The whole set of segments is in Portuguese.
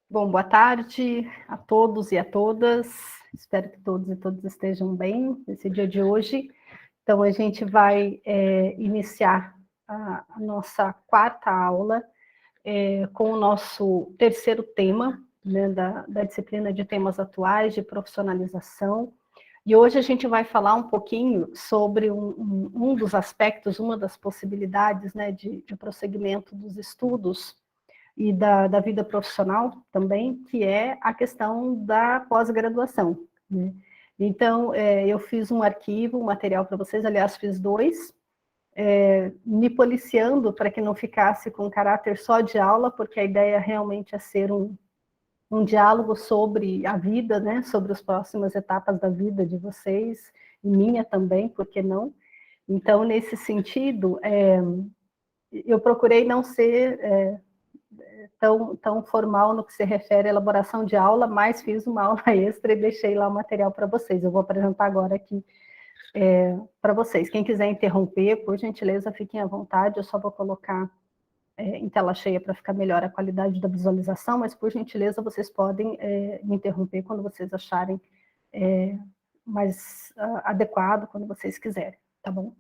Bom, boa tarde a todos e a todas. Espero que todos e todas estejam bem nesse dia de hoje. Então, a gente vai iniciar a nossa quarta aula com o nosso terceiro tema, né, da disciplina de temas atuais, de profissionalização. E hoje a gente vai falar um pouquinho sobre um dos aspectos, uma das possibilidades, né, de prosseguimento dos estudos e da vida profissional também, que é a questão da pós-graduação, né? Então, eu fiz um arquivo, um material para vocês, aliás, fiz dois, me policiando para que não ficasse com caráter só de aula, porque a ideia realmente é ser um diálogo sobre a vida, né, sobre as próximas etapas da vida de vocês, e minha também, por que não? Então, nesse sentido, eu procurei não ser tão formal no que se refere à elaboração de aula, mas fiz uma aula extra e deixei lá o material para vocês. Eu vou apresentar agora aqui para vocês. Quem quiser interromper, por gentileza, fiquem à vontade, eu só vou colocar em tela cheia para ficar melhor a qualidade da visualização, mas, por gentileza, vocês podem me interromper quando vocês acharem mais adequado, quando vocês quiserem, tá bom?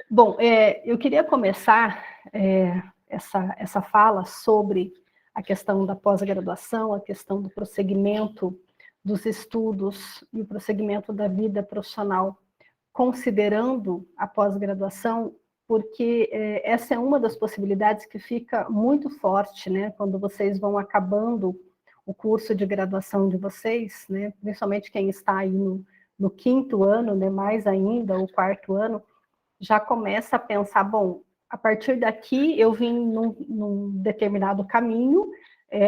Bom, eu queria começar essa fala sobre a questão da pós-graduação, a questão do prosseguimento dos estudos e o prosseguimento da vida profissional, considerando a pós-graduação, porque essa é uma das possibilidades que fica muito forte, né, quando vocês vão acabando o curso de graduação de vocês, né, principalmente quem está aí no quinto ano, né, mais ainda, o quarto ano, já começa a pensar, bom, a partir daqui eu vim num determinado caminho,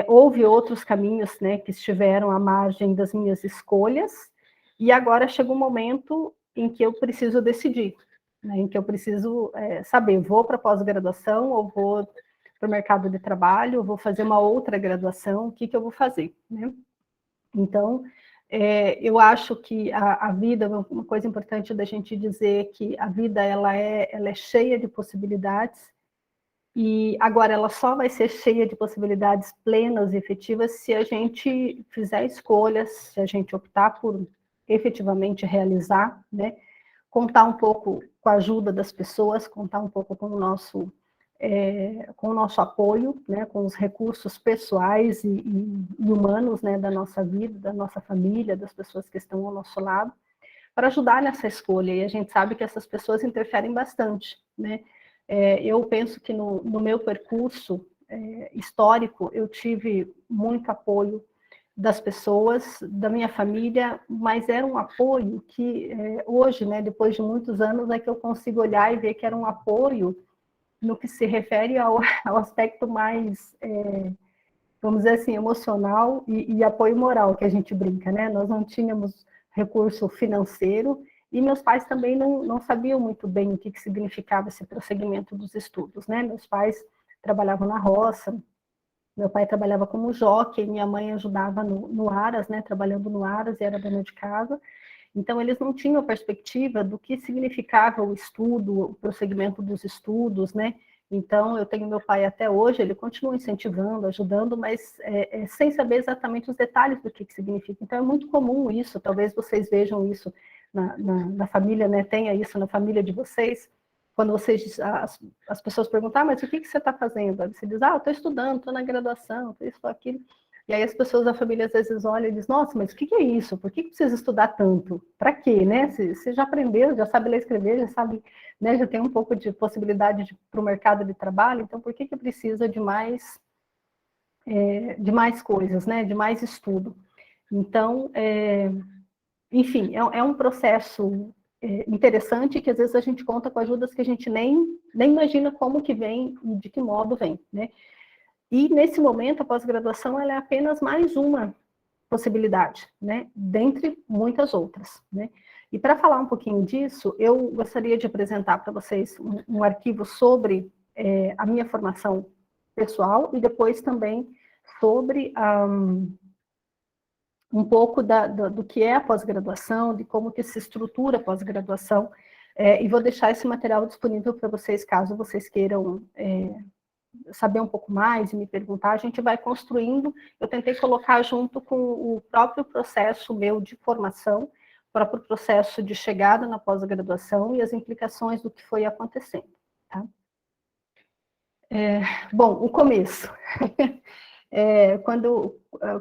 houve outros caminhos, né, que estiveram à margem das minhas escolhas, e agora chega um momento em que eu preciso decidir, né, em que eu preciso saber, vou para a pós-graduação ou vou para o mercado de trabalho, ou vou fazer uma outra graduação, o que eu vou fazer, né? Então, eu acho que a vida, uma coisa importante da gente dizer que a vida ela é cheia de possibilidades, e agora ela só vai ser cheia de possibilidades plenas e efetivas se a gente fizer escolhas, se a gente optar por efetivamente realizar, né? Contar um pouco com a ajuda das pessoas, contar um pouco com o nosso apoio, né, com os recursos pessoais e humanos, né, da nossa vida, da nossa família, das pessoas que estão ao nosso lado, para ajudar nessa escolha. E a gente sabe que essas pessoas interferem bastante, né? Eu penso que no meu percurso histórico, eu tive muito apoio das pessoas, da minha família, mas era um apoio que hoje, né, depois de muitos anos, é que eu consigo olhar e ver que era um apoio no que se refere ao aspecto mais, vamos dizer assim, emocional e apoio moral, que a gente brinca, né? Nós não tínhamos recurso financeiro e meus pais também não sabiam muito bem o que significava esse prosseguimento dos estudos, né? Meus pais trabalhavam na roça, meu pai trabalhava como jockey, minha mãe ajudava no Aras, né? Trabalhando no Aras e era dona de casa. Então, eles não tinham perspectiva do que significava o estudo, o prosseguimento dos estudos, né? Então, eu tenho meu pai até hoje, ele continua incentivando, ajudando, mas sem saber exatamente os detalhes do que significa. Então, é muito comum isso, talvez vocês vejam isso na família, né? Tenha isso na família de vocês, quando vocês, as pessoas perguntam, mas o que você está fazendo? Aí você diz, eu estou estudando, estou na graduação, estou isso, aquilo. E aí as pessoas da família às vezes olham e dizem, nossa, mas o que é isso? Por que precisa estudar tanto? Para quê, né? Você já aprendeu, já sabe ler e escrever, já sabe, né? Já tem um pouco de possibilidade para o mercado de trabalho, então por que precisa de mais coisas, né? De mais estudo? Então, enfim, é um processo interessante que às vezes a gente conta com ajudas que a gente nem imagina como que vem e de que modo vem, né? E, nesse momento, a pós-graduação ela é apenas mais uma possibilidade, né? Dentre muitas outras, né? E para falar um pouquinho disso, eu gostaria de apresentar para vocês um arquivo sobre a minha formação pessoal e depois também sobre um pouco do que é a pós-graduação, de como que se estrutura a pós-graduação, e vou deixar esse material disponível para vocês, caso vocês queiram saber um pouco mais e me perguntar, a gente vai construindo. Eu tentei colocar junto com o próprio processo meu de formação, o próprio processo de chegada na pós-graduação e as implicações do que foi acontecendo. Tá? Bom, o começo.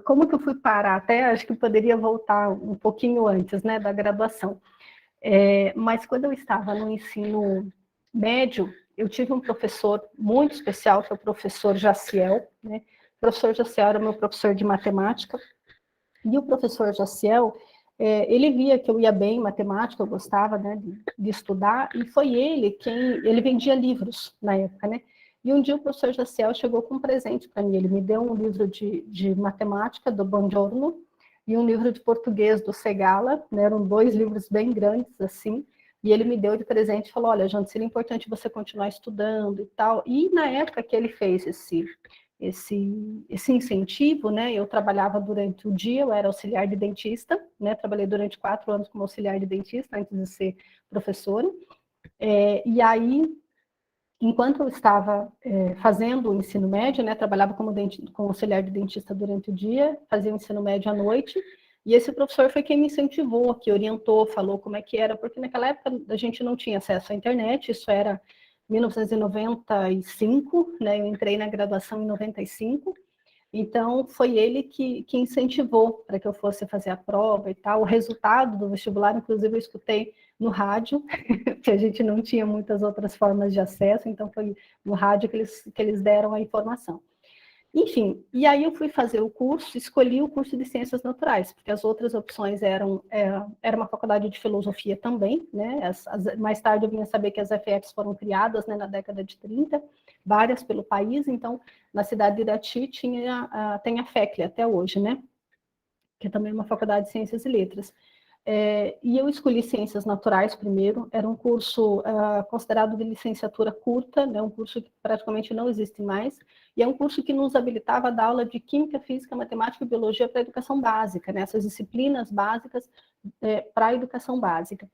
Como que eu fui parar? Até acho que poderia voltar um pouquinho antes, né, da graduação. Mas quando eu estava no ensino médio, eu tive um professor muito especial, que é o professor Jaciel, né? O professor Jaciel era meu professor de matemática, e o professor Jaciel, ele via que eu ia bem em matemática, eu gostava, né, de estudar, e foi ele vendia livros na época, né? E um dia o professor Jaciel chegou com um presente para mim, ele me deu um livro de matemática do Bongiorno, e um livro de português do Segala, né, eram 2 livros bem grandes, assim, e ele me deu de presente e falou, olha, Jane, seria importante você continuar estudando e tal. E na época que ele fez esse incentivo, né, eu trabalhava durante o dia, eu era auxiliar de dentista, né, trabalhei durante 4 anos como auxiliar de dentista, antes de ser professora, e aí, enquanto eu estava fazendo o ensino médio, né, trabalhava como auxiliar de dentista durante o dia, fazia o ensino médio à noite, e esse professor foi quem me incentivou, que orientou, falou como é que era, porque naquela época a gente não tinha acesso à internet, isso era 1995, né, eu entrei na graduação em 95, então foi ele que incentivou para que eu fosse fazer a prova e tal. O resultado do vestibular, inclusive, eu escutei no rádio, que a gente não tinha muitas outras formas de acesso, então foi no rádio que eles deram a informação. Enfim, e aí eu fui fazer o curso, escolhi o curso de Ciências Naturais, porque as outras opções era uma faculdade de filosofia também, né? Mais tarde eu vinha saber que as FFs foram criadas, né, na década de 30, várias pelo país, então na cidade de Irati tem a FECLE até hoje, né? Que é também uma faculdade de Ciências e Letras. E eu escolhi Ciências Naturais primeiro, era um curso considerado de licenciatura curta, né, um curso que praticamente não existe mais, e é um curso que nos habilitava a dar aula de Química, Física, Matemática e Biologia para a educação básica, né, essas disciplinas básicas para a educação básica.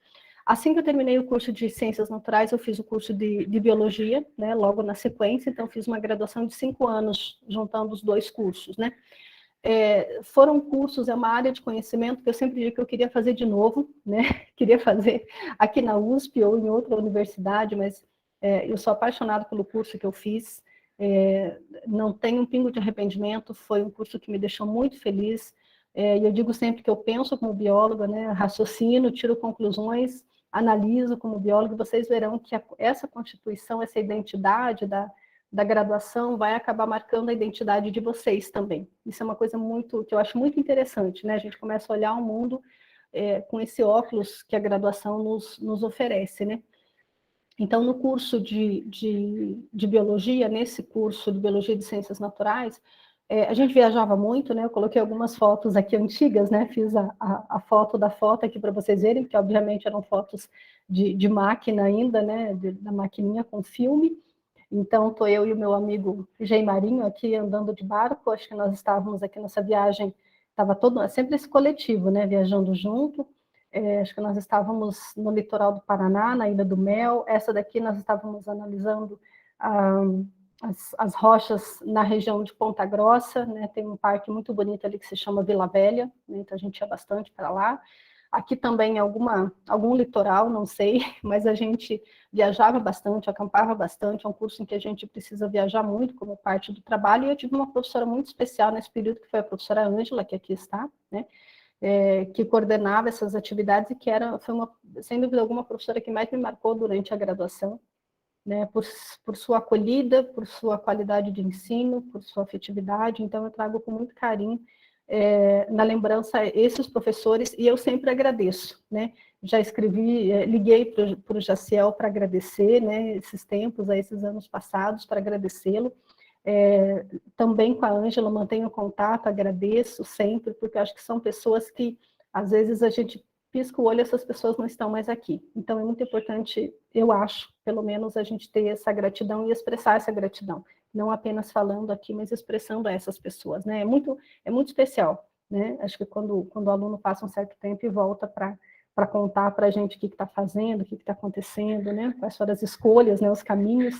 Assim que eu terminei o curso de Ciências Naturais, eu fiz o curso de Biologia, né, logo na sequência, então fiz uma graduação de 5 anos, juntando os 2 cursos, né. Foram cursos, é uma área de conhecimento que eu sempre digo que eu queria fazer de novo, né? Queria fazer aqui na USP ou em outra universidade, mas eu sou apaixonada pelo curso que eu fiz, não tenho um pingo de arrependimento, foi um curso que me deixou muito feliz, e eu digo sempre que eu penso como bióloga, né? Raciocino, tiro conclusões, analiso como biólogo, vocês verão que essa constituição, essa identidade da graduação vai acabar marcando a identidade de vocês também. Isso é uma coisa que eu acho muito interessante, né? A gente começa a olhar o mundo com esse óculos que a graduação nos oferece, né? Então, no curso de biologia, nesse curso de biologia de ciências naturais, a gente viajava muito, né? Eu coloquei algumas fotos aqui antigas, né? Fiz a foto da foto aqui para vocês verem, que obviamente eram fotos de máquina ainda, né? Da maquininha com filme. Então, estou eu e o meu amigo Jay Marinho aqui andando de barco, acho que nós estávamos aqui nessa viagem, estava sempre esse coletivo, né, viajando junto, acho que nós estávamos no litoral do Paraná, na Ilha do Mel, essa daqui nós estávamos analisando as rochas na região de Ponta Grossa, né, tem um parque muito bonito ali que se chama Vila Velha, né, então a gente ia bastante para lá. Aqui também algum litoral, não sei, mas a gente viajava bastante, acampava bastante, é um curso em que a gente precisa viajar muito como parte do trabalho, e eu tive uma professora muito especial nesse período, que foi a professora Ângela, que aqui está, né, que coordenava essas atividades e que foi sem dúvida alguma, a professora que mais me marcou durante a graduação, né, por sua acolhida, por sua qualidade de ensino, por sua afetividade, então eu trago com muito carinho na lembrança esses professores, e eu sempre agradeço, né? Já escrevi, liguei para o Jaciel para agradecer, né, esses tempos, esses anos passados, para agradecê-lo. Também com a Ângela mantenho contato, agradeço sempre, porque acho que são pessoas que, às vezes, a gente pisca o olho e essas pessoas não estão mais aqui. Então, é muito importante, eu acho, pelo menos, a gente ter essa gratidão e expressar essa gratidão. Não apenas falando aqui, mas expressando a essas pessoas, né? É muito especial, né? Acho que quando o aluno passa um certo tempo e volta para contar para a gente o que está fazendo, o que está acontecendo, né? Quais foram as escolhas, né? Os caminhos.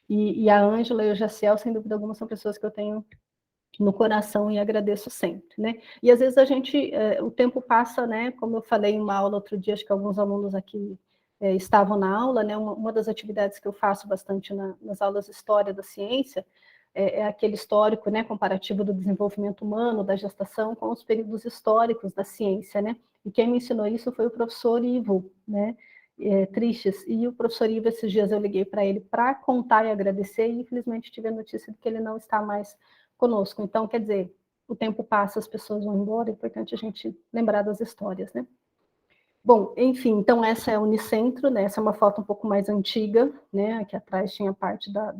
E a Ângela e o Jaciel, sem dúvida alguma, são pessoas que eu tenho no coração e agradeço sempre, né? E às vezes o tempo passa, né? Como eu falei em uma aula outro dia, acho que alguns alunos aqui estavam na aula, né? Uma das atividades que eu faço bastante nas aulas de História da Ciência é aquele histórico, né? Comparativo do desenvolvimento humano, da gestação, com os períodos históricos da ciência, né? E quem me ensinou isso foi o professor Ivo, né? Tristes, e o professor Ivo, esses dias eu liguei para ele para contar e agradecer, e infelizmente tive a notícia de que ele não está mais conosco. Então, quer dizer, o tempo passa, as pessoas vão embora, é importante a gente lembrar das histórias, né? Bom, enfim, então essa é a Unicentro, né? Essa é uma foto um pouco mais antiga, né? Aqui atrás tinha parte da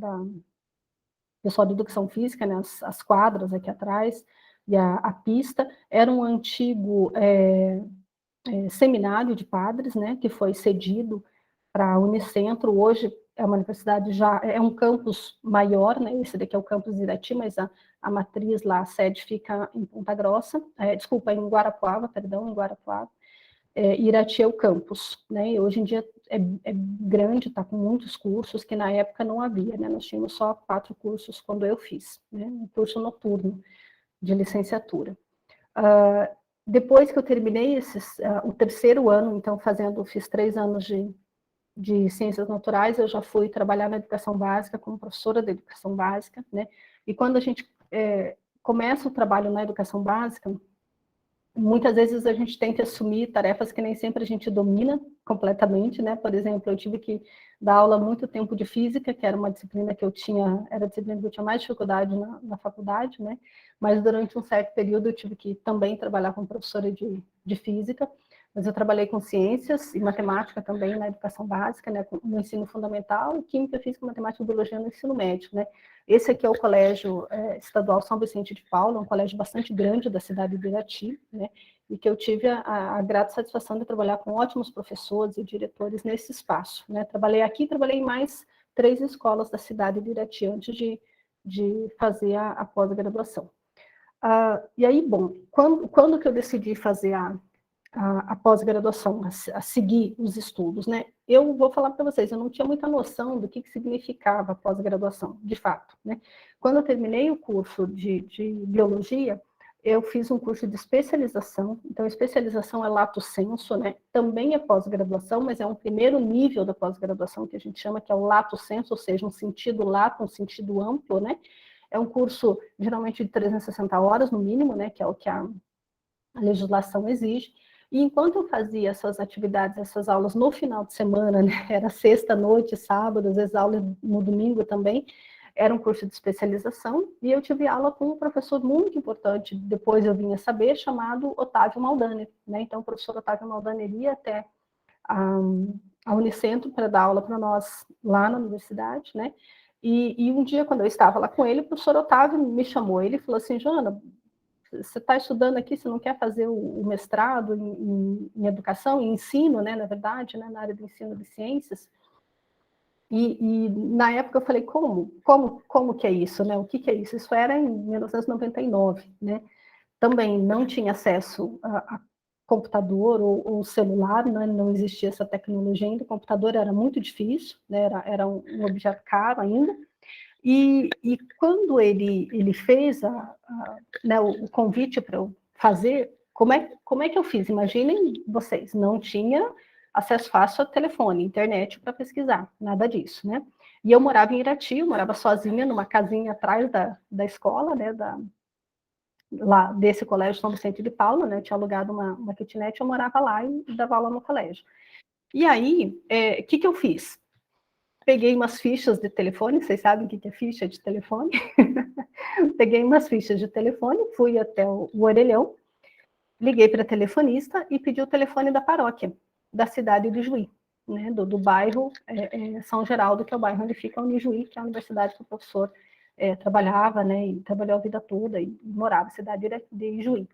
pessoal de educação física, né? As quadras aqui atrás, e a pista. Era um antigo seminário de padres, né? Que foi cedido para a Unicentro. Hoje é uma universidade já, é um campus maior, né? Esse daqui é o campus de Irati, mas a matriz lá, a sede fica em Ponta Grossa, em Guarapuava, perdão, em Guarapuava. Irati é o campus, né? E hoje em dia é grande, está com muitos cursos que na época não havia, né? Nós tínhamos só 4 cursos quando eu fiz, né? Um curso noturno de licenciatura. Depois que eu terminei o terceiro ano, então fiz 3 anos de ciências naturais, eu já fui trabalhar na educação básica como professora de educação básica, né? E quando a gente começa o trabalho na educação básica, muitas vezes a gente tem que assumir tarefas que nem sempre a gente domina completamente, né? Por exemplo, eu tive que dar aula muito tempo de física, que era uma disciplina que era a disciplina que eu tinha mais dificuldade na faculdade, né? Mas durante um certo período eu tive que também trabalhar como professora de física, mas eu trabalhei com ciências e matemática também na educação básica, né? No ensino fundamental, e química, física, matemática e biologia no ensino médio, né? Esse aqui é o Colégio Estadual São Vicente de Paulo, um colégio bastante grande da cidade de Irati, né? E que eu tive a grata satisfação de trabalhar com ótimos professores e diretores nesse espaço, né? Trabalhei aqui, trabalhei em mais 3 escolas da cidade de Irati antes de fazer a pós-graduação. E aí, bom, quando que eu decidi fazer a pós-graduação, a seguir os estudos, né? Eu vou falar para vocês, eu não tinha muita noção do que significava a pós-graduação, de fato, né? Quando eu terminei o curso de biologia, eu fiz um curso de especialização, então especialização é lato sensu, né? Também é pós-graduação, mas é um primeiro nível da pós-graduação que a gente chama que é o lato sensu, ou seja, um sentido lato, um sentido amplo, né? É um curso geralmente de 360 horas no mínimo, né? Que é o que a legislação exige. E enquanto eu fazia essas atividades, essas aulas no final de semana, né, era sexta, noite, sábado, às vezes aula no domingo também, era um curso de especialização, e eu tive aula com um professor muito importante, depois eu vim a saber, chamado Otávio Maldaner, né? Então o professor Otávio Maldaner ia até a Unicentro para dar aula para nós lá na universidade, né? E um dia, quando eu estava lá com ele, o professor Otávio me chamou, ele falou assim: Joana, você está estudando aqui, você não quer fazer o mestrado em educação, em ensino, né, na verdade, né, na área do ensino de ciências? E na época eu falei, como que é isso, né? O que é isso? Isso era em 1999, né? Também não tinha acesso a computador ou celular, né? Não existia essa tecnologia ainda, o computador era muito difícil, né? Era um objeto caro ainda. E quando ele fez né, o convite para eu fazer, como é que eu fiz? Imaginem vocês, não tinha acesso fácil a telefone, internet para pesquisar, nada disso, né? E eu morava em Irati, eu morava sozinha numa casinha atrás da escola, né, lá desse colégio São Vicente de Paulo, né? Eu tinha alugado uma kitnet, eu morava lá e dava aula no colégio. E aí, o que eu fiz? Peguei umas fichas de telefone, vocês sabem o que é ficha de telefone? Peguei umas fichas de telefone, fui até o orelhão, liguei para a telefonista e pedi o telefone da paróquia, da cidade de Juí, né, do bairro São Geraldo, que é o bairro onde fica a Unijuí, que é a universidade que o professor trabalhava, né, e trabalhou a vida toda e morava, cidade de Juí,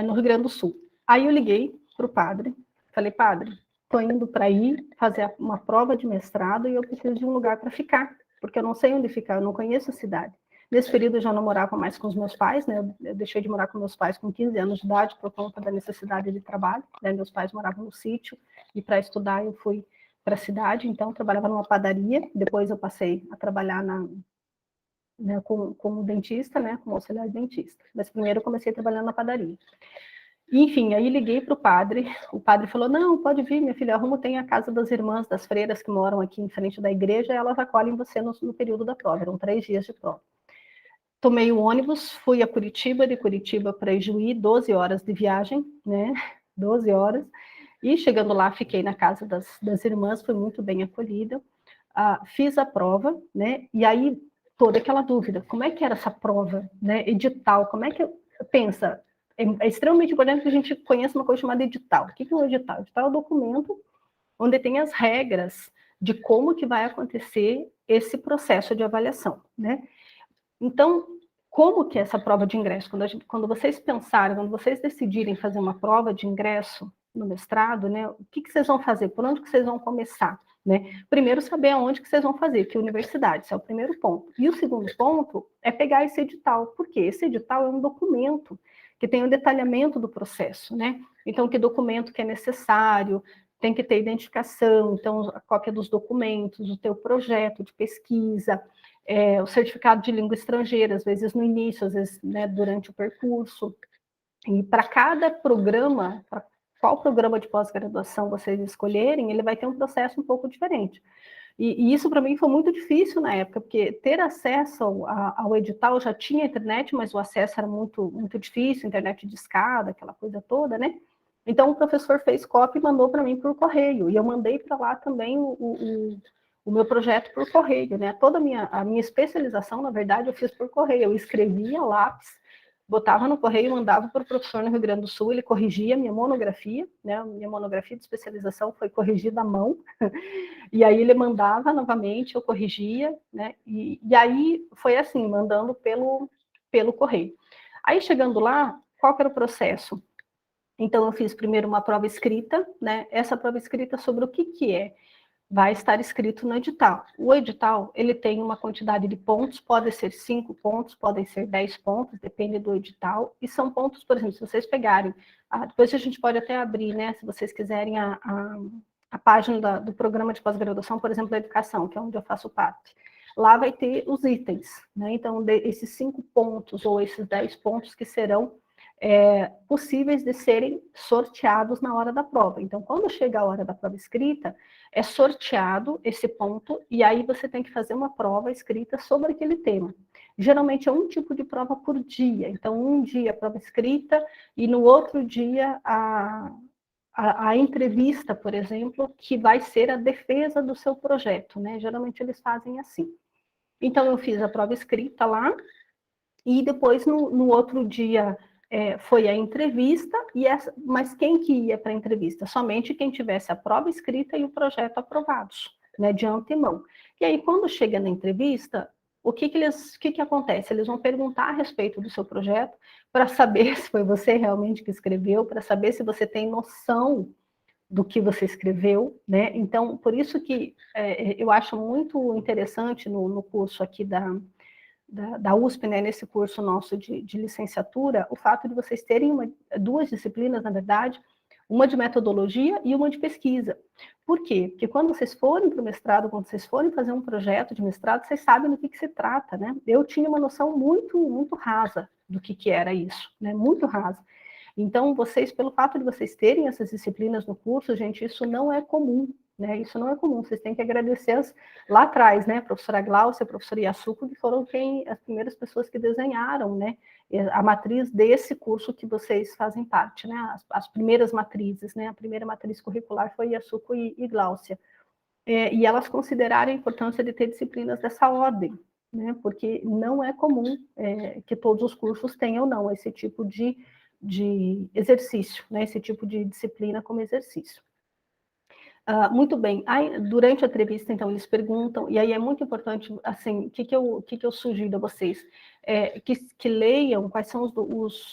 no Rio Grande do Sul. Aí eu liguei para o padre, falei, padre, estou indo para ir fazer uma prova de mestrado e eu preciso de um lugar para ficar, porque eu não sei onde ficar, eu não conheço a cidade. Nesse período eu já não morava mais com os meus pais, né? Eu deixei de morar com meus pais com 15 anos de idade por conta da necessidade de trabalho, né? Meus pais moravam no sítio e para estudar eu fui para a cidade, então trabalhava numa padaria, depois eu passei a trabalhar como dentista, né, como auxiliar de dentista. Mas primeiro eu comecei trabalhando na padaria. Enfim, aí liguei para o padre falou, não, pode vir, minha filha, arrumo, tem a casa das irmãs, das freiras que moram aqui em frente da igreja, e elas acolhem você no período da prova, eram 3 dias de prova. Tomei o ônibus, fui a Curitiba, de Curitiba para Ijuí, 12 horas de viagem, né, 12 horas, e chegando lá, fiquei na casa das irmãs, fui muito bem acolhida, fiz a prova, né, e aí toda aquela dúvida, como é que era essa prova, né, edital, como é que, pensa, é extremamente importante que a gente conheça uma coisa chamada edital. O que é um edital? Edital é um documento onde tem as regras de como que vai acontecer esse processo de avaliação, né? Então, como que é essa prova de ingresso? Quando vocês pensarem, quando vocês decidirem fazer uma prova de ingresso no mestrado, né, o que vocês vão fazer? Por onde que vocês vão começar? Né? Primeiro, saber aonde que vocês vão fazer, que universidade, esse é o primeiro ponto. E o segundo ponto é pegar esse edital, porque esse edital é um documento que tem um detalhamento do processo, né? Então, que documento que é necessário, tem que ter identificação, então, a cópia dos documentos, o teu projeto de pesquisa, o certificado de língua estrangeira, às vezes no início, às vezes, né, durante o percurso. E para cada programa, para qual programa de pós-graduação vocês escolherem, ele vai ter um processo um pouco diferente. E isso para mim foi muito difícil na época, porque ter acesso ao edital, já tinha internet, mas o acesso era muito, muito difícil, internet de escada, aquela coisa toda, né? Então o professor fez cópia e mandou para mim por correio, e eu mandei para lá também o meu projeto por correio, né? Toda a minha especialização, na verdade, eu fiz por correio, eu escrevia lápis, botava no correio e mandava para o professor no Rio Grande do Sul, ele corrigia a minha monografia, né? Minha monografia de especialização foi corrigida à mão, e aí ele mandava novamente, eu corrigia, né? E aí foi assim, mandando pelo correio. Aí chegando lá, qual que era o processo? Então eu fiz primeiro uma prova escrita, né? Essa prova escrita sobre o que é? Vai estar escrito no edital. O edital, ele tem uma quantidade de pontos, pode ser 5 pontos, podem ser 10 pontos, depende do edital, e são pontos, por exemplo, se vocês pegarem, depois a gente pode até abrir, né, se vocês quiserem, a página do programa de pós-graduação, por exemplo, da educação, que é onde eu faço parte. Lá vai ter os itens, né, então, esses 5 pontos, ou esses 10 pontos que serão possíveis de serem sorteados na hora da prova. Então, quando chega a hora da prova escrita, é sorteado esse ponto, e aí você tem que fazer uma prova escrita sobre aquele tema. Geralmente é um tipo de prova por dia, então um dia a prova escrita, e no outro dia a entrevista, por exemplo, que vai ser a defesa do seu projeto, né? Geralmente eles fazem assim. Então eu fiz a prova escrita lá, e depois no outro dia foi a entrevista, mas quem que ia para a entrevista? Somente quem tivesse a prova escrita e o projeto aprovados, né, de antemão. E aí, quando chega na entrevista, o que acontece? Eles vão perguntar a respeito do seu projeto, para saber se foi você realmente que escreveu, para saber se você tem noção do que você escreveu, né? Então, por isso que eu acho muito interessante no curso aqui da USP, né, nesse curso nosso de licenciatura, o fato de vocês terem duas disciplinas, na verdade, uma de metodologia e uma de pesquisa. Por quê? Porque quando vocês forem para o mestrado, quando vocês forem fazer um projeto de mestrado, vocês sabem do que se trata, né? Eu tinha uma noção muito, muito rasa do que era isso, né? Muito rasa. Então, vocês, pelo fato de vocês terem essas disciplinas no curso, gente, isso não é comum, né? Isso não é comum. Vocês têm que agradecer lá atrás, né? A professora Glaucia, a professora Yasuko, que foram as primeiras pessoas que desenharam, né? A matriz desse curso que vocês fazem parte, né? As primeiras matrizes, né? A primeira matriz curricular foi Yasuko e Glaucia. E elas consideraram a importância de ter disciplinas dessa ordem, né? Porque não é comum que todos os cursos tenham, não, esse tipo de exercício, né? Esse tipo de disciplina como exercício. Muito bem. Aí, durante a entrevista, então, eles perguntam, e aí é muito importante, assim, o que eu sugiro a vocês? Que leiam quais são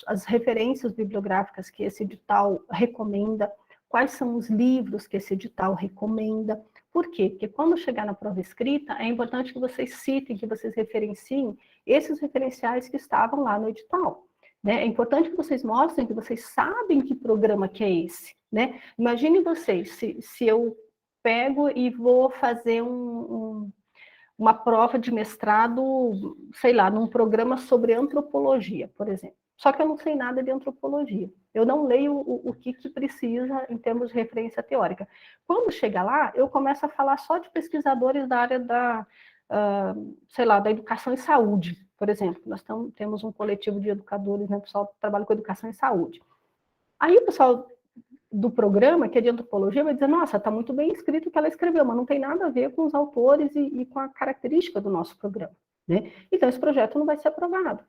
as referências bibliográficas que esse edital recomenda, quais são os livros que esse edital recomenda. Por quê? Porque quando chegar na prova escrita, é importante que vocês citem, que vocês referenciem esses referenciais que estavam lá no edital. Né? É importante que vocês mostrem que vocês sabem que programa que é esse. Né? Imagine vocês, se eu pego e vou fazer uma prova de mestrado, sei lá, num programa sobre antropologia, por exemplo. Só que eu não sei nada de antropologia. Eu não leio o que precisa em termos de referência teórica. Quando chega lá, eu começo a falar só de pesquisadores da área da, sei lá, da educação e saúde, por exemplo. Nós temos um coletivo de educadores, né, pessoal que trabalha com educação e saúde. Aí o pessoal do programa, que é de antropologia, vai dizer, nossa, está muito bem escrito o que ela escreveu, mas não tem nada a ver com os autores e com a característica do nosso programa, né? Então, esse projeto não vai ser aprovado.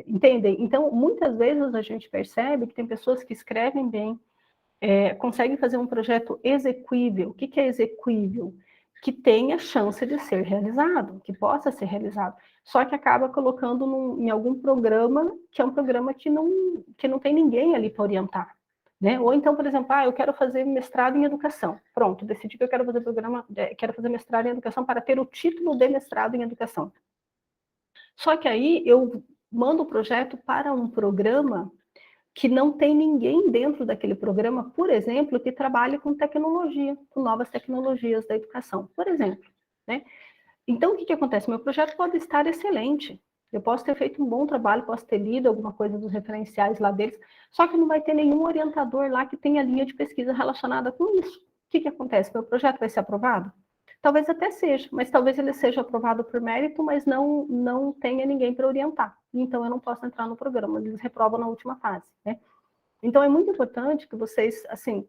Entendem? Então, muitas vezes a gente percebe que tem pessoas que escrevem bem, conseguem fazer um projeto exequível. O que é exequível? Que tenha chance de ser realizado, que possa ser realizado. Só que acaba colocando em algum programa, que é um programa que não tem ninguém ali para orientar. Né? Ou então, por exemplo, eu quero fazer mestrado em educação. Pronto, decidi que eu quero fazer mestrado em educação para ter o título de mestrado em educação. Só que aí eu mando o projeto para um programa que não tem ninguém dentro daquele programa, por exemplo, que trabalhe com tecnologia, com novas tecnologias da educação, por exemplo. Né? Então, o que acontece? Meu projeto pode estar excelente, eu posso ter feito um bom trabalho, posso ter lido alguma coisa dos referenciais lá deles, só que não vai ter nenhum orientador lá que tenha linha de pesquisa relacionada com isso. O que acontece? Meu projeto vai ser aprovado? Talvez até seja, mas talvez ele seja aprovado por mérito, mas não tenha ninguém para orientar. Então, eu não posso entrar no programa, eles reprovam na última fase. Né? Então, é muito importante que vocês, assim,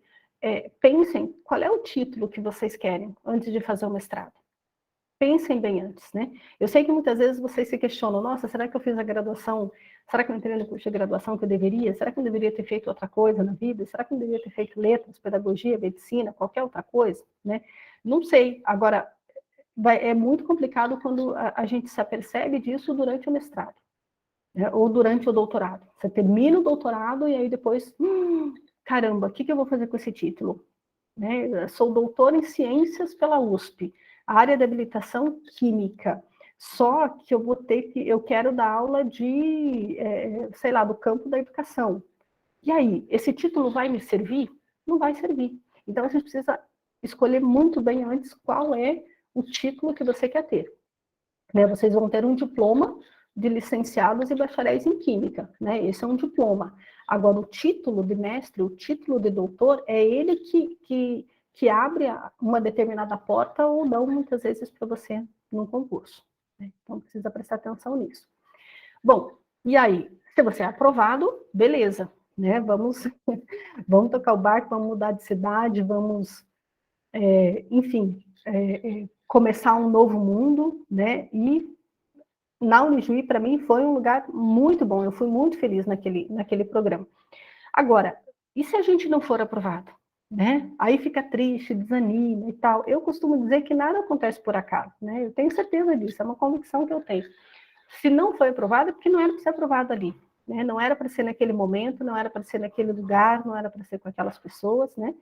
pensem qual é o título que vocês querem antes de fazer o mestrado. Pensem bem antes, né? Eu sei que muitas vezes vocês se questionam, nossa, será que eu fiz a graduação? Será que eu entrei no curso de graduação que eu deveria? Será que eu deveria ter feito outra coisa na vida? Será que eu deveria ter feito letras, pedagogia, medicina, qualquer outra coisa, né? Não sei. Agora, é muito complicado quando a gente se apercebe disso durante o mestrado, né? Ou durante o doutorado. Você termina o doutorado e aí depois, caramba, o que eu vou fazer com esse título? Né? Eu sou doutor em ciências pela USP, a área de habilitação química. Só que eu quero dar aula de, sei lá, do campo da educação. E aí, esse título vai me servir? Não vai servir. Então, a gente precisa escolher muito bem antes qual é o título que você quer ter. Né? Vocês vão ter um diploma de licenciados e bacharéis em química, né? Esse é um diploma. Agora, o título de mestre, o título de doutor, é ele que abre uma determinada porta ou não, muitas vezes, para você num concurso. Né? Então, precisa prestar atenção nisso. Bom, e aí, se você é aprovado, beleza, né? Vamos tocar o barco, vamos mudar de cidade, vamos, enfim, começar um novo mundo, né? E na Unijuí, para mim, foi um lugar muito bom. Eu fui muito feliz naquele programa. Agora, e se a gente não for aprovado? Né? Aí fica triste, desanima e tal. Eu costumo dizer que nada acontece por acaso. Né? Eu tenho certeza disso, é uma convicção que eu tenho. Se não foi aprovado, é porque não era para ser aprovado ali. Né? Não era para ser naquele momento, não era para ser naquele lugar, não era para ser com aquelas pessoas. Né?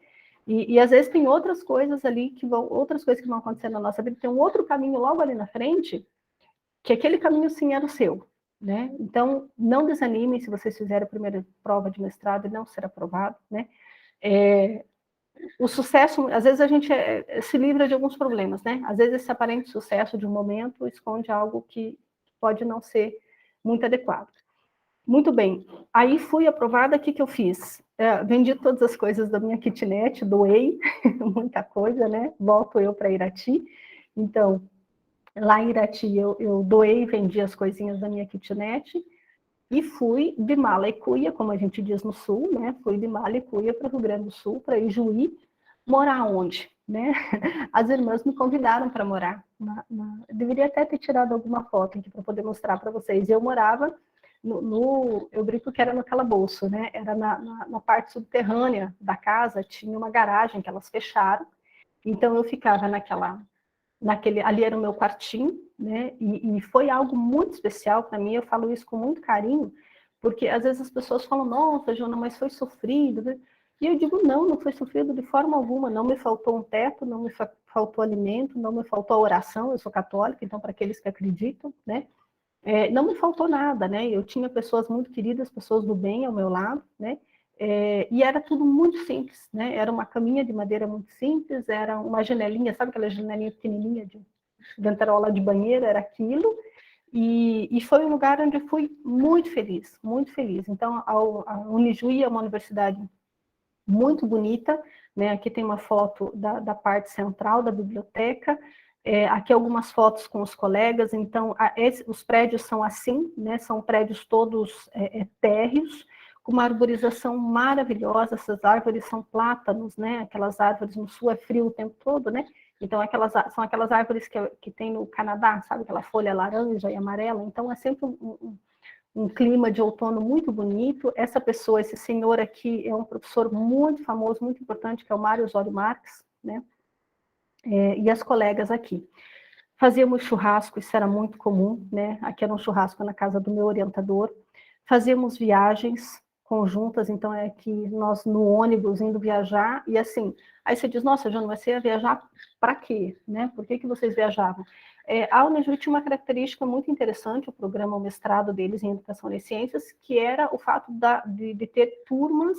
E às vezes tem outras coisas ali outras coisas que vão acontecer na nossa vida, tem um outro caminho logo ali na frente, que aquele caminho sim era o seu, né? Então, não desanimem se vocês fizerem a primeira prova de mestrado e não ser aprovado, né? O sucesso, às vezes a gente se livra de alguns problemas, né? Às vezes esse aparente sucesso de um momento esconde algo que pode não ser muito adequado. Muito bem, aí fui aprovada, o que eu fiz? Vendi todas as coisas da minha kitnet, doei muita coisa, né? Volto eu para Irati, então lá em Irati, eu doei e vendi as coisinhas da minha kitnet e fui de mala e cuia, como a gente diz no Sul, né? Fui de mala e cuia para o Rio Grande do Sul, para Ijuí, morar onde? Né? As irmãs me convidaram para morar. Eu deveria até ter tirado alguma foto aqui para poder mostrar para vocês. Eu morava eu brinco que era no calabouço, né? Era na parte subterrânea da casa, tinha uma garagem que elas fecharam, então eu ficava ali era o meu quartinho, né? E foi algo muito especial para mim. Eu falo isso com muito carinho, porque às vezes as pessoas falam, nossa, Jona, mas foi sofrido, né? E eu digo, não foi sofrido de forma alguma. Não me faltou um teto, não me faltou alimento, não me faltou a oração. Eu sou católica, então para aqueles que acreditam, né? Não me faltou nada, né? Eu tinha pessoas muito queridas, pessoas do bem ao meu lado, né? E era tudo muito simples, né? Era uma caminha de madeira muito simples, era uma janelinha, sabe aquela janelinha pequenininha de ventrola de banheiro, era aquilo. E foi um lugar onde eu fui muito feliz, muito feliz. Então, a Unijuí é uma universidade muito bonita, né? Aqui tem uma foto da parte central da biblioteca, aqui algumas fotos com os colegas. Então, os prédios são assim, né? São prédios todos térreos, com uma arborização maravilhosa. Essas árvores são plátanos, né? Aquelas árvores, no sul é frio o tempo todo, né? Então, são aquelas árvores que tem no Canadá, sabe? Aquela folha laranja e amarela. Então, é sempre um clima de outono muito bonito. Essa pessoa, esse senhor aqui, é um professor muito famoso, muito importante, que é o Mário Osório Marques, né? E as colegas aqui. Fazíamos churrasco, isso era muito comum, né? Aqui era um churrasco na casa do meu orientador. Fazíamos viagens conjuntas, então é que nós no ônibus indo viajar, e assim, aí você diz, nossa, Jana, mas você ia viajar para quê? Né? Por que vocês viajavam? A Unijuí tinha uma característica muito interessante, o programa, o mestrado deles em Educação e Ciências, que era o fato de ter turmas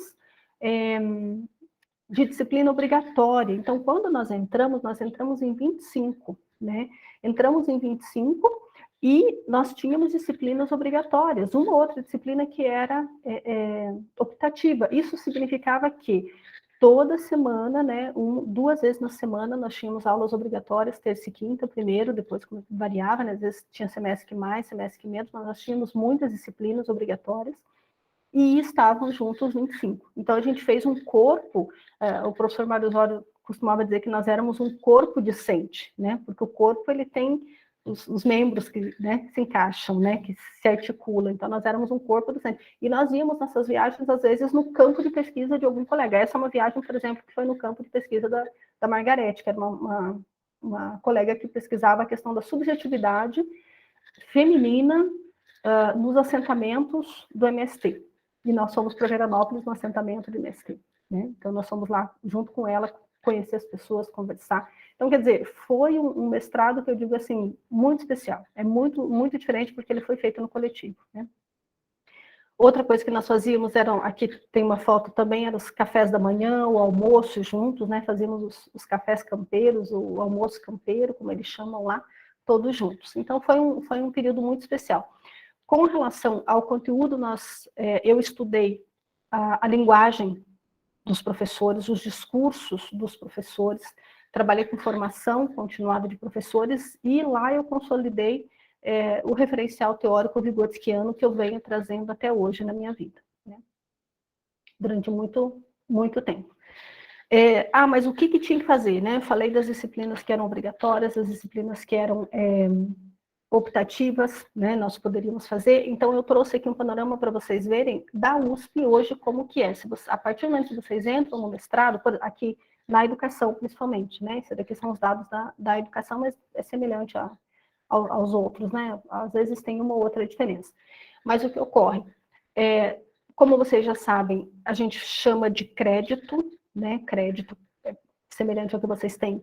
de disciplina obrigatória. Então, quando nós entramos em 25, né? Entramos em 25 e nós tínhamos disciplinas obrigatórias, uma ou outra disciplina que era optativa. Isso significava que toda semana, né, 2 vezes na semana, nós tínhamos aulas obrigatórias, terça e quinta, primeiro, depois variava, né, às vezes tinha semestre que mais, semestre que menos, mas nós tínhamos muitas disciplinas obrigatórias, e estavam juntos os 25. Então, a gente fez um corpo, o professor Mário Osório costumava dizer que nós éramos um corpo discente, né, porque o corpo, ele tem os membros que, né, se encaixam, né, que se articulam. Então, nós éramos um corpo docente. E nós íamos nessas viagens, às vezes, no campo de pesquisa de algum colega. Essa é uma viagem, por exemplo, que foi no campo de pesquisa da Margarete, que era uma colega que pesquisava a questão da subjetividade feminina nos assentamentos do MST. E nós fomos para Veranópolis, no assentamento do MST. Né? Então, nós fomos lá, junto com ela, conhecer as pessoas, conversar. Então, quer dizer, foi um mestrado que eu digo assim, muito especial. É muito, muito diferente porque ele foi feito no coletivo. Né? Outra coisa que nós fazíamos aqui tem uma foto também, eram os cafés da manhã, o almoço juntos, né? Fazíamos os cafés campeiros, o almoço campeiro, como eles chamam lá, todos juntos. Então, foi um período muito especial. Com relação ao conteúdo, eu estudei a linguagem dos professores, os discursos dos professores, trabalhei com formação continuada de professores, e lá eu consolidei o referencial teórico vygotskiano que eu venho trazendo até hoje na minha vida, né? Durante muito, muito tempo. Mas o que tinha que fazer, né? Eu falei das disciplinas que eram obrigatórias, das disciplinas que eram optativas, né, nós poderíamos fazer. Então, eu trouxe aqui um panorama para vocês verem da USP hoje como que é. A partir do momento que vocês entram no mestrado, aqui na educação principalmente, né, esse daqui são os dados da educação, mas é semelhante aos outros, né, às vezes tem uma ou outra diferença. Mas o que ocorre? Como vocês já sabem, a gente chama de crédito, né, crédito semelhante ao que vocês têm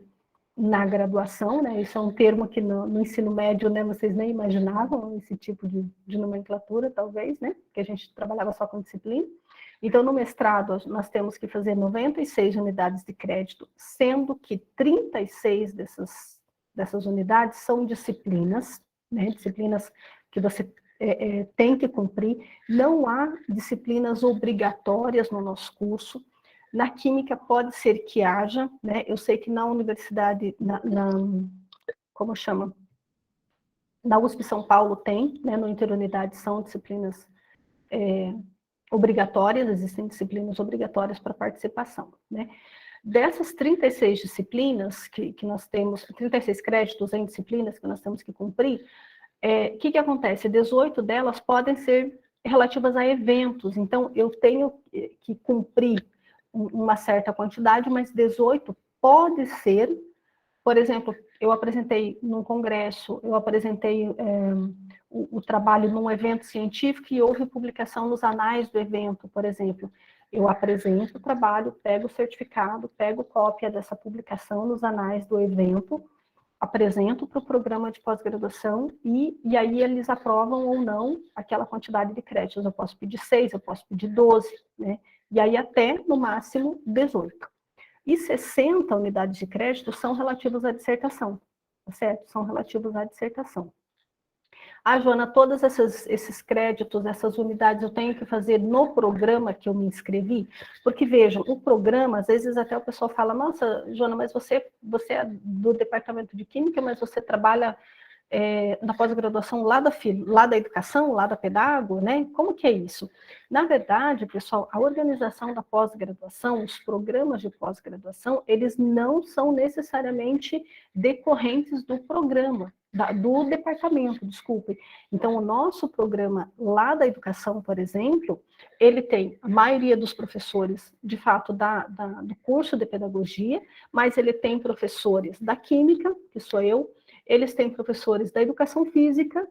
na graduação, né? Isso é um termo que no ensino médio, né, vocês nem imaginavam esse tipo de nomenclatura, talvez, né? Que a gente trabalhava só com disciplina. Então, no mestrado, nós temos que fazer 96 unidades de crédito, sendo que 36 dessas unidades são disciplinas, né? Disciplinas que você tem que cumprir. Não há disciplinas obrigatórias no nosso curso. Na química pode ser que haja, né? Eu sei que na universidade, como chama? Na USP São Paulo tem, né? No Interunidade são disciplinas obrigatórias, existem disciplinas obrigatórias para participação, né? Dessas 36 disciplinas que nós temos, 36 créditos em disciplinas que nós temos que cumprir, o que acontece? 18 delas podem ser relativas a eventos, então eu tenho que cumprir uma certa quantidade, mas 18 pode ser, por exemplo, eu apresentei num congresso, eu apresentei o trabalho num evento científico e houve publicação nos anais do evento, por exemplo. Eu apresento o trabalho, pego o certificado, pego cópia dessa publicação nos anais do evento, apresento para o programa de pós-graduação e aí eles aprovam ou não aquela quantidade de créditos. Eu posso pedir 6, eu posso pedir 12, né? e aí até, no máximo, 18. E 60 unidades de crédito são relativos à dissertação, tá certo? São relativos à dissertação. Ah, Joana, todos esses créditos, essas unidades eu tenho que fazer no programa que eu me inscrevi? Porque, vejam, o programa, às vezes até o pessoal fala, nossa, Joana, mas você é do departamento de Química, mas você trabalha na pós-graduação lá da educação, lá da pedago, né? Como que é isso? Na verdade, pessoal, a organização da pós-graduação, os programas de pós-graduação, eles não são necessariamente decorrentes do programa, do departamento, desculpe. Então, o nosso programa lá da educação, por exemplo, ele tem a maioria dos professores, de fato, do curso de pedagogia, mas ele tem professores da química, que sou eu, eles têm professores da educação física,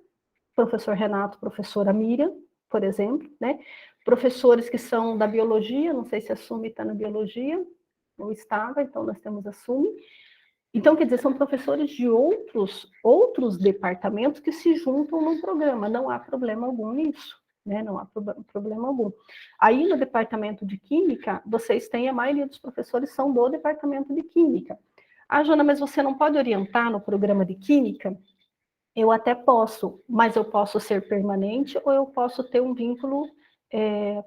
professor Renato, professora Miriam, por exemplo, né? Professores que são da biologia, não sei se a Sumi está na biologia, ou estava, então nós temos a Sumi. Então, quer dizer, são professores de outros departamentos que se juntam num programa, não há problema algum nisso, né? Não há problema algum. Aí, no departamento de Química, vocês têm, a maioria dos professores são do departamento de Química. Ah, Joana, mas você não pode orientar no programa de Química? Eu até posso, mas eu posso ser permanente ou eu posso ter um vínculo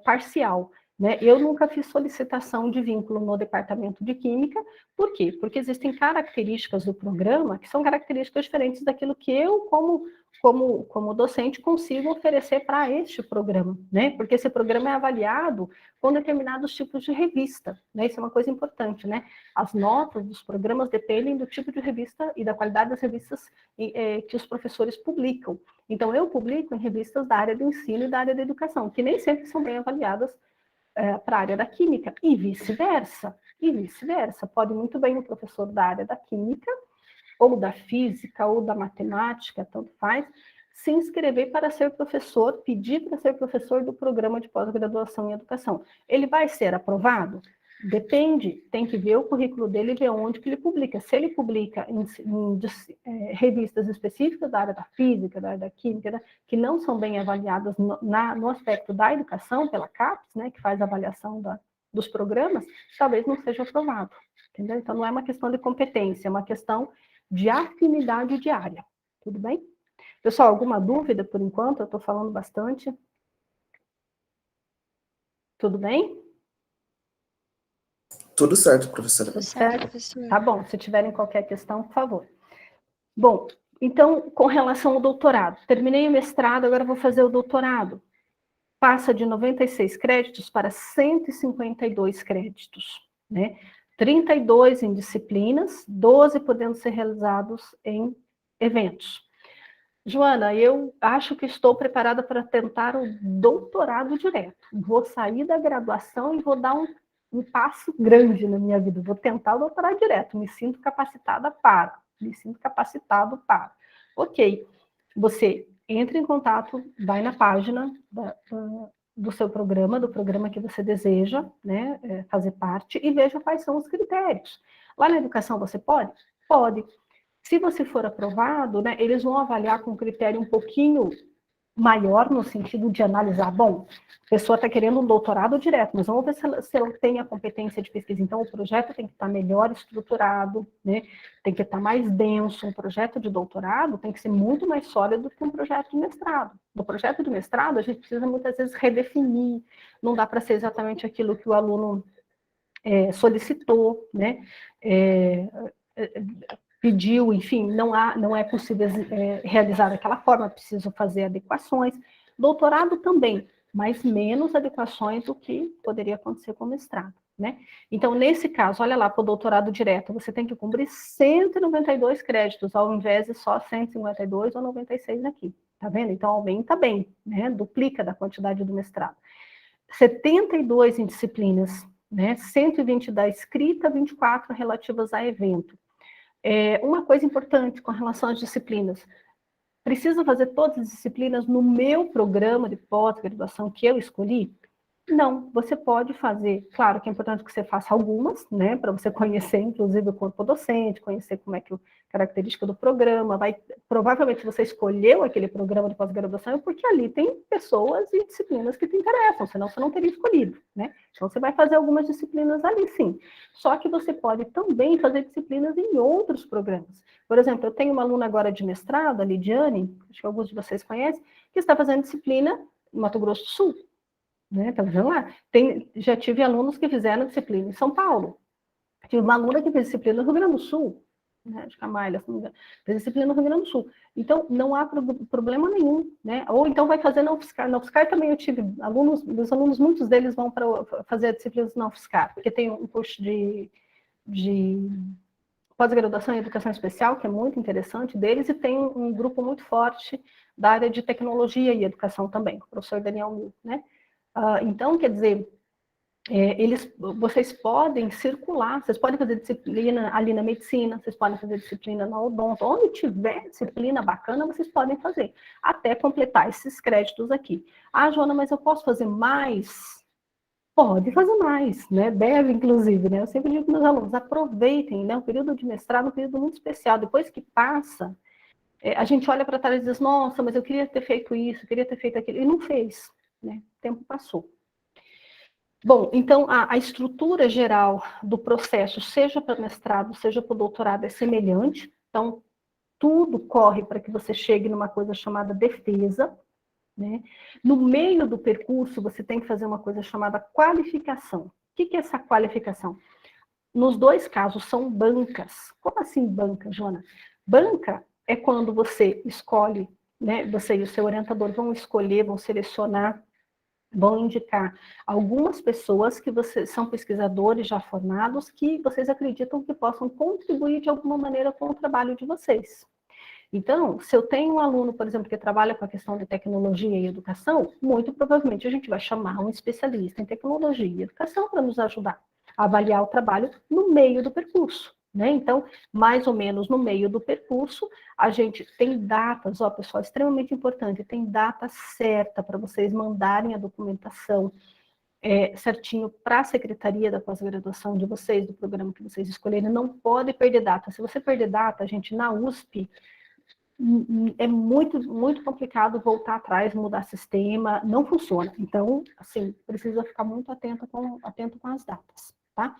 parcial. Né? Eu nunca fiz solicitação de vínculo no departamento de Química. Por quê? Porque existem características do programa que são características diferentes daquilo que eu, como docente, consigo oferecer para este programa. Né? Porque esse programa é avaliado com determinados tipos de revista. Né? Isso é uma coisa importante. Né? As notas dos programas dependem do tipo de revista e da qualidade das revistas que os professores publicam. Então, eu publico em revistas da área do ensino e da área da educação, que nem sempre são bem avaliadas para a área da química, e vice-versa. E vice-versa. Pode muito bem o professor da área da química, ou da física, ou da matemática, tanto faz, se inscrever para ser professor, pedir para ser professor do programa de pós-graduação em educação. Ele vai ser aprovado? Depende, tem que ver o currículo dele e ver onde que ele publica. Se ele publica em revistas específicas da área da física, da área da química, que não são bem avaliadas no aspecto da educação, pela CAPES, né, que faz a avaliação dos programas, talvez não seja aprovado. Entendeu? Então, não é uma questão de competência, é uma questão de afinidade de área. Tudo bem? Pessoal, alguma dúvida por enquanto? Eu estou falando bastante. Tudo bem? Tudo certo, professora. Tudo certo, professor. Tá bom, se tiverem qualquer questão, por favor. Bom, então, com relação ao doutorado, terminei o mestrado, agora vou fazer o doutorado. Passa de 96 créditos para 152 créditos, né? 32 em disciplinas, 12 podendo ser realizados em eventos. Joana, eu acho que estou preparada para tentar o doutorado direto. Vou sair da graduação e vou dar um passo grande na minha vida. Vou tentar o doutorado direto. Me sinto capacitada para. Me sinto capacitado para. Ok. Você entra em contato, vai na página do seu programa, do programa que você deseja, né, fazer parte, e veja quais são os critérios. Lá na educação você pode? Pode. Se você for aprovado, né, eles vão avaliar com um critério um pouquinho maior, no sentido de analisar, bom, a pessoa está querendo um doutorado direto, mas vamos ver se ela tem a competência de pesquisa. Então, o projeto tem que estar melhor estruturado, né, tem que estar mais denso. Um projeto de doutorado tem que ser muito mais sólido que um projeto de mestrado. No projeto de mestrado, a gente precisa muitas vezes redefinir, não dá para ser exatamente aquilo que o aluno solicitou, né, pediu, enfim, não é possível realizar daquela forma, preciso fazer adequações. Doutorado também, mas menos adequações do que poderia acontecer com o mestrado, né? Então, nesse caso, olha lá, para o doutorado direto, você tem que cumprir 192 créditos, ao invés de só 152 ou 96 aqui, tá vendo? Então, aumenta bem, né? Duplica da quantidade do mestrado. 72 em disciplinas, né? 120 da escrita, 24 relativas a evento. Uma coisa importante com relação às disciplinas, preciso fazer todas as disciplinas no meu programa de pós-graduação que eu escolhi? Não, você pode fazer, claro que é importante que você faça algumas, né, para você conhecer, inclusive, o corpo docente, conhecer como é que a característica do programa, provavelmente você escolheu aquele programa de pós-graduação porque ali tem pessoas e disciplinas que te interessam, senão você não teria escolhido, né? Então você vai fazer algumas disciplinas ali, sim. Só que você pode também fazer disciplinas em outros programas. Por exemplo, eu tenho uma aluna agora de mestrado, a Lidiane, acho que alguns de vocês conhecem, que está fazendo disciplina em Mato Grosso do Sul. Né? Tá vendo lá? Já tive alunos que fizeram disciplina em São Paulo. Tive uma aluna que fez disciplina no Rio Grande do Sul. Né? Acho que a Mayla, se não me engano, fez disciplina no Rio Grande do Sul. Então, não há problema nenhum. Né? Ou então vai fazer na UFSCar. Na UFSCar também eu tive alunos, meus alunos, muitos deles vão para fazer disciplinas na UFSCar, porque tem um curso de pós-graduação em educação especial, que é muito interessante deles, e tem um grupo muito forte da área de tecnologia e educação também, o professor Daniel Mil, né? Então, quer dizer, vocês podem circular, vocês podem fazer disciplina ali na medicina, vocês podem fazer disciplina na odonto, onde tiver disciplina bacana, vocês podem fazer, até completar esses créditos aqui. Ah, Joana, mas eu posso fazer mais? Pode fazer mais, né? Deve, inclusive, né? Eu sempre digo para meus alunos, aproveitem, né? O período de mestrado é um período muito especial, depois que passa, a gente olha para trás e diz, nossa, mas eu queria ter feito isso, eu queria ter feito aquilo, e não fez, né? O tempo passou. Bom, então a estrutura geral do processo, seja para mestrado, seja para o doutorado, é semelhante. Então, tudo corre para que você chegue numa coisa chamada defesa. Né? No meio do percurso, você tem que fazer uma coisa chamada qualificação. O que é essa qualificação? Nos dois casos, são bancas. Como assim banca, Joana? Banca é quando você escolhe, né? Você e o seu orientador vão escolher, vão selecionar, vão indicar algumas pessoas que são pesquisadores já formados que vocês acreditam que possam contribuir de alguma maneira com o trabalho de vocês. Então, se eu tenho um aluno, por exemplo, que trabalha com a questão de tecnologia e educação, muito provavelmente a gente vai chamar um especialista em tecnologia e educação para nos ajudar a avaliar o trabalho no meio do percurso. Né? Então, mais ou menos no meio do percurso, a gente tem datas, ó, pessoal, extremamente importante, tem data certa para vocês mandarem a documentação certinho para a secretaria da pós-graduação de vocês, do programa que vocês escolherem, não pode perder data. Se você perder data, a gente, na USP, é muito, muito complicado voltar atrás, mudar sistema, não funciona. Então, assim, precisa ficar muito atento com as datas, tá?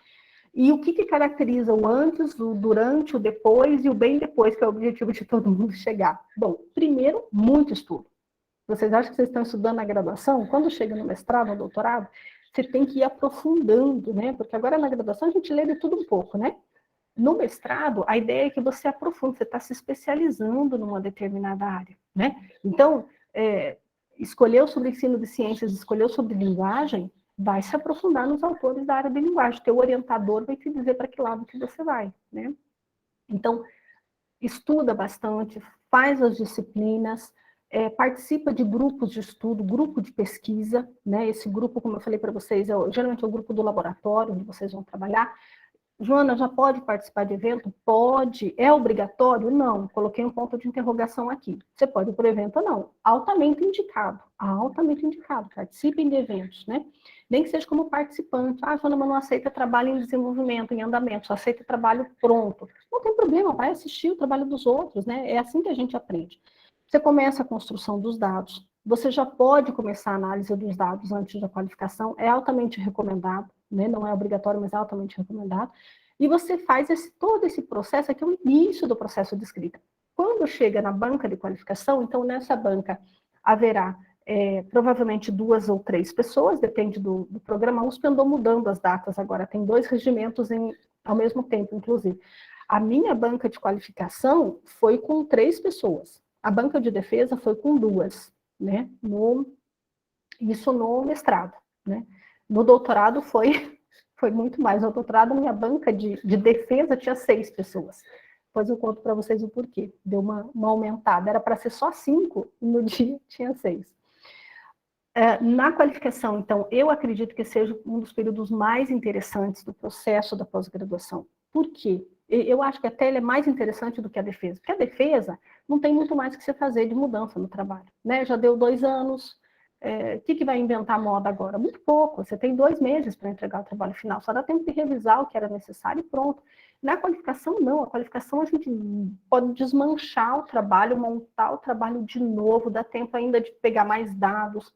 E o que caracteriza o antes, o durante, o depois e o bem depois, que é o objetivo de todo mundo chegar? Bom, primeiro, muito estudo. Vocês acham que vocês estão estudando na graduação? Quando chega no mestrado, no doutorado, você tem que ir aprofundando, né? Porque agora na graduação a gente lê de tudo um pouco, né? No mestrado, a ideia é que você aprofunde, você está se especializando numa determinada área, né? Então, escolheu sobre ensino de ciências, escolheu sobre linguagem, vai se aprofundar nos autores da área de linguagem. Teu orientador vai te dizer para que lado que você vai, né? Então, estuda bastante, faz as disciplinas, participa de grupos de estudo, grupo de pesquisa, né? Esse grupo, como eu falei para vocês, geralmente é o grupo do laboratório, onde vocês vão trabalhar. Joana, já pode participar de evento? Pode. É obrigatório? Não. Coloquei um ponto de interrogação aqui. Você pode ir para o evento ou não. Altamente indicado. Altamente indicado. Participem de eventos, né? Nem que seja como participante. Ah, Joana, mas não aceita trabalho em desenvolvimento, em andamento, só aceita trabalho pronto. Não tem problema, vai assistir o trabalho dos outros, né? É assim que a gente aprende. Você começa a construção dos dados. Você já pode começar a análise dos dados antes da qualificação. É altamente recomendado. Né? Não é obrigatório, mas é altamente recomendado. E você faz todo esse processo, aqui é o início do processo de escrita. Quando chega na banca de qualificação, então nessa banca haverá provavelmente 2 ou 3 pessoas, depende do programa. A USP andou mudando as datas agora, tem 2 regimentos ao mesmo tempo, inclusive. A minha banca de qualificação foi com 3 pessoas. A banca de defesa foi com 2, né? Isso no mestrado, né? No doutorado foi muito mais. No doutorado, minha banca de defesa tinha 6 pessoas. Depois eu conto para vocês o porquê. Deu uma aumentada. Era para ser só 5, e no dia tinha 6. Na qualificação, então, eu acredito que seja um dos períodos mais interessantes do processo da pós-graduação. Por quê? Eu acho que até ele é mais interessante do que a defesa. Porque a defesa não tem muito mais que você fazer de mudança no trabalho. Né? Já deu 2 anos, O que vai inventar moda agora? Muito pouco, você tem 2 meses para entregar o trabalho final, só dá tempo de revisar o que era necessário e pronto. Na qualificação, não, a qualificação a gente pode desmanchar o trabalho, montar o trabalho de novo, dá tempo ainda de pegar mais dados,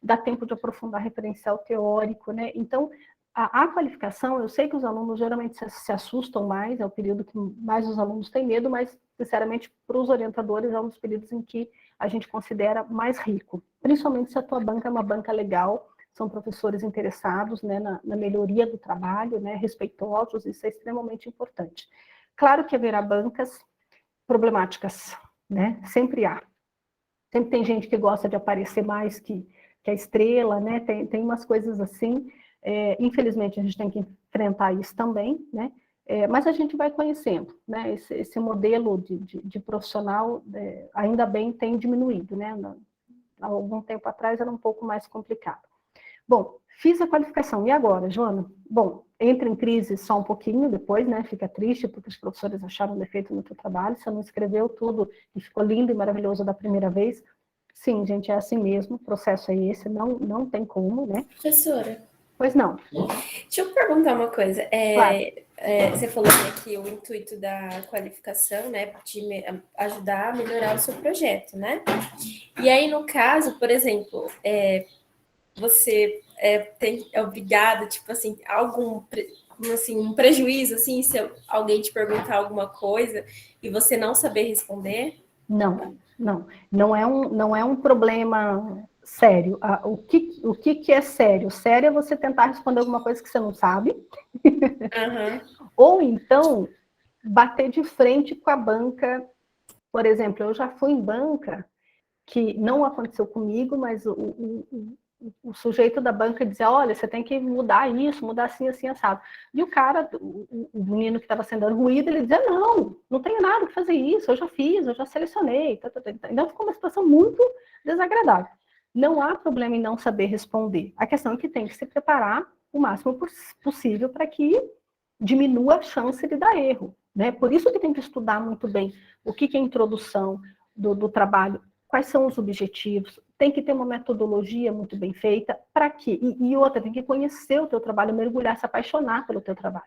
dá tempo de aprofundar referencial teórico, né? Então, a qualificação, eu sei que os alunos geralmente se assustam mais, é o período que mais os alunos têm medo, mas, sinceramente, para os orientadores, é um dos períodos em que a gente considera mais rico, principalmente se a tua banca é uma banca legal, são professores interessados, né, na melhoria do trabalho, né, respeitosos, isso é extremamente importante. Claro que haverá bancas problemáticas, né, sempre há. Sempre tem gente que gosta de aparecer mais que a estrela, né, tem umas coisas assim, infelizmente a gente tem que enfrentar isso também, né, mas a gente vai conhecendo, né, esse modelo de profissional, ainda bem, tem diminuído, né, há algum tempo atrás era um pouco mais complicado. Bom, fiz a qualificação, e agora, Joana? Bom, entra em crise só um pouquinho depois, né, fica triste porque os professores acharam defeito no teu trabalho, você não escreveu tudo e ficou lindo e maravilhoso da primeira vez. Sim, gente, é assim mesmo, o processo é esse, não tem como, né? Professora, Pois não. deixa eu perguntar uma coisa. Claro. Você falou, né, que o intuito da qualificação, né, de ajudar a melhorar o seu projeto, né? E aí, no caso, por exemplo, você é obrigado, tipo assim, um prejuízo, assim, se alguém te perguntar alguma coisa e você não saber responder? Não é um problema sério. O que é sério? Sério é você tentar responder alguma coisa que você não sabe, ou então bater de frente com a banca. Por exemplo, eu já fui em banca que não aconteceu comigo, mas o sujeito da banca dizia, olha, você tem que mudar isso, mudar assim, assim, assado. E o cara, o menino que estava sendo arguído, ele dizia, não tenho nada que fazer isso, eu já fiz, eu já selecionei. Então ficou uma situação muito desagradável. Não há problema em não saber responder. A questão é que tem que se preparar o máximo possível para que diminua a chance de dar erro. Né? Por isso que tem que estudar muito bem o que é a introdução do trabalho, quais são os objetivos, tem que ter uma metodologia muito bem feita, para quê? E outra, tem que conhecer o teu trabalho, mergulhar, se apaixonar pelo teu trabalho.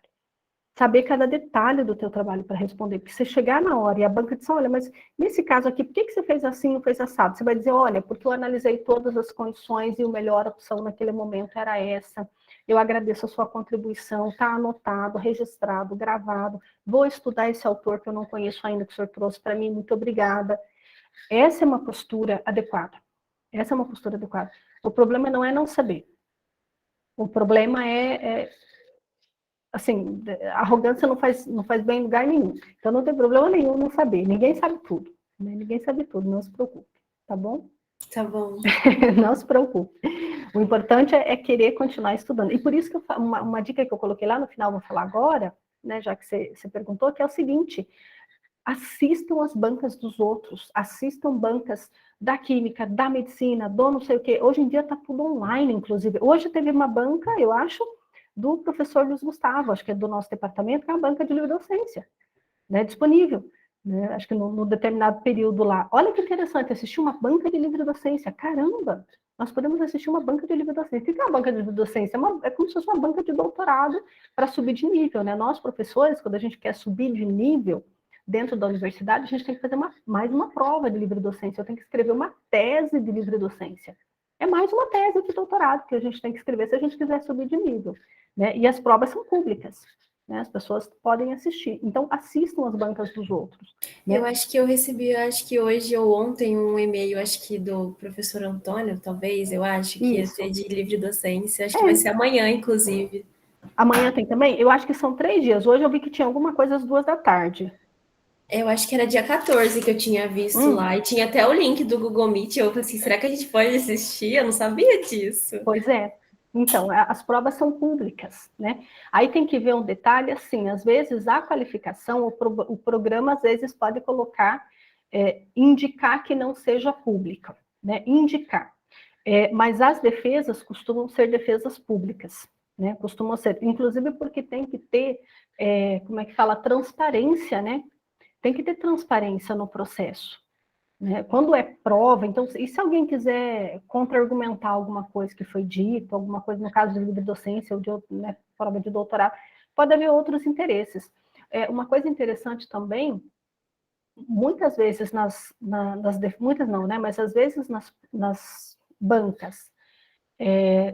Saber cada detalhe do teu trabalho para responder, porque você chegar na hora e a banca diz, olha, mas nesse caso aqui, por que você fez assim, não fez assado? Você vai dizer, olha, porque eu analisei todas as condições e a melhor opção naquele momento era essa. Eu agradeço a sua contribuição, está anotado, registrado, gravado. Vou estudar esse autor que eu não conheço ainda, que o senhor trouxe para mim, muito obrigada. Essa é uma postura adequada. Essa é uma postura adequada. O problema não é não saber. O problema assim, a arrogância não faz bem em lugar nenhum. Então não tem problema nenhum não saber. Ninguém sabe tudo. Né? Ninguém sabe tudo, não se preocupe. Tá bom? Tá bom. Não se preocupe. O importante é querer continuar estudando. E por isso que uma dica que eu coloquei lá no final, vou falar agora, né, já que você perguntou, que é o seguinte: assistam as bancas dos outros, assistam bancas da química, da medicina, do não sei o quê. Hoje em dia está tudo online, inclusive. Hoje teve uma banca, eu acho, do professor Luiz Gustavo, acho que é do nosso departamento, que é a banca de livre docência, né, disponível. Né, acho que no determinado período lá. Olha que interessante, assistir uma banca de livre docência. Caramba! Nós podemos assistir uma banca de livre docência. O que é uma banca de livre docência? É como se fosse uma banca de doutorado para subir de nível. Né? Nós, professores, quando a gente quer subir de nível dentro da universidade, a gente tem que fazer mais uma prova de livre docência. Eu tenho que escrever uma tese de livre docência. É mais uma tese de doutorado que a gente tem que escrever se a gente quiser subir de nível. Né? E as provas são públicas. Né? As pessoas podem assistir. Então, assistam as bancas dos outros. Né? Eu acho que eu recebi, acho que hoje ou ontem, um e-mail, acho que do professor Antônio, talvez, eu acho que ia ser de livre docência, acho que vai ser amanhã, inclusive. Amanhã tem também? Eu acho que são 3 dias. Hoje eu vi que tinha alguma coisa às 2 da tarde. Eu acho que era dia 14 que eu tinha visto lá, e tinha até o link do Google Meet. Eu falei assim, será que a gente pode assistir? Eu não sabia disso. Pois é. Então, as provas são públicas, né? Aí tem que ver um detalhe, assim, às vezes a qualificação, o programa às vezes pode colocar, indicar que não seja pública, né? Indicar. Mas as defesas costumam ser defesas públicas, né? Costumam ser, inclusive porque tem que ter, como é que fala, transparência, né? Tem que ter transparência no processo. né? Quando é prova, então, e se alguém quiser contra-argumentar alguma coisa que foi dito, alguma coisa, no caso de livre docência ou de né, prova de doutorado, pode haver outros interesses. Uma coisa interessante também, muitas vezes muitas não, né? Mas às vezes nas bancas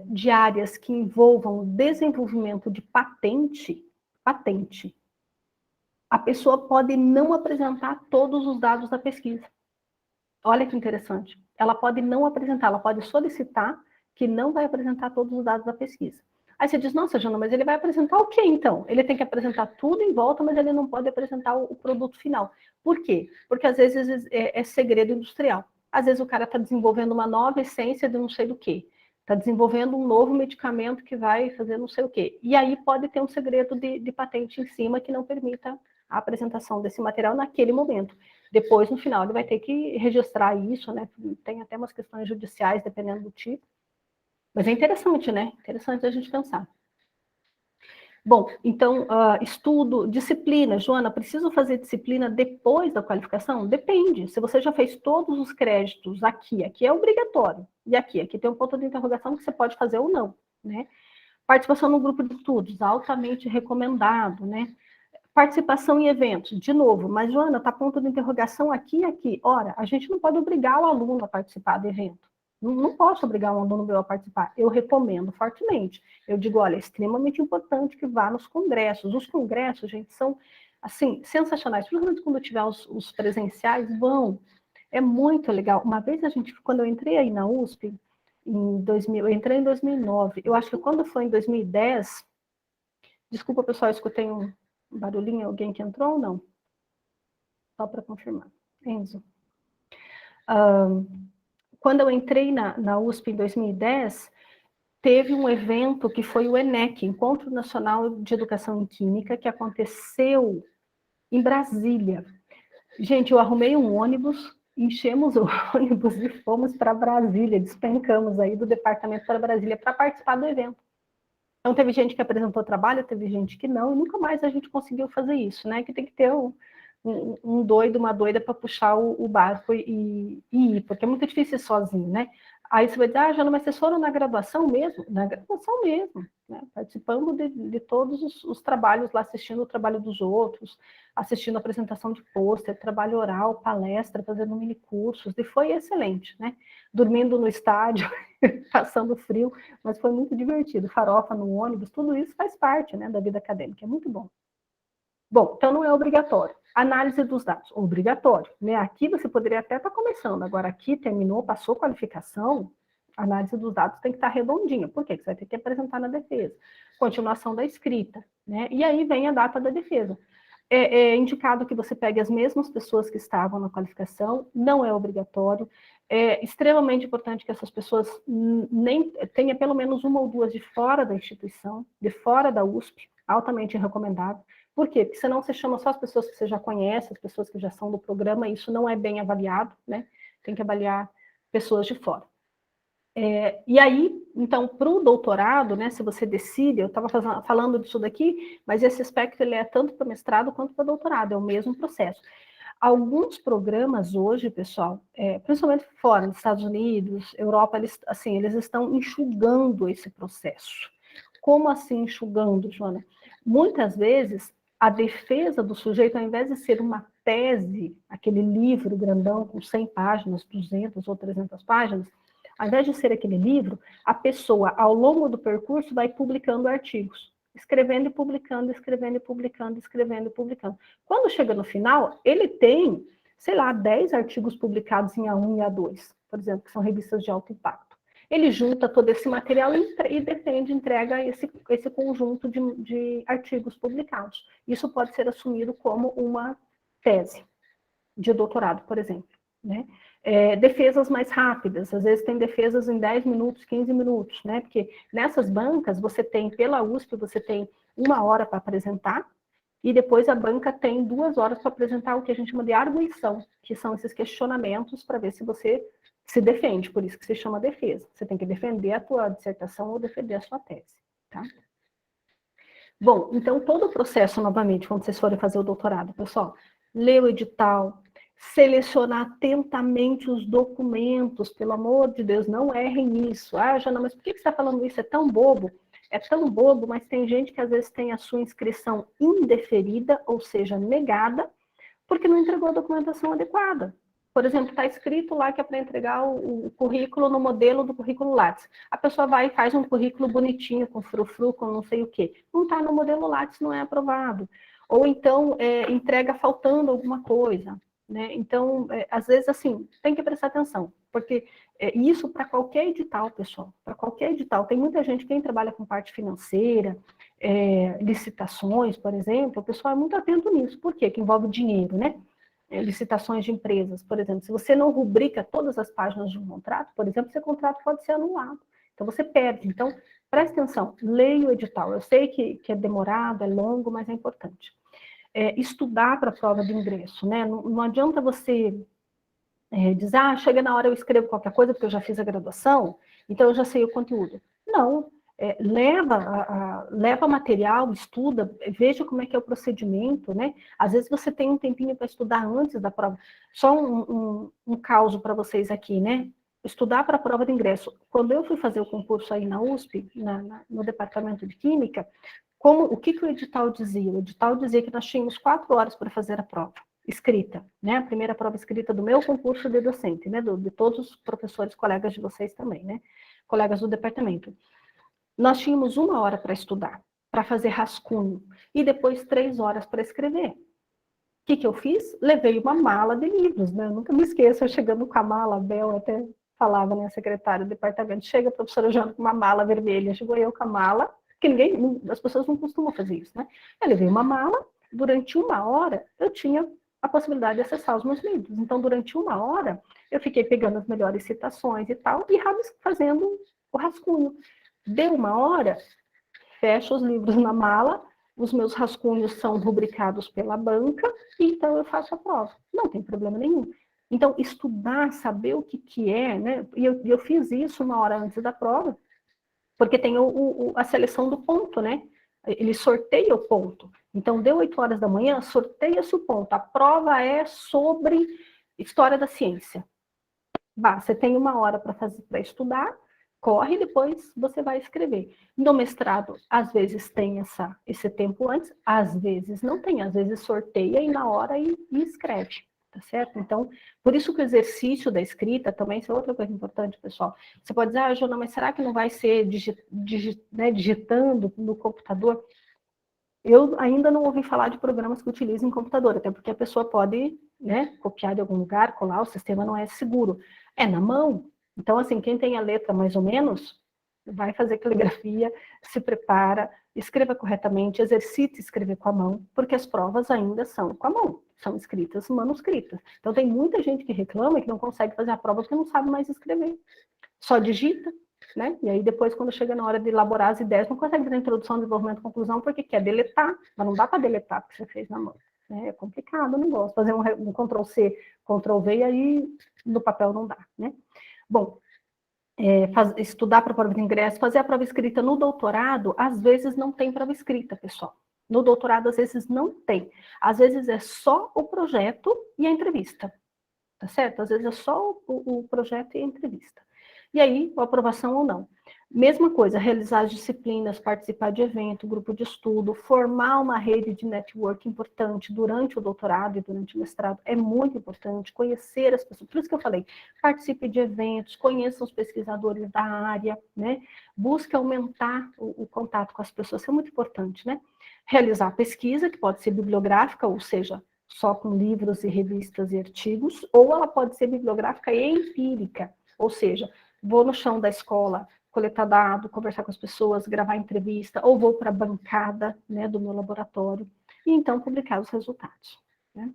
de áreas que envolvam o desenvolvimento de patente, a pessoa pode não apresentar todos os dados da pesquisa. Olha que interessante. Ela pode não apresentar, ela pode solicitar que não vai apresentar todos os dados da pesquisa. Aí você diz, nossa, Jana, mas ele vai apresentar o quê, então? Ele tem que apresentar tudo em volta, mas ele não pode apresentar o produto final. Por quê? Porque às vezes é segredo industrial. Às vezes o cara está desenvolvendo uma nova essência de não sei do quê. Está desenvolvendo um novo medicamento que vai fazer não sei o quê. E aí pode ter um segredo de patente em cima que não permita a apresentação desse material naquele momento. Depois, no final, ele vai ter que registrar isso, né? Tem até umas questões judiciais, dependendo do tipo. Mas é interessante, né? Interessante a gente pensar. Bom, então, estudo, disciplina. Joana, preciso fazer disciplina depois da qualificação? Depende. Se você já fez todos os créditos aqui é obrigatório. E aqui tem um ponto de interrogação que você pode fazer ou não, né? Participação no grupo de estudos, altamente recomendado, né? Participação em eventos, de novo, mas, Joana, está ponto de interrogação aqui e aqui. Ora, a gente não pode obrigar o aluno a participar do evento. Não posso obrigar um aluno meu a participar. Eu recomendo fortemente. Eu digo, olha, é extremamente importante que vá nos congressos. Os congressos, gente, são, assim, sensacionais. Principalmente quando tiver os presenciais, vão. É muito legal. Uma vez quando eu entrei aí na USP, eu entrei em 2009. Eu acho que quando foi em 2010, desculpa, pessoal, eu escutei um barulhinho, alguém que entrou ou não? Só para confirmar. Enzo. Quando eu entrei na USP em 2010, teve um evento que foi o ENEC, Encontro Nacional de Educação em Química, que aconteceu em Brasília. Gente, eu arrumei um ônibus, enchemos o ônibus e fomos para Brasília, despencamos aí do departamento para Brasília para participar do evento. Então, teve gente que apresentou trabalho, teve gente que não, e nunca mais a gente conseguiu fazer isso, né? Que tem que ter um doido, uma doida para puxar o barco e ir, porque é muito difícil ir sozinho, né? Aí você vai dizer, Jana, mas vocês foram na graduação mesmo? Na graduação mesmo, né? Participando de todos os trabalhos lá, assistindo o trabalho dos outros, assistindo a apresentação de pôster, trabalho oral, palestra, fazendo mini cursos, e foi excelente, né? Dormindo no estádio, passando frio, mas foi muito divertido. Farofa no ônibus, tudo isso faz parte, né, da vida acadêmica, é muito bom. Bom, então não é obrigatório. Análise dos dados, obrigatório, né? Aqui você poderia até estar começando, agora aqui terminou, passou qualificação, a análise dos dados tem que estar redondinha. Por quê? Porque você vai ter que apresentar na defesa. Continuação da escrita, né? E aí vem a data da defesa. É indicado que você pegue as mesmas pessoas que estavam na qualificação, não é obrigatório. É extremamente importante que essas pessoas tenha pelo menos uma ou duas de fora da instituição, de fora da USP, altamente recomendado. Por quê? Porque senão você chama só as pessoas que você já conhece, as pessoas que já são do programa, e isso não é bem avaliado, né? Tem que avaliar pessoas de fora. E aí, então, para o doutorado, né, se você decide, eu estava falando disso daqui, mas esse aspecto ele é tanto para mestrado quanto para doutorado, é o mesmo processo. Alguns programas hoje, pessoal, principalmente fora, nos Estados Unidos, Europa, eles estão enxugando esse processo. Como assim enxugando, Joana? Muitas vezes, a defesa do sujeito, ao invés de ser uma tese, aquele livro grandão com 100 páginas, 200 ou 300 páginas, ao invés de ser aquele livro, a pessoa, ao longo do percurso, vai publicando artigos, escrevendo e publicando, escrevendo e publicando, escrevendo e publicando. Quando chega no final, ele tem, sei lá, 10 artigos publicados em A1 e A2, por exemplo, que são revistas de alto impacto. Ele junta todo esse material e entrega esse conjunto de artigos publicados. Isso pode ser assumido como uma tese de doutorado, por exemplo, né? Defesas mais rápidas, às vezes tem defesas em 10 minutos, 15 minutos, né? Porque nessas bancas você tem, pela USP, você tem 1 hora para apresentar, e depois a banca tem 2 horas para apresentar o que a gente chama de arguição, que são esses questionamentos para ver se você se defende, por isso que se chama defesa. Você tem que defender a tua dissertação ou defender a sua tese, tá? Bom, então todo o processo, novamente, quando vocês forem fazer o doutorado, pessoal, lê o edital, selecionar atentamente os documentos, pelo amor de Deus, não errem nisso. Ah, Jana, mas por que você está falando isso? É tão bobo. É tão bobo, mas tem gente que às vezes tem a sua inscrição indeferida, ou seja, negada, porque não entregou a documentação adequada. Por exemplo, está escrito lá que é para entregar o currículo no modelo do currículo Lattes. A pessoa vai e faz um currículo bonitinho, com frufru, com não sei o quê. Não está no modelo Lattes, não é aprovado. Ou então, entrega faltando alguma coisa. Né? Então, às vezes, assim, tem que prestar atenção, porque isso para qualquer edital, pessoal, para qualquer edital. Tem muita gente, quem trabalha com parte financeira, licitações, por exemplo, o pessoal é muito atento nisso. Por quê? Que envolve dinheiro, né? Licitações de empresas, por exemplo. Se você não rubrica todas as páginas de um contrato, por exemplo, seu contrato pode ser anulado. Então, você perde. Então, preste atenção, leia o edital. Eu sei que é demorado, é longo, mas é importante. Estudar para a prova de ingresso, né? Não adianta você dizer, chega na hora eu escrevo qualquer coisa, porque eu já fiz a graduação, então eu já sei o conteúdo. Não, leva material, estuda, veja como é que é o procedimento, né? Às vezes você tem um tempinho para estudar antes da prova. Só um caso para vocês aqui, né? Estudar para a prova de ingresso. Quando eu fui fazer o concurso aí na USP, no departamento de Química, o que o edital dizia? O edital dizia que nós tínhamos 4 horas para fazer a prova escrita, né? A primeira prova escrita do meu concurso de docente, né? De todos os professores, colegas de vocês também, né? Colegas do departamento. Nós tínhamos 1 hora para estudar, para fazer rascunho, e depois 3 horas para escrever. O que eu fiz? Levei uma mala de livros, né? Eu nunca me esqueço, eu chegando com a mala, a Bel até falava, né, secretária do departamento, chega a professora Jana com uma mala vermelha, chegou eu com a mala, porque as pessoas não costumam fazer isso, né? Eu levei uma mala, durante 1 hora eu tinha a possibilidade de acessar os meus livros. Então, durante 1 hora, eu fiquei pegando as melhores citações e tal, e fazendo o rascunho. Deu 1 hora, fecho os livros na mala, os meus rascunhos são rubricados pela banca, e então eu faço a prova. Não tem problema nenhum. Então, estudar, saber o que é, né? E eu fiz isso 1 hora antes da prova, porque tem a seleção do ponto, né? Ele sorteia o ponto. Então, deu 8 horas da manhã, sorteia-se o ponto. A prova é sobre história da ciência. Você tem 1 hora para estudar, corre e depois você vai escrever. No mestrado, às vezes tem esse tempo antes, às vezes não tem, às vezes sorteia e na hora e escreve, tá certo? Então, por isso que o exercício da escrita também, isso é outra coisa importante, pessoal. Você pode dizer, Jona, mas será que não vai ser digitando no computador? Eu ainda não ouvi falar de programas que utilizem computador, até porque a pessoa pode, né, copiar de algum lugar, colar, o sistema não é seguro. É na mão. Então, assim, quem tem a letra mais ou menos, vai fazer caligrafia, se prepara, escreva corretamente, exercite escrever com a mão, porque as provas ainda são com a mão, são escritas manuscritas. Então, tem muita gente que reclama que não consegue fazer a prova porque não sabe mais escrever. Só digita, né? E aí depois, quando chega na hora de elaborar as ideias, não consegue fazer introdução, desenvolvimento, conclusão, porque quer deletar, mas não dá para deletar porque você fez na mão. Né? É complicado o negócio. Fazer um Ctrl-C, Ctrl-V, e aí no papel não dá, né? Bom, estudar para a prova de ingresso, fazer a prova escrita no doutorado, às vezes não tem prova escrita, pessoal. No doutorado, às vezes não tem. Às vezes é só o projeto e a entrevista, tá certo? Às vezes é só o projeto e a entrevista. E aí, a aprovação ou não. Mesma coisa, realizar as disciplinas, participar de evento, grupo de estudo, formar uma rede de network importante durante o doutorado e durante o mestrado é muito importante, conhecer as pessoas, por isso que eu falei, participe de eventos, conheça os pesquisadores da área, né? Busque aumentar o contato com as pessoas, isso é muito importante, né? Realizar pesquisa, que pode ser bibliográfica, ou seja, só com livros e revistas e artigos, ou ela pode ser bibliográfica e empírica, ou seja, vou no chão da escola, coletar dado, conversar com as pessoas, gravar entrevista, ou vou para a bancada, né, do meu laboratório, e então publicar os resultados. Né?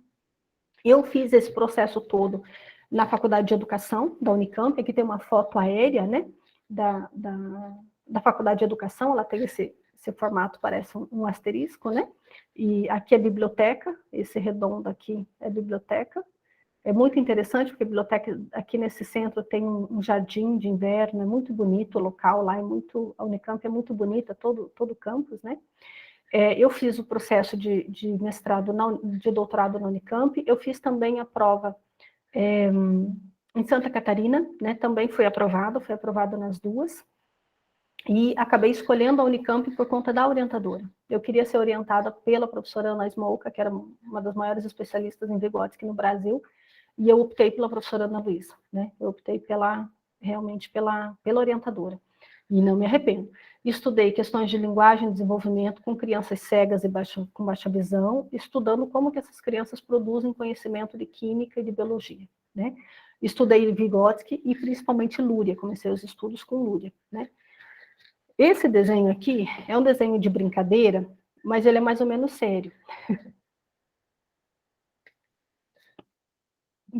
Eu fiz esse processo todo na Faculdade de Educação da Unicamp, aqui tem uma foto aérea, né, da Faculdade de Educação, ela tem esse formato, parece um asterisco, né, e aqui é a biblioteca, esse redondo aqui é a biblioteca. É muito interessante, porque a biblioteca aqui nesse centro tem um jardim de inverno, é muito bonito o local lá, a Unicamp é muito bonita, todo o campus, né? Eu fiz o processo de mestrado, de doutorado na Unicamp, eu fiz também a prova em Santa Catarina, né, também fui aprovada nas duas, e acabei escolhendo a Unicamp por conta da orientadora. Eu queria ser orientada pela professora Ana Smolka, que era uma das maiores especialistas em Vygotsky no Brasil, e eu optei pela professora Ana Luísa, né? Eu optei realmente pela orientadora, e não me arrependo. Estudei questões de linguagem e desenvolvimento com crianças cegas e com baixa visão, estudando como que essas crianças produzem conhecimento de química e de biologia, né? Estudei Vygotsky e principalmente Lúria, comecei os estudos com Lúria, né? Esse desenho aqui é um desenho de brincadeira, mas ele é mais ou menos sério.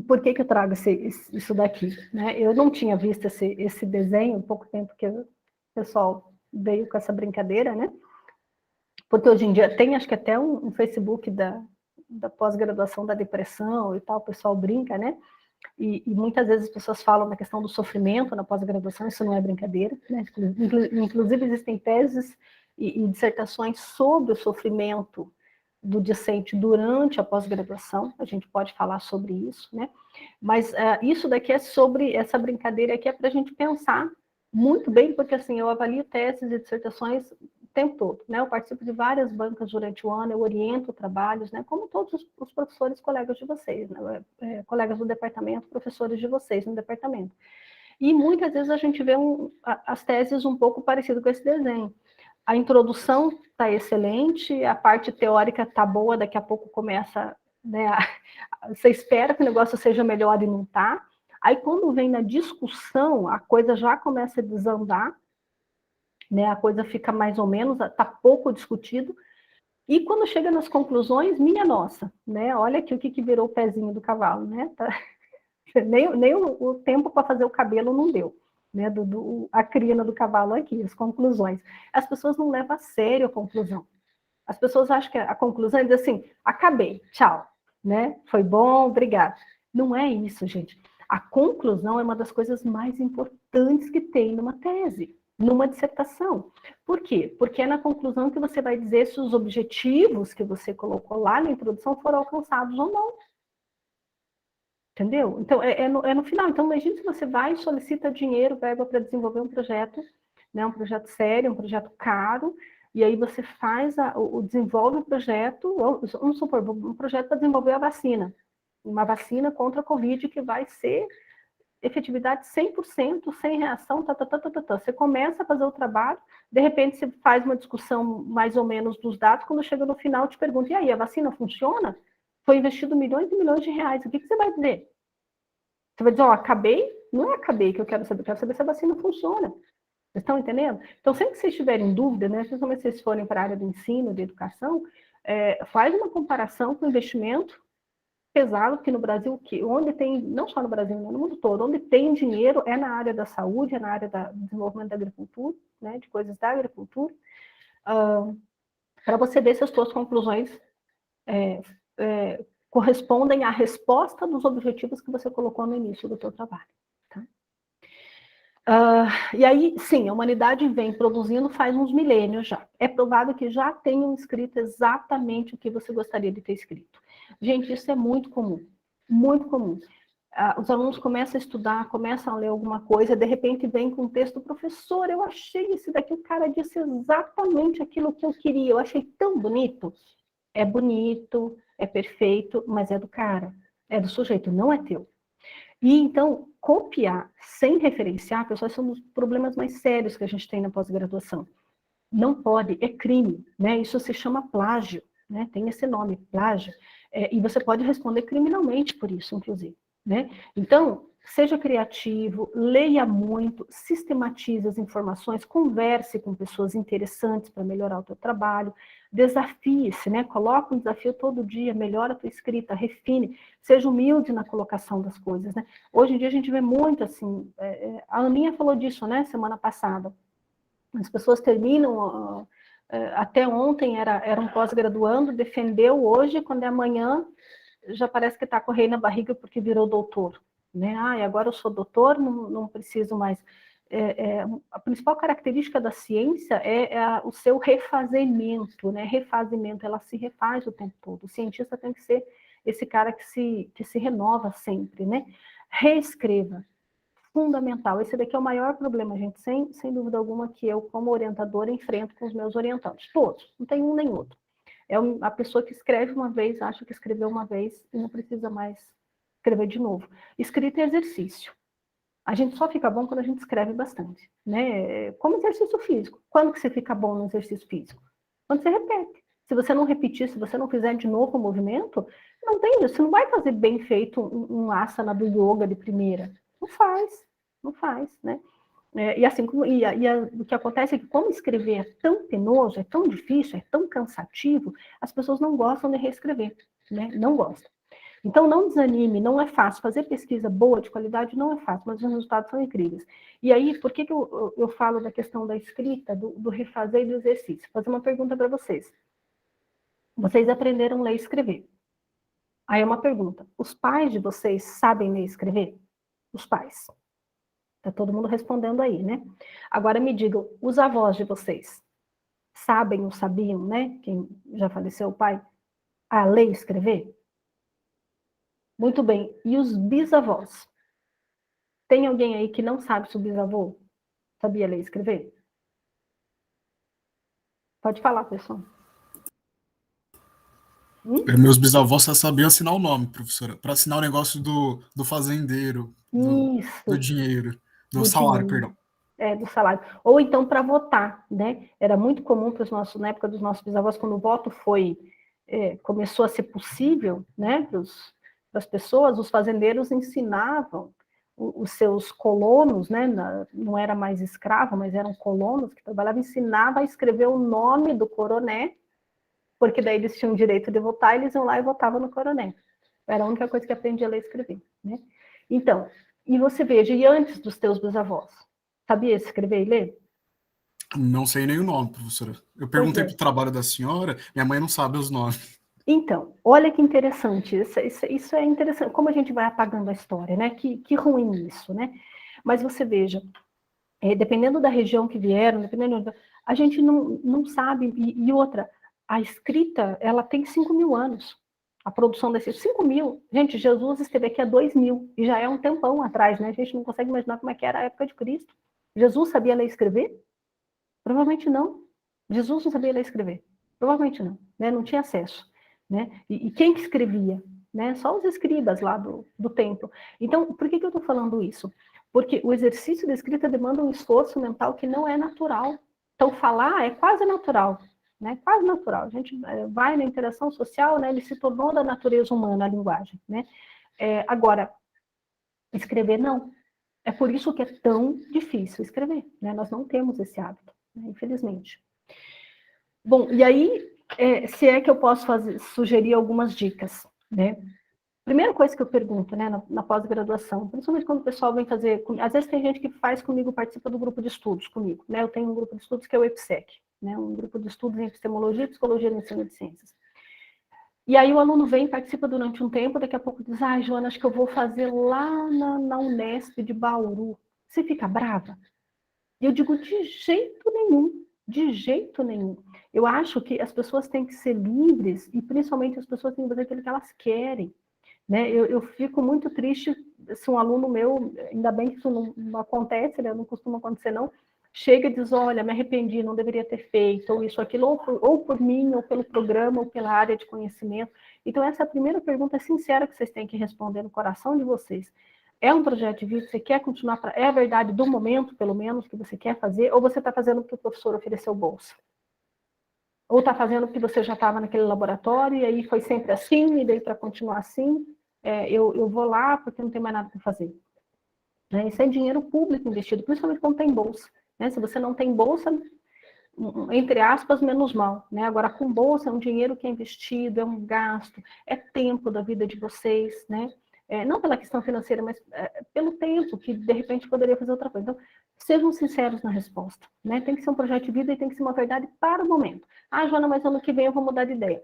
Por que eu trago isso daqui? Né? Eu não tinha visto esse desenho, há pouco tempo que o pessoal veio com essa brincadeira, né? Porque hoje em dia tem, acho que até um Facebook da pós-graduação da depressão e tal, o pessoal brinca, né? E muitas vezes as pessoas falam da questão do sofrimento na pós-graduação, isso não é brincadeira, né? Inclusive existem teses e dissertações sobre o sofrimento do discente durante a pós-graduação, a gente pode falar sobre isso, né? Mas isso daqui é sobre, essa brincadeira aqui é para a gente pensar muito bem, porque assim, eu avalio teses e dissertações o tempo todo, né? Eu participo de várias bancas durante o ano, eu oriento trabalhos, né? Como todos os professores, colegas de vocês, né? Colegas do departamento, professores de vocês no departamento. E muitas vezes a gente vê as teses um pouco parecidas com esse desenho. A introdução está excelente, a parte teórica está boa, daqui a pouco começa, né, você espera que o negócio seja melhor e não está. Aí quando vem na discussão, a coisa já começa a desandar, né, a coisa fica mais ou menos, está pouco discutido, e quando chega nas conclusões, minha nossa, né, olha aqui o que virou o pezinho do cavalo, né, tá, nem o tempo para fazer o cabelo não deu. Né, a crina do cavalo aqui, as conclusões. As pessoas não levam a sério a conclusão. As pessoas acham que a conclusão é dizer assim, acabei, tchau, né? Foi bom, obrigado. Não é isso, gente. A conclusão é uma das coisas mais importantes que tem numa tese, numa dissertação. Por quê? Porque é na conclusão que você vai dizer se os objetivos que você colocou lá na introdução foram alcançados ou não. Entendeu? Então, é no final. Então, imagine se você vai e solicita dinheiro, verba para desenvolver um projeto, né, um projeto sério, um projeto caro, e aí você desenvolve o projeto, vamos supor, um projeto para desenvolver a vacina, uma vacina contra a Covid que vai ser efetividade 100%, sem reação, Você começa a fazer o trabalho, de repente você faz uma discussão mais ou menos dos dados, quando chega no final te pergunta, e aí, a vacina funciona? Foi investido milhões e milhões de reais, o que você vai dizer? Você vai dizer, acabei? Não é acabei que eu quero saber se a vacina funciona. Vocês estão entendendo? Então, sempre que vocês tiverem dúvida, né, principalmente se vocês forem para a área do ensino, de educação, faz uma comparação com o investimento pesado que no Brasil, onde tem, não só no Brasil, no mundo todo, onde tem dinheiro é na área da saúde, é na área do desenvolvimento da agricultura, né, de coisas da agricultura, para você ver se as suas conclusões correspondem à resposta dos objetivos que você colocou no início do seu trabalho. Tá? E aí, sim, a humanidade vem produzindo faz uns milênios já. É provado que já tenham escrito exatamente o que você gostaria de ter escrito. Gente, isso é muito comum, muito comum. Os alunos começam a estudar, começam a ler alguma coisa, de repente vem com um texto, professor, eu achei esse daqui, o cara disse exatamente aquilo que eu queria, eu achei tão bonito. É bonito, é perfeito, mas é do cara, é do sujeito, não é teu. E então, copiar sem referenciar, pessoal, são os problemas mais sérios que a gente tem na pós-graduação. Não pode, é crime, né? Isso se chama plágio, né? Tem esse nome, plágio. E você pode responder criminalmente por isso, inclusive, né? Então, seja criativo, leia muito, sistematize as informações, converse com pessoas interessantes para melhorar o teu trabalho, desafie-se, né? Coloca um desafio todo dia, melhora a tua escrita, refine, seja humilde na colocação das coisas, né? Hoje em dia a gente vê muito assim, a Aninha falou disso, né, semana passada. As pessoas terminam, até ontem era um pós-graduando, defendeu hoje, quando é amanhã, já parece que está com o rei na barriga porque virou doutor. Né? E agora eu sou doutor, não preciso mais. a principal característica da ciência é o seu refazimento, né? Refazimento, ela se refaz o tempo todo. O cientista tem que ser esse cara que se renova sempre, né? Reescreva. Fundamental. Esse daqui é o maior problema, gente, sem dúvida alguma, que eu, como orientadora, enfrento com os meus orientandos. Todos, não tem um nem outro. É a pessoa que escreve uma vez, acha que escreveu uma vez e não precisa mais escrever de novo. Escrita é exercício. A gente só fica bom quando a gente escreve bastante, né? Como exercício físico. Quando que você fica bom no exercício físico? Quando você repete. Se você não repetir, se você não fizer de novo o movimento, não tem isso. Você não vai fazer bem feito um asana do yoga de primeira. Não faz, né? E assim, o que acontece é que como escrever é tão penoso, é tão difícil, é tão cansativo, as pessoas não gostam de reescrever, né? Não gostam. Então, não desanime, não é fácil. Fazer pesquisa boa, de qualidade, não é fácil, mas os resultados são incríveis. E aí, por que eu falo da questão da escrita, do refazer e do exercício? Vou fazer uma pergunta para vocês. Vocês aprenderam a ler e escrever. Aí é uma pergunta. Os pais de vocês sabem ler e escrever? Os pais. Está todo mundo respondendo aí, né? Agora me digam, os avós de vocês sabem ou sabiam, né? Quem já faleceu, o pai, a ler e escrever? Muito bem. E os bisavós? Tem alguém aí que não sabe se o bisavô sabia ler e escrever? Pode falar, pessoal. Meus bisavós só sabiam assinar o nome, professora, para assinar o negócio do fazendeiro, do dinheiro, do salário, dinheiro. perdão. Do salário. Ou então para votar, né? Era muito comum para os nossos, na época dos nossos bisavós, quando o voto começou a ser possível, né, para as pessoas, os fazendeiros ensinavam os seus colonos, né, não era mais escravo, mas eram colonos que trabalhavam, ensinava a escrever o nome do coroné, porque daí eles tinham o direito de votar, eles iam lá e votavam no coroné. Era a única coisa que aprendia a ler e escrever, né? Então, e você veja, e antes dos teus bisavós? Sabia escrever e ler? Não sei nem o nome, professora. Eu perguntei para o trabalho da senhora, minha mãe não sabe os nomes. Então, olha que interessante, isso é interessante, como a gente vai apagando a história, né? Que ruim isso, né? Mas você veja, dependendo da região que vieram, a gente não sabe, e outra, a escrita, ela tem 5.000 anos, a produção desses 5.000, gente, Jesus esteve aqui há 2.000, e já é um tempão atrás, né? A gente não consegue imaginar como é que era a época de Cristo. Jesus sabia ler e escrever? Provavelmente não. Jesus não sabia ler e escrever? Provavelmente não, né? Não tinha acesso. Né? E quem que escrevia? Né? Só os escribas lá do templo. Então, por que eu estou falando isso? Porque o exercício da escrita demanda um esforço mental que não é natural. Então, falar é quase natural. Né? Quase natural. A gente vai na interação social, né? Ele se tornou da natureza humana a linguagem. Né? Agora, escrever não. É por isso que é tão difícil escrever. Né? Nós não temos esse hábito, né? Infelizmente. Bom, e aí, se é que eu posso sugerir algumas dicas, né? Primeira coisa que eu pergunto, né, na pós-graduação, principalmente quando o pessoal vem fazer, às vezes tem gente que faz comigo, participa do grupo de estudos comigo, né? Eu tenho um grupo de estudos que é o EPSEC, né? Um grupo de estudos em epistemologia e psicologia no ensino de ciências. E aí o aluno vem, participa durante um tempo, daqui a pouco diz, Joana, acho que eu vou fazer lá na Unesp de Bauru. Você fica brava? E eu digo, de jeito nenhum. De jeito nenhum. Eu acho que as pessoas têm que ser livres, e principalmente as pessoas têm que fazer aquilo que elas querem. Né? Eu fico muito triste se um aluno meu, ainda bem que isso não acontece, né? Não costuma acontecer não, chega e diz, olha, me arrependi, não deveria ter feito, ou isso, aquilo, ou por mim, ou pelo programa, ou pela área de conhecimento. Então essa é a primeira pergunta sincera que vocês têm que responder no coração de vocês. É um projeto de vida, você quer continuar, é a verdade do momento, pelo menos, que você quer fazer, ou você está fazendo porque o professor ofereceu bolsa? Ou está fazendo porque você já estava naquele laboratório, e aí foi sempre assim, e daí para continuar assim, eu vou lá porque não tem mais nada para fazer. Né? Isso é dinheiro público investido, principalmente quando tem bolsa. Né? Se você não tem bolsa, entre aspas, menos mal. Né? Agora, com bolsa, é um dinheiro que é investido, é um gasto, é tempo da vida de vocês, né? Não pela questão financeira, mas pelo tempo que, de repente, poderia fazer outra coisa. Então, sejam sinceros na resposta. Né? Tem que ser um projeto de vida e tem que ser uma verdade para o momento. Joana, mas ano que vem eu vou mudar de ideia.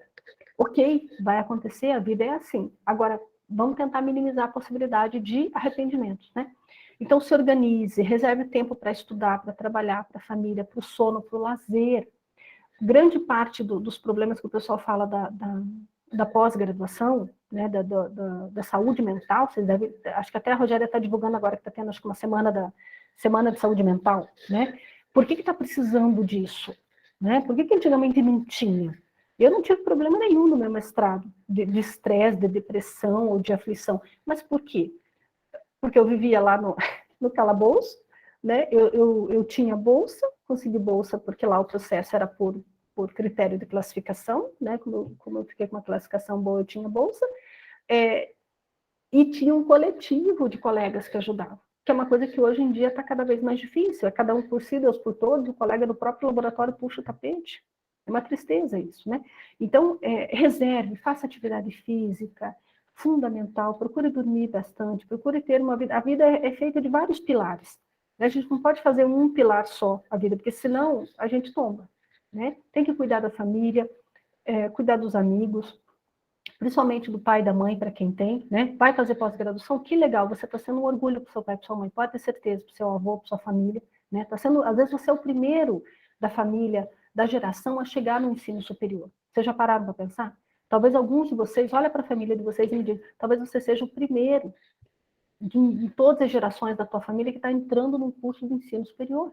Ok, vai acontecer, a vida é assim. Agora, vamos tentar minimizar a possibilidade de arrependimentos, né? Então, se organize, reserve tempo para estudar, para trabalhar, para a família, para o sono, para o lazer. Grande parte dos problemas que o pessoal fala da pós-graduação, né, da saúde mental, vocês devem, acho que até a Rogéria está divulgando agora, que está tendo acho que uma semana de saúde mental, né? Por que está precisando disso? Né? Por que antigamente não tinha? Eu não tive problema nenhum no meu mestrado, de estresse, de depressão ou de aflição. Mas por quê? Porque eu vivia lá no calabouço, né? Eu tinha bolsa, consegui bolsa porque lá o processo era por critério de classificação, né? Como eu fiquei com uma classificação boa, eu tinha bolsa, e tinha um coletivo de colegas que ajudavam, que é uma coisa que hoje em dia está cada vez mais difícil, é cada um por si, Deus por todos, o colega do próprio laboratório puxa o tapete. É uma tristeza isso, né? Então, reserve, faça atividade física, fundamental, procure dormir bastante, procure ter uma vida. A vida é feita de vários pilares. Né? A gente não pode fazer um pilar só, a vida, porque senão a gente tomba. Né? Tem que cuidar da família, cuidar dos amigos, principalmente do pai e da mãe, para quem tem, né? Vai fazer pós-graduação, que legal, você está sendo um orgulho para o seu pai e para sua mãe, pode ter certeza, para o seu avô, para sua família, né? Tá sendo, às vezes você é o primeiro da família, da geração a chegar no ensino superior. Vocês já pararam para pensar? Talvez alguns de vocês, olha para a família de vocês e me digam, talvez você seja o primeiro de todas as gerações da tua família que está entrando num curso de ensino superior.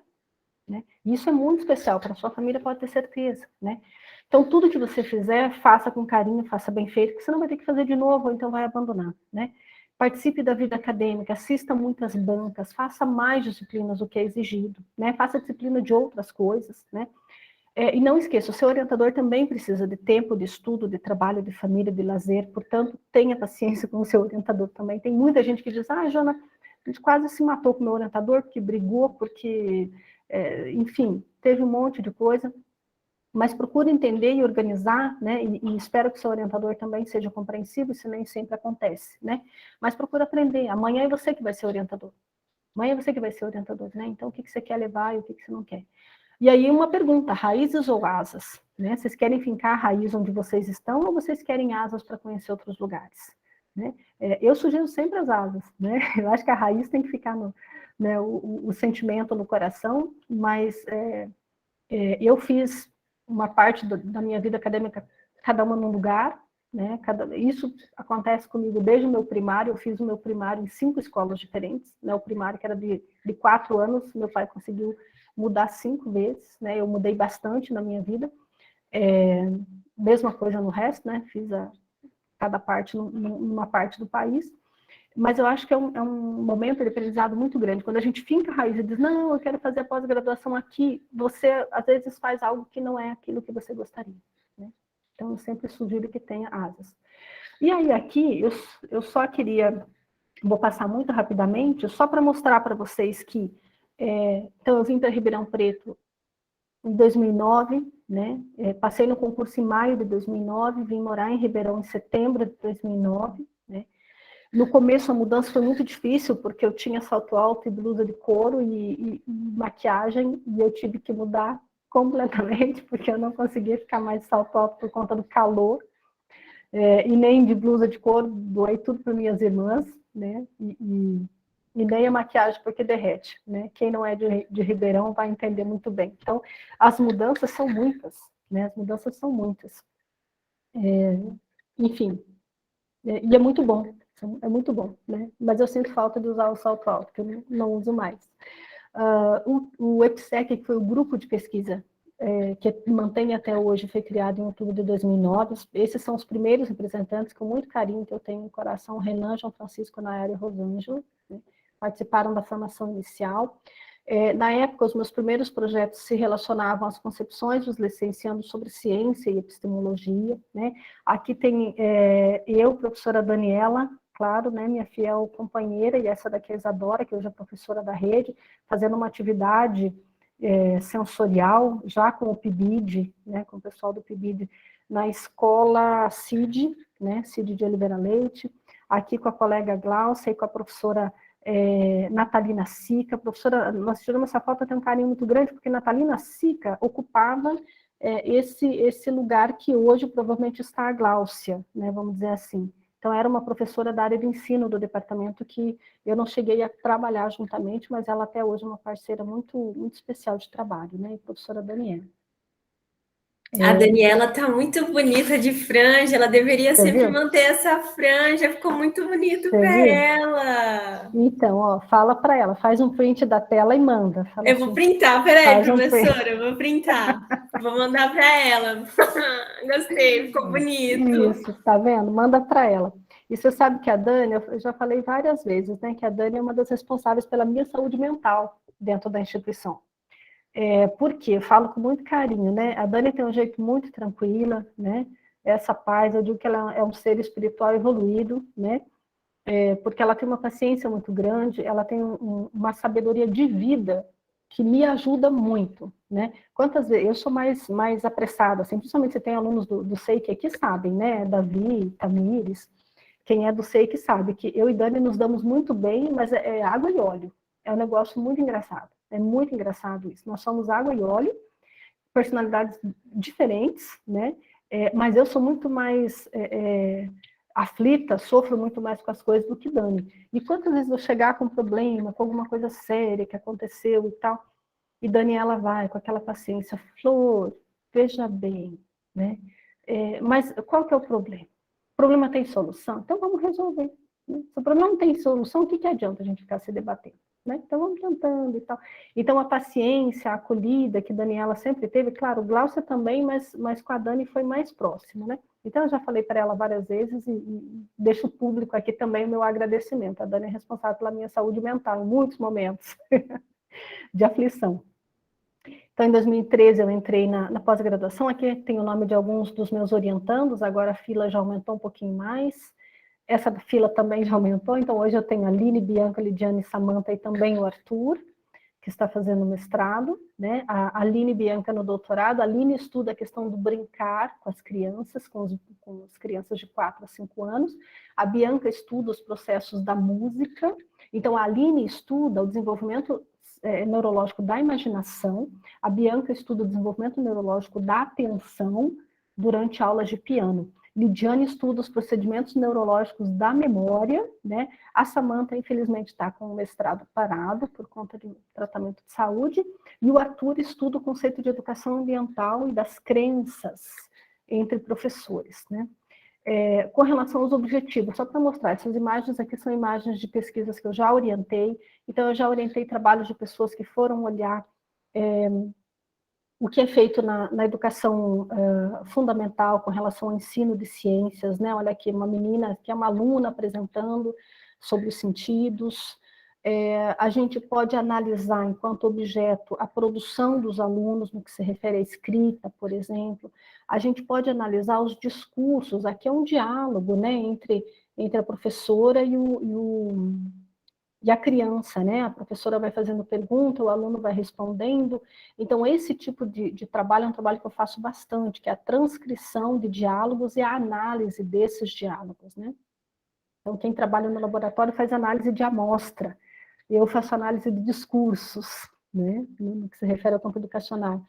Né? Isso é muito especial, para a sua família pode ter certeza. Né? Então, tudo que você fizer, faça com carinho, faça bem feito, porque senão vai ter que fazer de novo, ou então vai abandonar. Né? Participe da vida acadêmica, assista muitas bancas, faça mais disciplinas do que é exigido, né? Faça disciplina de outras coisas. Né? E não esqueça, o seu orientador também precisa de tempo, de estudo, de trabalho, de família, de lazer, portanto, tenha paciência com o seu orientador também. Tem muita gente que diz, Jana, a gente quase se matou com o meu orientador, porque brigou, porque, enfim, teve um monte de coisa, mas procure entender e organizar, né, e espero que o seu orientador também seja compreensivo, isso nem sempre acontece, né, mas procure aprender, amanhã é você que vai ser orientador, amanhã é você que vai ser orientador, né, então o que você quer levar e o que você não quer. E aí uma pergunta, raízes ou asas? Né? Vocês querem fincar a raiz onde vocês estão ou vocês querem asas para conhecer outros lugares? Né? Eu sugiro sempre as asas. Né? Eu acho que a raiz tem que ficar né, o sentimento no coração, mas eu fiz uma parte da minha vida acadêmica, cada uma num lugar. Né? Isso acontece comigo desde o meu primário. Eu fiz o meu primário em 5 escolas diferentes. Né? O primário, que era de 4 anos, meu pai conseguiu mudar 5 vezes, né? Eu mudei bastante na minha vida. Mesma coisa no resto, né? Fiz cada parte numa parte do país. Mas eu acho que é um momento de aprendizado muito grande. Quando a gente finca a raiz e diz, não, eu quero fazer a pós-graduação aqui, você, às vezes, faz algo que não é aquilo que você gostaria. Né? Então, eu sempre sugiro que tenha asas. E aí, aqui, eu só queria, vou passar muito rapidamente, só para mostrar para vocês que então, eu vim para Ribeirão Preto em 2009, né? Passei no concurso em maio de 2009, vim morar em Ribeirão em setembro de 2009. Né? No começo, a mudança foi muito difícil, porque eu tinha salto alto e blusa de couro e maquiagem, e eu tive que mudar completamente, porque eu não conseguia ficar mais de salto alto por conta do calor, e nem de blusa de couro, doei tudo para minhas irmãs, né? E nem a maquiagem, porque derrete, né? Quem não é de Ribeirão vai entender muito bem. Então, as mudanças são muitas, né? As mudanças são muitas. Enfim, e é muito bom, né? Mas eu sinto falta de usar o salto alto, que eu não uso mais. O EPSEC, que foi o grupo de pesquisa que mantém até hoje, foi criado em outubro de 2009. Esses são os primeiros representantes, com muito carinho que eu tenho no coração, Renan, João Francisco, Nayara e Rosângela, né? Participaram da formação inicial. Na época, os meus primeiros projetos se relacionavam às concepções dos licenciandos sobre ciência e epistemologia. Né? Aqui tem eu, professora Daniela, claro, né, minha fiel companheira, e essa daqui é a Isadora, que hoje é professora da rede, fazendo uma atividade sensorial, já com o PIBID, né, com o pessoal do PIBID, na escola CID, né, CID de Oliveira Leite, aqui com a colega Glaucia e com a professora Natalina Sica. Professora, nós tiramos essa foto, tem um carinho muito grande, porque Natalina Sica ocupava esse lugar que hoje provavelmente está a Glaucia, né, vamos dizer assim. Então, era uma professora da área de ensino do departamento que eu não cheguei a trabalhar juntamente, mas ela até hoje é uma parceira muito, muito especial de trabalho, né? Professora Daniela. A Daniela tá muito bonita de franja, ela deveria sempre manter essa franja, ficou muito bonito para ela. Então, ó, fala para ela, faz um print da tela e manda. Fala eu assim, vou printar, peraí, professora, eu vou printar. Vou mandar para ela. Gostei, ficou bonito. Isso, tá vendo? Manda para ela. E você sabe que a Dani, eu já falei várias vezes, né, que a Dani é uma das responsáveis pela minha saúde mental dentro da instituição. Porque eu falo com muito carinho, né? A Dani tem um jeito muito tranquila, né? Essa paz, eu digo que ela é um ser espiritual evoluído, né? Porque ela tem uma paciência muito grande, ela tem uma sabedoria de vida que me ajuda muito, né? Quantas vezes eu sou mais apressada, assim, principalmente você tem alunos do SEIC aqui sabem, né? Davi, Tamires, quem é do SEIC sabe que eu e Dani nos damos muito bem, mas é água e óleo. É um negócio muito engraçado. É muito engraçado isso. Nós somos água e óleo, personalidades diferentes, né? Mas eu sou muito mais aflita, sofro muito mais com as coisas do que Dani. E quantas vezes eu chegar com um problema, com alguma coisa séria que aconteceu e tal, e Daniela vai com aquela paciência, Flor, veja bem, né? Mas qual que é o problema? O problema tem solução? Então vamos resolver. Né? Se o problema não tem solução, o que adianta a gente ficar se debatendo? Né? Então vamos tentando e tal. Então a paciência, a acolhida que Daniela sempre teve, claro, o Glaucia também, mas com a Dani foi mais próximo, né? Então eu já falei para ela várias vezes e deixo público aqui também o meu agradecimento. A Dani é responsável pela minha saúde mental em muitos momentos de aflição. Então, em 2013, eu entrei na pós-graduação. Aqui tem o nome de alguns dos meus orientandos, agora a fila já aumentou um pouquinho mais. Essa fila também já aumentou, então hoje eu tenho a Aline, Bianca, Lidiane, Samanta e também o Arthur, que está fazendo mestrado, né? A Aline e Bianca no doutorado. A Aline estuda a questão do brincar com as crianças, com as crianças de 4 a 5 anos. A Bianca estuda os processos da música. Então, a Aline estuda o desenvolvimento neurológico da imaginação, a Bianca estuda o desenvolvimento neurológico da atenção durante aulas de piano. Lidiane estuda os procedimentos neurológicos da memória, né? A Samanta, infelizmente, está com o mestrado parado por conta de tratamento de saúde, e o Arthur estuda o conceito de educação ambiental e das crenças entre professores, né? Com relação aos objetivos, só para mostrar, essas imagens aqui são imagens de pesquisas que eu já orientei, então eu já orientei trabalhos de pessoas que foram olhar o que é feito na educação fundamental com relação ao ensino de ciências, né? Olha aqui, uma menina que é uma aluna apresentando sobre os sentidos. A gente pode analisar, enquanto objeto, a produção dos alunos, no que se refere à escrita, por exemplo. A gente pode analisar os discursos, aqui é um diálogo, né, entre a professora e a criança, né? A professora vai fazendo pergunta, o aluno vai respondendo. Então, esse tipo de trabalho é um trabalho que eu faço bastante, que é a transcrição de diálogos e a análise desses diálogos, né? Então, quem trabalha no laboratório faz análise de amostra. Eu faço análise de discursos, né, no que se refere ao campo educacional.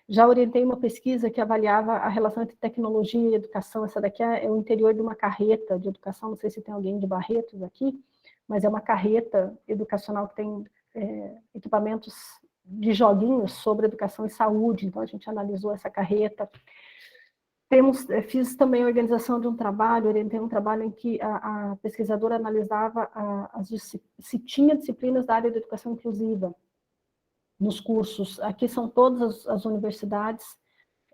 Já orientei uma pesquisa que avaliava a relação entre tecnologia e educação. Essa daqui é o interior de uma carreta de educação, não sei se tem alguém de Barretos aqui, mas é uma carreta educacional que tem equipamentos de joguinhos sobre educação e saúde, então a gente analisou essa carreta. Fiz também a organização de um trabalho, orientei um trabalho em que a pesquisadora analisava se tinha disciplinas da área de educação inclusiva nos cursos. Aqui são todas as universidades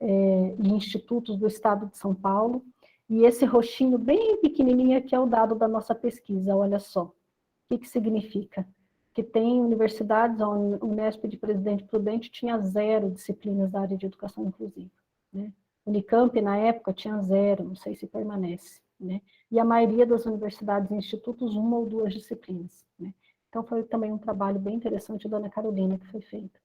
e institutos do estado de São Paulo, e esse roxinho bem pequenininho aqui é o dado da nossa pesquisa, olha só. O que significa? Que tem universidades, a Unesp de Presidente Prudente tinha 0 disciplinas da área de educação inclusiva, né? Unicamp, na época, tinha 0, não sei se permanece, né? E a maioria das universidades e institutos, 1 ou 2 disciplinas, né? Então, foi também um trabalho bem interessante da Ana Carolina que foi feito.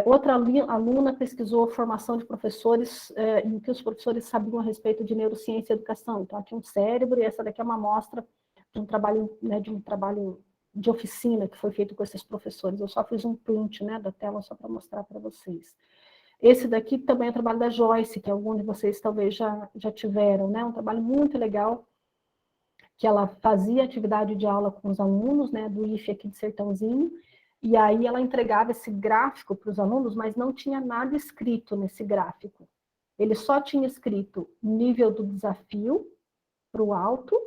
Outra aluna pesquisou a formação de professores, em que os professores sabiam a respeito de neurociência e educação. Então, aqui um cérebro, e essa daqui é uma amostra de um trabalho, né, de oficina que foi feito com esses professores. Eu só fiz um print, né, da tela só para mostrar para vocês. Esse daqui também é o trabalho da Joyce, que alguns de vocês talvez já tiveram, né? Um trabalho muito legal, que ela fazia atividade de aula com os alunos, né, do IFE aqui de Sertãozinho, e aí ela entregava esse gráfico para os alunos, mas não tinha nada escrito nesse gráfico. Ele só tinha escrito nível do desafio para o alto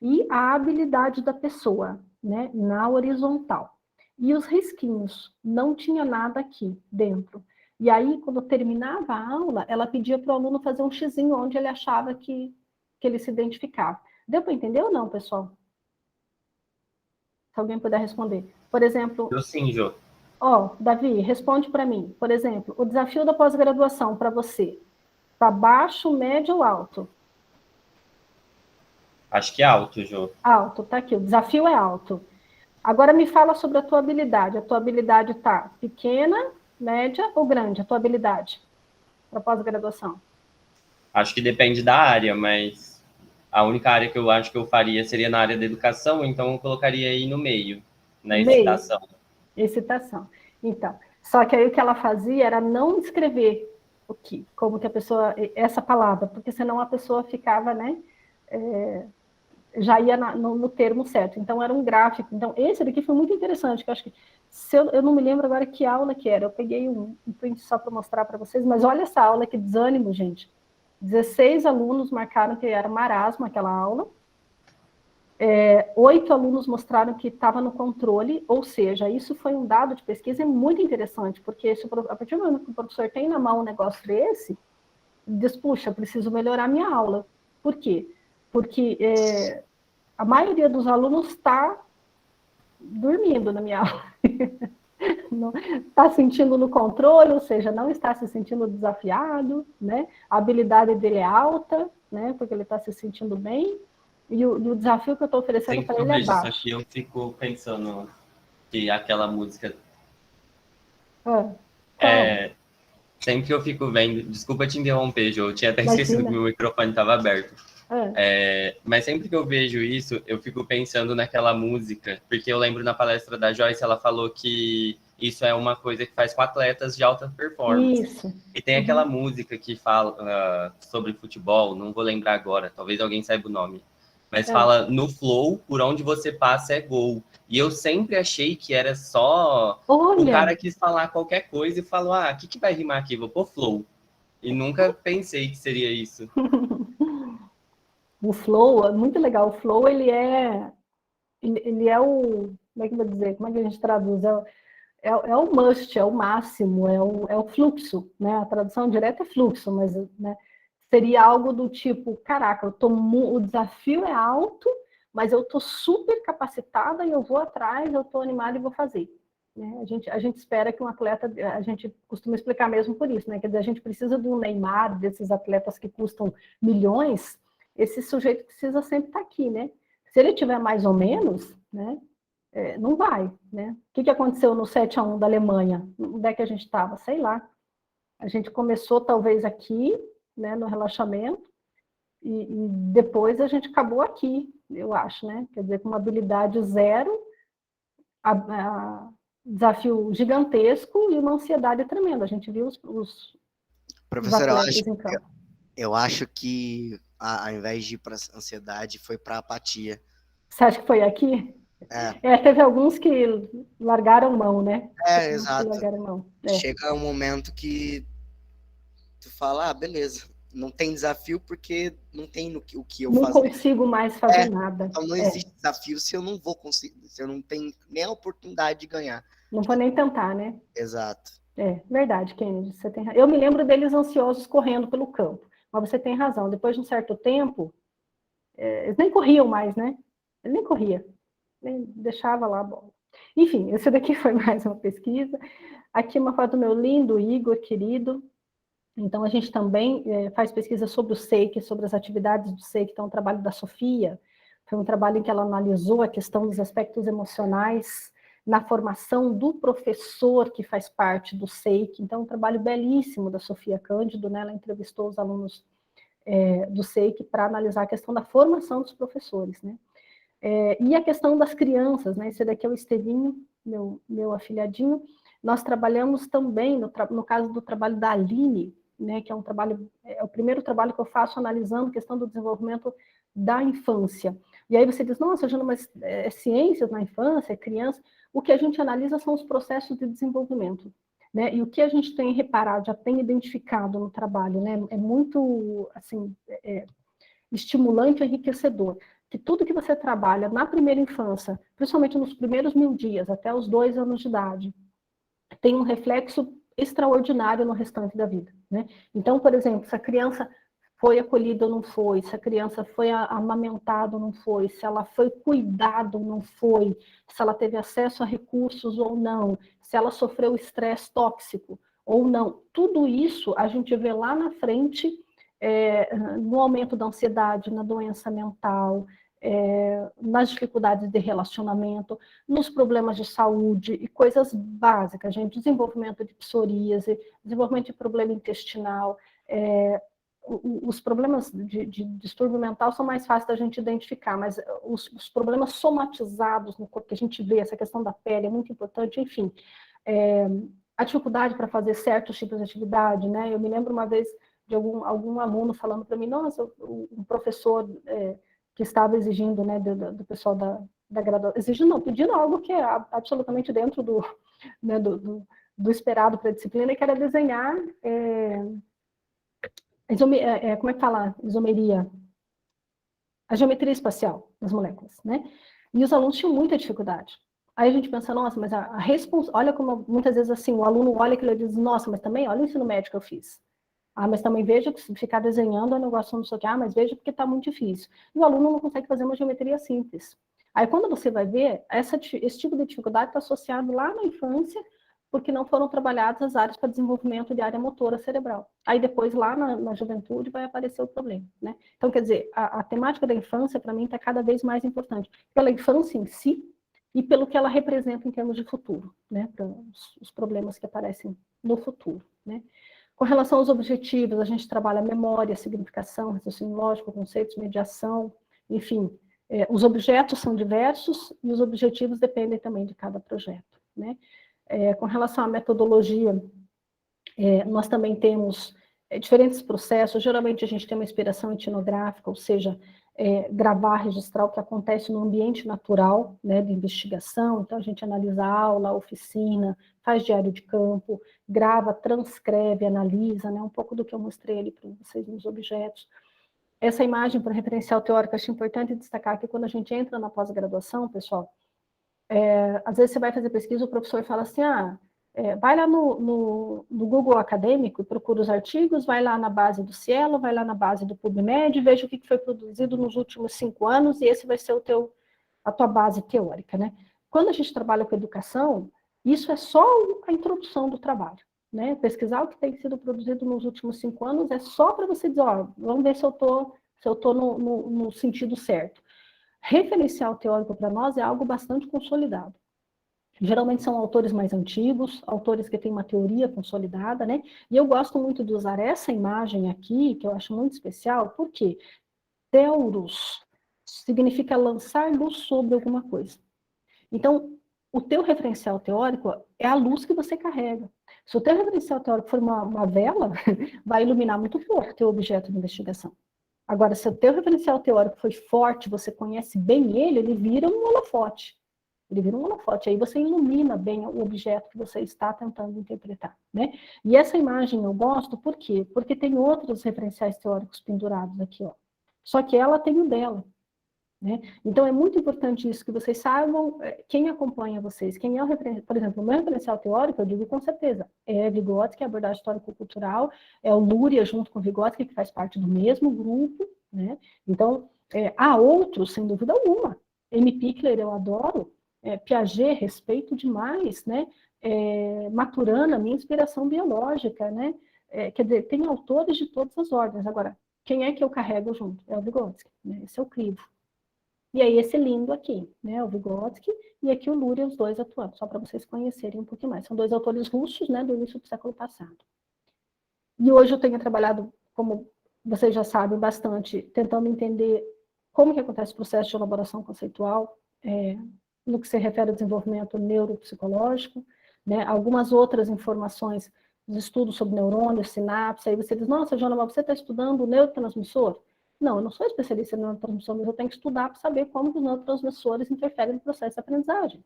e a habilidade da pessoa, né, na horizontal. E os risquinhos, não tinha nada aqui dentro. E aí, quando terminava a aula, ela pedia para o aluno fazer um xizinho onde ele achava que ele se identificava. Deu para entender ou não, pessoal? Se alguém puder responder. Por exemplo... Eu sim, Jô. Davi, responde para mim. Por exemplo, o desafio da pós-graduação para você, para baixo, médio ou alto? Acho que é alto, Jô. Alto, tá aqui. O desafio é alto. Agora me fala sobre a tua habilidade. A tua habilidade está pequena, média ou grande? A tua habilidade para pós-graduação? Acho que depende da área, mas a única área que eu acho que eu faria seria na área da educação, então eu colocaria aí no meio, na excitação. Excitação. Então, só que aí o que ela fazia era não escrever como que a pessoa, essa palavra, porque senão a pessoa ficava, né, já ia no termo certo. Então, era um gráfico. Então, esse daqui foi muito interessante, que eu acho que, eu não me lembro agora que aula que era, eu peguei um print só para mostrar para vocês, mas olha essa aula, que desânimo, gente. 16 alunos marcaram que era marasmo aquela aula, 8 alunos mostraram que estava no controle, ou seja, isso foi um dado de pesquisa muito interessante, porque a partir do momento que o professor tem na mão um negócio desse, diz, puxa, preciso melhorar minha aula. Por quê? Porque a maioria dos alunos está dormindo na minha aula. Está sentindo no controle, ou seja, não está se sentindo desafiado, né? A habilidade dele é alta, né? Porque ele está se sentindo bem, e o desafio que eu estou oferecendo para ele é baixo. Isso aqui, eu fico pensando que aquela música... Sempre que eu fico vendo... Desculpa te interromper, Jô, eu tinha até esquecido que meu microfone estava aberto. Mas sempre que eu vejo isso, eu fico pensando naquela música, porque eu lembro na palestra da Joyce, ela falou que isso é uma coisa que faz com atletas de alta performance. Isso. E tem aquela música que fala sobre futebol, não vou lembrar agora, talvez alguém saiba o nome, mas fala no flow, por onde você passa é gol. E eu sempre achei que era só o cara quis falar qualquer coisa e falou, o que vai rimar aqui? Vou pôr flow. E nunca pensei que seria isso. O flow é muito legal. O flow, ele é o... Como é que eu vou dizer? Como é que a gente traduz? É o must, é o máximo, é o fluxo, né? A tradução direta é fluxo, mas, né, seria algo do tipo, caraca, o desafio é alto, mas eu estou super capacitada e eu vou atrás, eu estou animada e vou fazer. Né? A gente espera que um atleta, a gente costuma explicar mesmo por isso, né? Quer dizer, a gente precisa do Neymar, desses atletas que custam milhões, esse sujeito precisa sempre estar aqui, né? Se ele tiver mais ou menos, né? Não vai, né? O que aconteceu no 7-1 da Alemanha? Onde é que a gente estava? Sei lá. A gente começou talvez aqui, né, no relaxamento, e depois a gente acabou aqui, eu acho, né? Quer dizer, com uma habilidade zero, desafio gigantesco e uma ansiedade tremenda. A gente viu os Professora, atletas em campo. Eu acho que ao invés de ir para ansiedade, foi para apatia. Você acha que foi aqui? Teve alguns que largaram mão, né? Exato. Largaram mão. Chega um momento que tu fala, beleza, não tem desafio porque não tem o que eu fazer. Não consigo mais fazer nada. Então não existe desafio se eu não vou conseguir, se eu não tenho nem a oportunidade de ganhar. Não vou nem tentar, né? Exato. Verdade, Kennedy, você tem razão. Eu me lembro deles ansiosos correndo pelo campo, mas você tem razão, depois de um certo tempo, eles nem corriam mais, né? Ele nem corria. Deixava lá a bola. Enfim, esse daqui foi mais uma pesquisa. Aqui uma foto do meu lindo Igor, querido. Então, a gente também faz pesquisa sobre o SEIC, sobre as atividades do SEIC, então, o trabalho da Sofia. Foi um trabalho em que ela analisou a questão dos aspectos emocionais na formação do professor que faz parte do SEIC. Então, um trabalho belíssimo da Sofia Cândido, né? Ela entrevistou os alunos do SEIC para analisar a questão da formação dos professores, né? E a questão das crianças, né? Esse daqui é o Estevinho, meu afilhadinho. Nós trabalhamos também, no caso do trabalho da Aline, né? Que é o primeiro trabalho que eu faço analisando a questão do desenvolvimento da infância. E aí você diz, nossa, Jana, mas ciências na infância, criança, o que a gente analisa são os processos de desenvolvimento, né? E o que a gente tem reparado, já tem identificado no trabalho, né? É muito, assim, estimulante e enriquecedor, que tudo que você trabalha na primeira infância, principalmente nos primeiros 1000 dias, até os 2 anos de idade, tem um reflexo extraordinário no restante da vida, né? Então, por exemplo, se a criança foi acolhida ou não foi, se a criança foi amamentada ou não foi, se ela foi cuidada ou não foi, se ela teve acesso a recursos ou não, se ela sofreu estresse tóxico ou não, tudo isso a gente vê lá na frente, no aumento da ansiedade, na doença mental, nas dificuldades de relacionamento, nos problemas de saúde e coisas básicas, gente, desenvolvimento de psoríase, desenvolvimento de problema intestinal, os problemas de distúrbio mental são mais fáceis da gente identificar, mas os problemas somatizados no corpo que a gente vê, essa questão da pele é muito importante, enfim, a dificuldade para fazer certos tipos de atividade, né? Eu me lembro uma vez de algum aluno falando para mim, nossa, um professor que estava exigindo, né, do pessoal da graduação, exigindo não, pedindo algo que é absolutamente dentro né, do esperado para a disciplina, que era desenhar, como é que fala? Isomeria, a geometria espacial das moléculas, né? E os alunos tinham muita dificuldade. Aí a gente pensa, nossa, mas olha como muitas vezes assim, o aluno olha aquilo e diz, nossa, mas também olha o ensino médio que eu fiz. Mas também veja que se ficar desenhando é um negócio não sei o que, mas veja porque está muito difícil. E o aluno não consegue fazer uma geometria simples. Aí quando você vai ver, esse tipo de dificuldade está associado lá na infância, porque não foram trabalhadas as áreas para desenvolvimento de área motora cerebral. Aí depois, lá na juventude, vai aparecer o problema, né? Então, quer dizer, a temática da infância, para mim, está cada vez mais importante. Pela infância em si e pelo que ela representa em termos de futuro, né? Para os problemas que aparecem no futuro, né? Com relação aos objetivos, a gente trabalha memória, significação, raciocínio lógico, conceitos, mediação, enfim. Os objetos são diversos e os objetivos dependem também de cada projeto, né? Com relação à metodologia, nós também temos diferentes processos. Geralmente a gente tem uma inspiração etnográfica, ou seja, gravar, registrar o que acontece no ambiente natural, né, de investigação. Então a gente analisa a aula, a oficina, faz diário de campo, grava, transcreve, analisa, né, um pouco do que eu mostrei ali para vocês nos objetos. Essa imagem para referencial teórico, acho importante destacar que quando a gente entra na pós-graduação, pessoal, às vezes você vai fazer pesquisa, o professor fala assim, vai lá no Google Acadêmico e procura os artigos, vai lá na base do Cielo, vai lá na base do PubMed, veja o que foi produzido nos últimos 5 anos, e esse vai ser a tua base teórica, né? Quando a gente trabalha com educação, isso é só a introdução do trabalho, né? Pesquisar o que tem sido produzido nos últimos 5 anos é só para você dizer, vamos ver se eu tô no sentido certo. Referencial teórico para nós é algo bastante consolidado. Geralmente são autores mais antigos, autores que têm uma teoria consolidada, né? E eu gosto muito de usar essa imagem aqui, que eu acho muito especial, porque Teuros significa lançar luz sobre alguma coisa. Então, o teu referencial teórico é a luz que você carrega. Se o teu referencial teórico for uma vela, vai iluminar muito pouco o teu objeto de investigação. Agora, se o teu referencial teórico foi forte, você conhece bem ele vira um holofote. Ele vira um holofote, aí você ilumina bem o objeto que você está tentando interpretar, né? E essa imagem eu gosto, por quê? Porque tem outros referenciais teóricos pendurados aqui, ó. Só que ela tem o dela, né? Então é muito importante isso, que vocês saibam quem acompanha vocês, quem é o referencial. Por exemplo, o meu referencial teórico, eu digo com certeza, é Vygotsky, a abordagem histórico-cultural, é o Luria junto com Vygotsky, que faz parte do mesmo grupo, né? Então, há outros, sem dúvida alguma. M. Pichler, eu adoro, Piaget, respeito demais, né? Maturana, minha inspiração biológica, né? Quer dizer, tem autores de todas as ordens. Agora, quem é que eu carrego junto? É o Vygotsky, né? Esse é o crivo. E aí esse lindo aqui, né? O Vygotsky e aqui o Luria, os dois atuando, só para vocês conhecerem um pouquinho mais. São 2 autores russos, né? Do início do século passado. E hoje eu tenho trabalhado, como vocês já sabem, bastante, tentando entender como que acontece o processo de elaboração conceitual, no que se refere ao desenvolvimento neuropsicológico, né? Algumas outras informações de estudos sobre neurônios, sinapse, aí você diz, nossa, Jona, mas você está estudando o neurotransmissor? Não, eu não sou especialista em neurotransmissão, mas eu tenho que estudar para saber como os neurotransmissores interferem no processo de aprendizagem.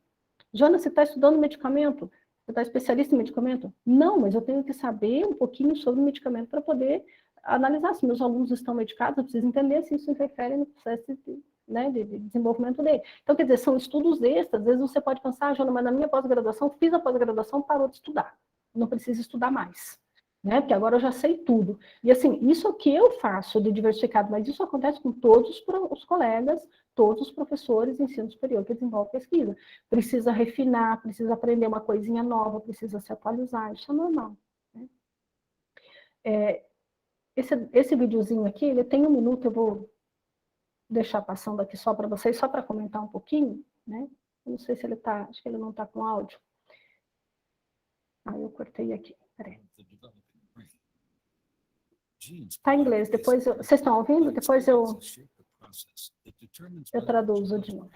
Joana, você está estudando medicamento? Você está especialista em medicamento? Não, mas eu tenho que saber um pouquinho sobre o medicamento para poder analisar se meus alunos estão medicados, eu preciso entender se isso interfere no processo de desenvolvimento dele. Então, quer dizer, são estudos extras, às vezes você pode pensar, Joana, mas na minha pós-graduação, fiz a pós-graduação, parou de estudar. Não preciso estudar mais. Né? Porque agora eu já sei tudo. E assim, isso que eu faço de diversificado, mas isso acontece com todos os colegas, todos os professores de ensino superior que desenvolvem pesquisa. Precisa refinar, precisa aprender uma coisinha nova, precisa se atualizar, isso é normal. Né? Esse videozinho aqui, ele tem 1 minuto, eu vou deixar passando aqui só para vocês, só para comentar um pouquinho, né? Eu não sei se ele está, acho que ele não está com áudio. Eu cortei aqui, peraí. Está em inglês, depois vocês estão ouvindo? Depois eu traduzo de novo.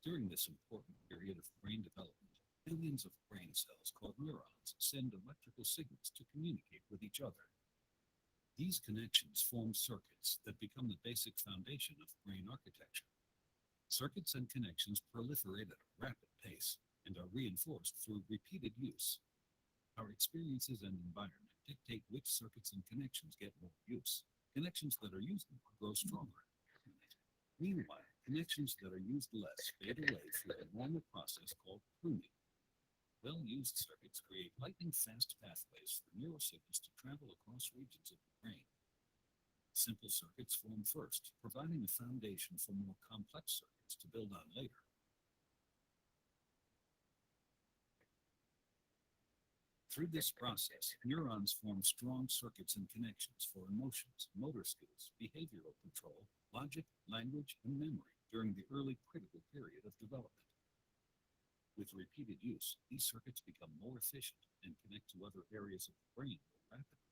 During this important period of brain development, billions of brain cells called neurons send electrical signals to communicate with each other. These connections form circuits that become the basic foundation of brain architecture. Circuits and connections proliferate at a rapid pace and are reinforced through repeated use. Our experiences and environment dictate which circuits and connections get more use. Connections that are used more grow stronger. Meanwhile, connections that are used less fade away through a normal process called pruning. Well-used circuits create lightning-fast pathways for neurosignals to travel across regions of the brain. Simple circuits form first, providing a foundation for more complex circuits to build on later. Through this process, neurons form strong circuits and connections for emotions, motor skills, behavioral control, logic, language, and memory during the early critical period of development. With repeated use, these circuits become more efficient and connect to other areas of the brain more rapidly.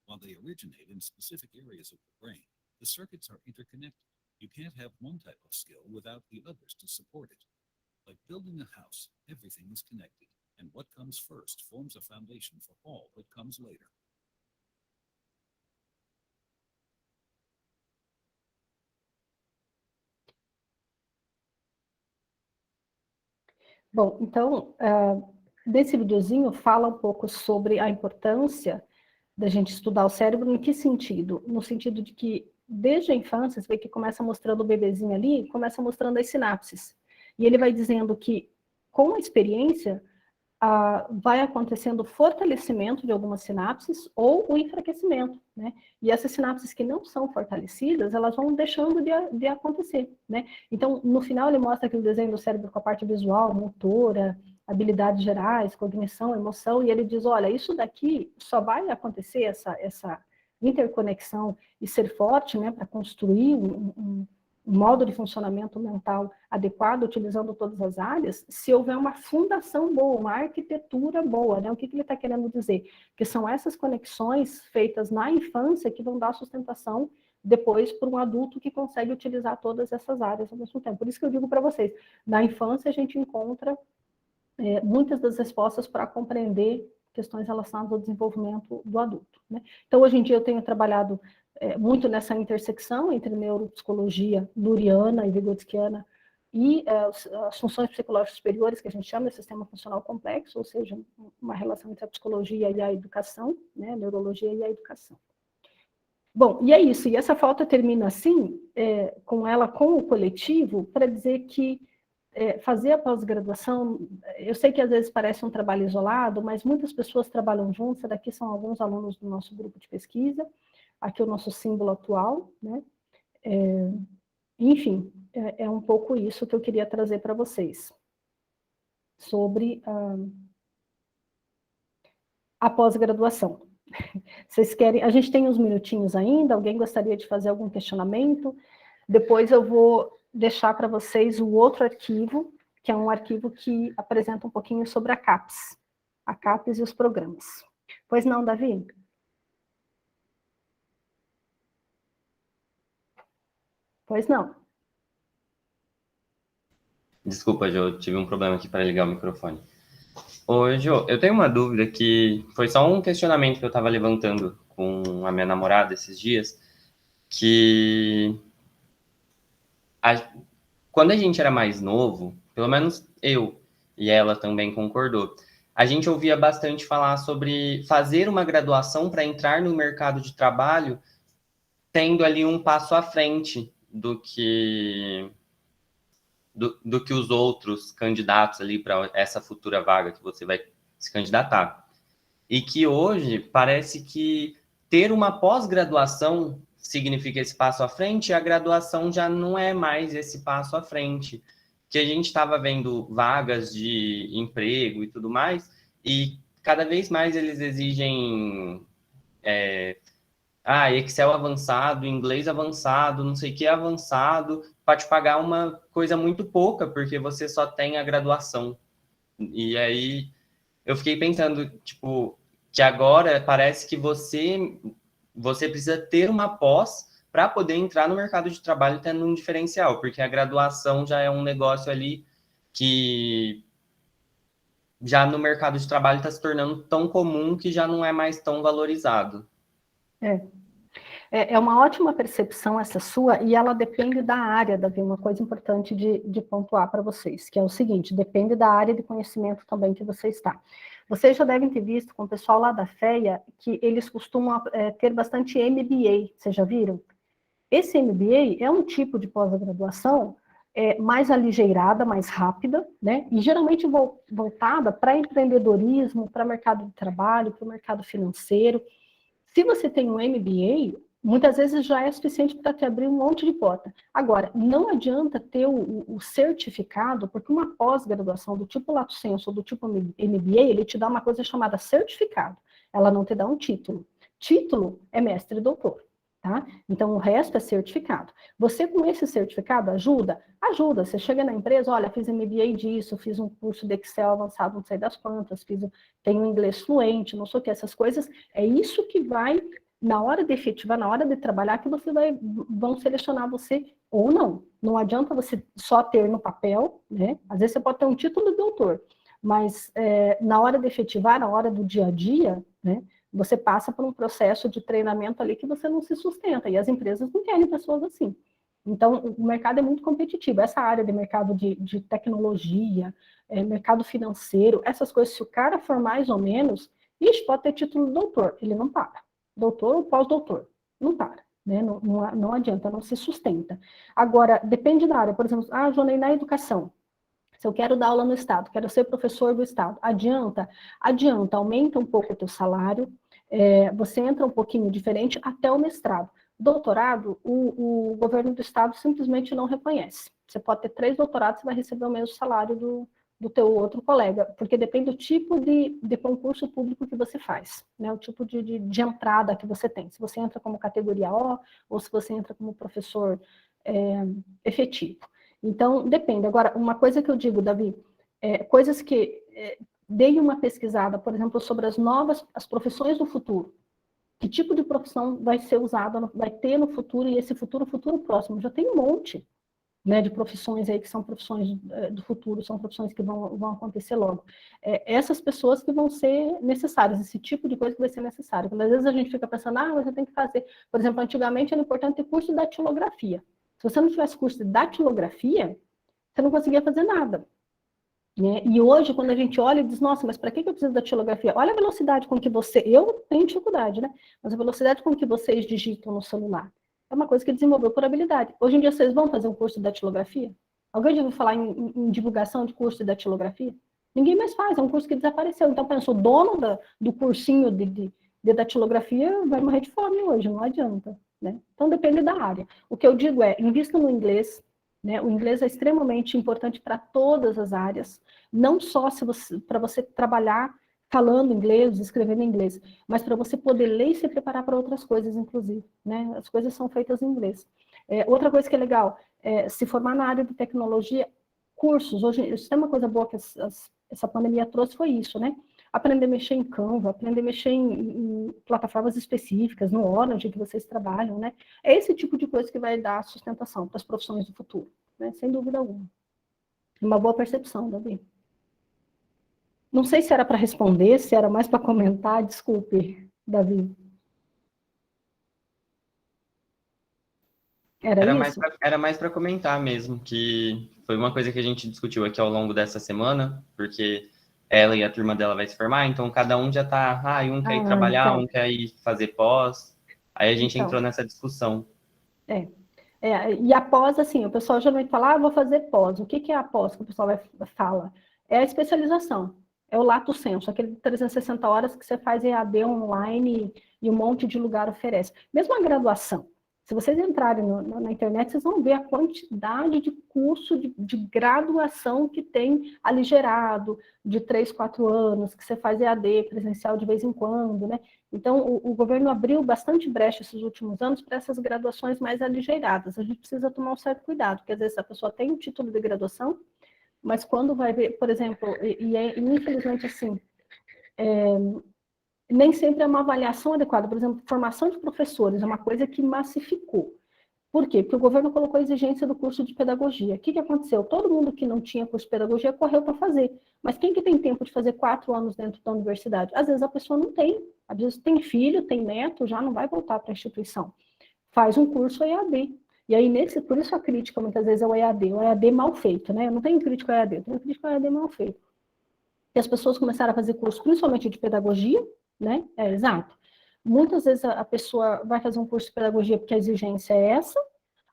While they originate in specific areas of the brain, the circuits are interconnected. You can't have one type of skill without the others to support it. Like building a house, everything is connected, and what comes first forms a foundation for all that comes later. Bom, então, desse videozinho fala um pouco sobre a importância da gente estudar o cérebro, em que sentido? No sentido de que, desde a infância, você vê que começa mostrando o bebezinho ali, começa mostrando as sinapses. E ele vai dizendo que, com a experiência, vai acontecendo o fortalecimento de algumas sinapses ou o enfraquecimento, né? E essas sinapses que não são fortalecidas, elas vão deixando de acontecer, né? Então, no final, ele mostra aquele desenho do cérebro com a parte visual, motora, habilidades gerais, cognição, emoção, e ele diz, olha, isso daqui só vai acontecer, essa interconexão e ser forte, né, para construir um modo de funcionamento mental adequado, utilizando todas as áreas, se houver uma fundação boa, uma arquitetura boa, né? O que ele está querendo dizer? Que são essas conexões feitas na infância que vão dar sustentação depois para um adulto que consegue utilizar todas essas áreas ao mesmo tempo. Por isso que eu digo para vocês, na infância a gente encontra muitas das respostas para compreender questões relacionadas ao desenvolvimento do adulto, né? Então, hoje em dia eu tenho trabalhado muito nessa intersecção entre neuropsicologia luriana e vygotskiana e as funções psicológicas superiores, que a gente chama de sistema funcional complexo, ou seja, uma relação entre a psicologia e a educação, né, a neurologia e a educação. Bom, e é isso, e essa falta termina assim, com o coletivo, para dizer que fazer a pós-graduação, eu sei que às vezes parece um trabalho isolado, mas muitas pessoas trabalham juntas, daqui são alguns alunos do nosso grupo de pesquisa, aqui o nosso símbolo atual, né? Enfim, é um pouco isso que eu queria trazer para vocês, sobre a pós-graduação. Vocês querem, a gente tem uns minutinhos ainda, alguém gostaria de fazer algum questionamento? Depois eu vou deixar para vocês o outro arquivo, que é um arquivo que apresenta um pouquinho sobre a CAPES e os programas. Pois não, Davi? Pois não. Desculpa, Jo, tive um problema aqui para ligar o microfone. Ô, Jô, eu tenho uma dúvida que foi só um questionamento que eu estava levantando com a minha namorada esses dias, que quando a gente era mais novo, pelo menos eu e ela também concordou, a gente ouvia bastante falar sobre fazer uma graduação para entrar no mercado de trabalho, tendo ali um passo à frente do que os outros candidatos ali para essa futura vaga que você vai se candidatar. E que hoje parece que ter uma pós-graduação significa esse passo à frente, e a graduação já não é mais esse passo à frente. Que a gente estava vendo vagas de emprego e tudo mais, e cada vez mais eles exigem Excel avançado, inglês avançado, não sei o que avançado, para te pagar uma coisa muito pouca, porque você só tem a graduação. E aí eu fiquei pensando, tipo, que agora parece que você precisa ter uma pós para poder entrar no mercado de trabalho tendo um diferencial, porque a graduação já é um negócio ali que já no mercado de trabalho está se tornando tão comum que já não é mais tão valorizado. É uma ótima percepção essa sua, e ela depende da área, Davi, uma coisa importante de pontuar para vocês, que é o seguinte, depende da área de conhecimento também que você está. Vocês já devem ter visto com o pessoal lá da FEA que eles costumam ter bastante MBA, vocês já viram? Esse MBA é um tipo de pós-graduação mais aligeirada, mais rápida, né? E geralmente voltada para empreendedorismo, para mercado de trabalho, para o mercado financeiro. Se você tem um MBA, muitas vezes já é suficiente para te abrir um monte de porta. Agora, não adianta ter o certificado, porque uma pós-graduação do tipo Lato Sensu ou do tipo MBA, ele te dá uma coisa chamada certificado. Ela não te dá um título. Título é mestre e doutor. Tá? Então, o resto é certificado. Você, com esse certificado, ajuda? Ajuda. Você chega na empresa, olha, fiz MBA disso, fiz um curso de Excel avançado, não sei das quantas, tenho inglês fluente, não sei o que, essas coisas. É isso que vai, na hora de efetivar, na hora de trabalhar, que vão selecionar você ou não. Não adianta você só ter no papel, né? Às vezes você pode ter um título de doutor, mas na hora de efetivar, na hora do dia a dia, né? Você passa por um processo de treinamento ali que você não se sustenta, e as empresas não querem pessoas assim. Então, o mercado é muito competitivo. Essa área de mercado de tecnologia, mercado financeiro, essas coisas, se o cara for mais ou menos, pode ter título de doutor, ele não para. Doutor ou pós-doutor, não para. Né? Não adianta, não se sustenta. Agora, depende da área. Por exemplo, Jonei, na educação. Se eu quero dar aula no Estado, quero ser professor do Estado, adianta, aumenta um pouco o teu salário, você entra um pouquinho diferente até o mestrado. Doutorado, o governo do Estado simplesmente não reconhece. Você pode ter 3 doutorados, você vai receber o mesmo salário do teu outro colega, porque depende do tipo de concurso público que você faz, né? O tipo de entrada que você tem. Se você entra como categoria O, ou se você entra como professor efetivo. Então, depende. Agora, uma coisa que eu digo, Davi, coisas que dei uma pesquisada, por exemplo, sobre as profissões do futuro. Que tipo de profissão vai ser usada, vai ter no futuro, e esse futuro próximo. Já tem um monte, né, de profissões aí que são profissões do futuro, são profissões que vão acontecer logo. Essas pessoas que vão ser necessárias, esse tipo de coisa que vai ser necessário. Quando às vezes a gente fica pensando, você tem que fazer... Por exemplo, antigamente era importante ter curso de datilografia. Se você não tivesse curso de datilografia, você não conseguia fazer nada. Né? E hoje, quando a gente olha e diz, nossa, mas para que eu preciso da datilografia? Olha a velocidade com que eu tenho dificuldade, né? Mas a velocidade com que vocês digitam no celular é uma coisa que desenvolveu por habilidade. Hoje em dia, vocês vão fazer um curso de datilografia? Alguém já ouviu falar em divulgação de curso de datilografia? Ninguém mais faz, é um curso que desapareceu. Então, pensa, o dono do cursinho de datilografia vai morrer de fome hoje, não adianta. Né? Então, depende da área. O que eu digo é, invista no inglês, né? O inglês é extremamente importante para todas as áreas, não só para você trabalhar falando inglês, escrevendo inglês, mas para você poder ler e se preparar para outras coisas, inclusive. Né? As coisas são feitas em inglês. Outra coisa que é legal, se formar na área de tecnologia, cursos. Hoje, isso é uma coisa boa que essa pandemia trouxe, foi isso, né? Aprender a mexer em Canva, aprender a mexer em plataformas específicas, no Orange que vocês trabalham, né? É esse tipo de coisa que vai dar sustentação para as profissões do futuro, né? Sem dúvida alguma. Uma boa percepção, Davi. Não sei se era para responder, se era mais para comentar, desculpe, Davi. Era isso? Era mais para comentar mesmo, que foi uma coisa que a gente discutiu aqui ao longo dessa semana, porque ela e a turma dela vai se formar, então cada um já tá, um quer ir trabalhar, então. um quer ir fazer pós. Aí a gente Então. entrou nessa discussão. E a pós, assim, o pessoal geralmente fala, vou fazer pós. O que é a pós que o pessoal fala? É a especialização, é o lato sensu, aquele 360 horas que você faz EAD online e um monte de lugar oferece. Mesmo a graduação, se vocês entrarem na internet, vocês vão ver a quantidade de curso de graduação que tem aligerado, de 3, 4 anos, que você faz EAD presencial de vez em quando, né? Então, o governo abriu bastante brecha esses últimos anos para essas graduações mais aligeradas. A gente precisa tomar um certo cuidado, porque às vezes a pessoa tem um título de graduação, mas quando vai ver, por exemplo, infelizmente assim, nem sempre é uma avaliação adequada. Por exemplo, formação de professores é uma coisa que massificou. Por quê? Porque o governo colocou a exigência do curso de pedagogia. O que aconteceu? Todo mundo que não tinha curso de pedagogia correu para fazer. Mas quem que tem tempo de fazer 4 anos dentro da universidade? Às vezes a pessoa não tem. Às vezes tem filho, tem neto, já não vai voltar para a instituição. Faz um curso EAD. E aí, por isso a crítica muitas vezes é o EAD mal feito, né? Eu não tenho crítica ao EAD, eu tenho crítica ao EAD mal feito. E as pessoas começaram a fazer curso, principalmente de pedagogia, né? Exato. Muitas vezes a pessoa vai fazer um curso de pedagogia porque a exigência é essa,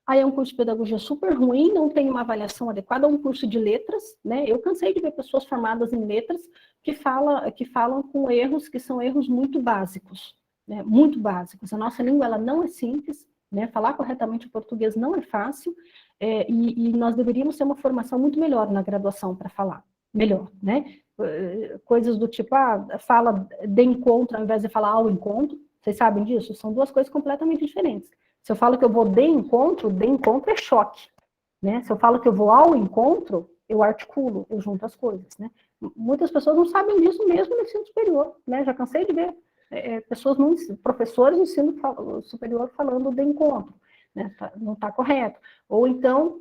aí é um curso de pedagogia super ruim, não tem uma avaliação adequada, é um curso de letras, né? Eu cansei de ver pessoas formadas em letras que falam com erros que são erros muito básicos, né? Muito básicos. A nossa língua, ela não é simples, né? Falar corretamente o português não é fácil, e nós deveríamos ter uma formação muito melhor na graduação para falar, melhor, né? Coisas do tipo, fala de encontro ao invés de falar ao encontro, vocês sabem disso? São duas coisas completamente diferentes. Se eu falo que eu vou de encontro é choque, né? Se eu falo que eu vou ao encontro, eu articulo, eu junto as coisas, né? Muitas pessoas não sabem disso mesmo no ensino superior, né? Já cansei de ver professores do ensino superior falando de encontro, né? Não está correto. Ou então,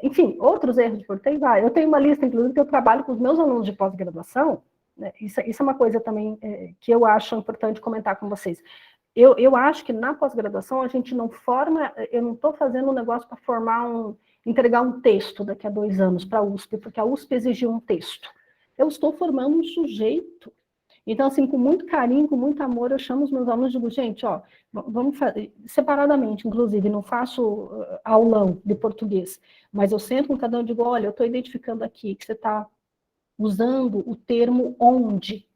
enfim, outros erros de português. Eu tenho uma lista, inclusive, que eu trabalho com os meus alunos de pós-graduação, né? Isso é uma coisa também que eu acho importante comentar com vocês. Eu acho que na pós-graduação a gente não forma, eu não estou fazendo um negócio para entregar um texto daqui a 2 anos para a USP, porque a USP exigiu um texto. Eu estou formando um sujeito. Então, assim, com muito carinho, com muito amor, eu chamo os meus alunos e digo, gente, vamos fazer, separadamente, inclusive, não faço aulão de português, mas eu sento com cada um e digo, olha, eu estou identificando aqui que você está usando o termo onde.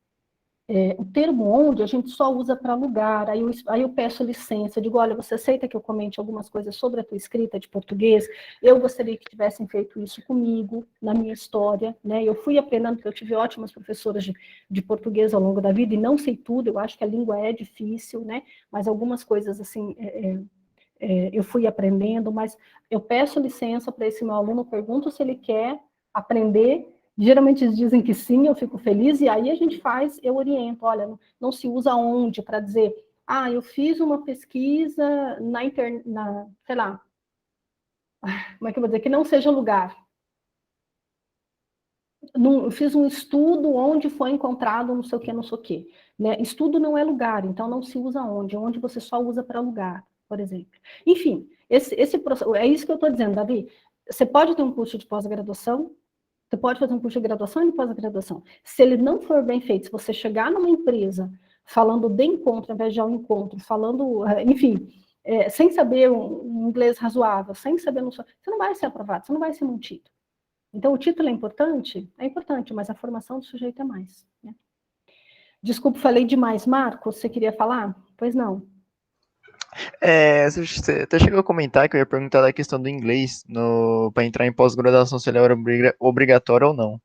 O termo onde a gente só usa para lugar, aí eu peço licença, digo, olha, você aceita que eu comente algumas coisas sobre a tua escrita de português? Eu gostaria que tivessem feito isso comigo, na minha história, né? Eu fui aprendendo, porque eu tive ótimas professoras de português ao longo da vida, e não sei tudo, eu acho que a língua é difícil, né? Mas algumas coisas, assim, eu fui aprendendo, mas eu peço licença para esse meu aluno, pergunto se ele quer aprender. Geralmente eles dizem que sim, eu fico feliz, e aí a gente eu oriento, olha, não se usa onde para dizer, eu fiz uma pesquisa na internet, sei lá, como é que eu vou dizer, que não seja lugar. Eu fiz um estudo onde foi encontrado não sei o que, né? Estudo não é lugar, então não se usa onde você só usa para lugar, por exemplo. Enfim, esse processo, é isso que eu estou dizendo, Davi. Você pode ter um curso de pós-graduação, você pode fazer um curso de graduação e de pós-graduação. Se ele não for bem feito, se você chegar numa empresa falando de encontro, ao invés de ao encontro, falando, enfim, sem saber um inglês razoável, sem saber, você não vai ser aprovado, você não vai ser mantido. Então, o título é importante, mas a formação do sujeito é mais. Né? Desculpe, falei demais. Marcos, você queria falar? Pois não. Você até chegou a comentar que eu ia perguntar da questão do inglês para entrar em pós-graduação, se ele era obrigatório ou não.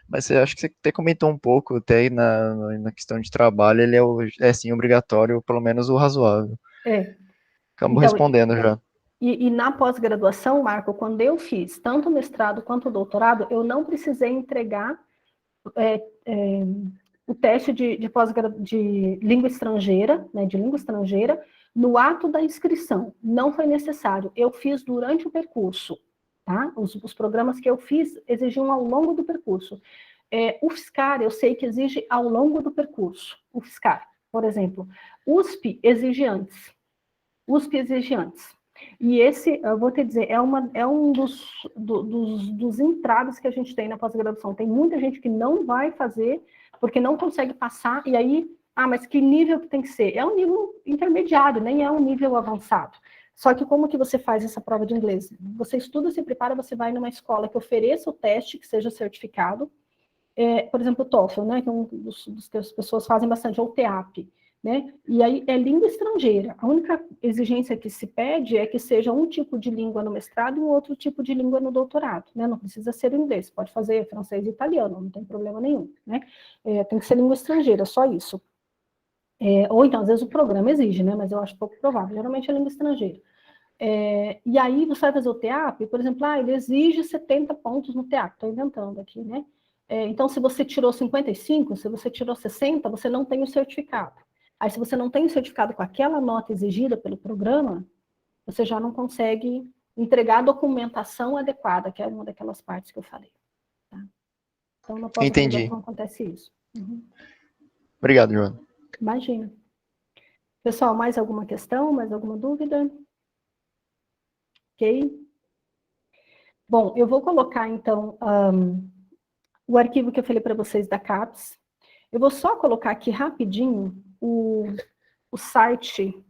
Mas acho que você até comentou um pouco, até na questão de trabalho, ele é sim obrigatório, pelo menos o razoável. Acabou respondendo já. E na pós-graduação, Marco, quando eu fiz tanto o mestrado quanto o doutorado, eu não precisei entregar o teste de língua estrangeira, né, de língua estrangeira, no ato da inscrição. Não foi necessário. Eu fiz durante o percurso. Tá? Os programas que eu fiz exigiam ao longo do percurso. O FSCar, eu sei que exige ao longo do percurso. O FSCar, por exemplo. USP exige antes. USP exige antes. E esse, eu vou te dizer, é um dos entraves que a gente tem na pós-graduação. Tem muita gente que não vai fazer porque não consegue passar, e aí, mas que nível que tem que ser? É um nível intermediário, nem é um nível avançado. Só que como que você faz essa prova de inglês? Você estuda, se prepara, você vai numa escola que ofereça o teste, que seja certificado, por exemplo, o TOEFL, né, que é um dos que as pessoas fazem bastante, ou o TEAP, né, e aí é língua estrangeira. A única exigência que se pede é que seja um tipo de língua no mestrado e um outro tipo de língua no doutorado, né, não precisa ser o inglês, pode fazer francês e italiano, não tem problema nenhum, né, tem que ser língua estrangeira, só isso. Ou então, às vezes o programa exige, né, mas eu acho pouco provável, geralmente é língua estrangeira. E aí você vai fazer o TEAP, por exemplo, ele exige 70 pontos no TEAP, estou inventando aqui, né, então se você tirou 55, se você tirou 60, você não tem o certificado. Aí, se você não tem o certificado com aquela nota exigida pelo programa, você já não consegue entregar a documentação adequada, que é uma daquelas partes que eu falei. Tá? Então, na pós-graduação acontece isso. Uhum. Obrigado, Joana. Imagina. Pessoal, mais alguma questão? Mais alguma dúvida? Ok? Bom, eu vou colocar, então, o arquivo que eu falei para vocês da CAPES. Eu vou só colocar aqui rapidinho o site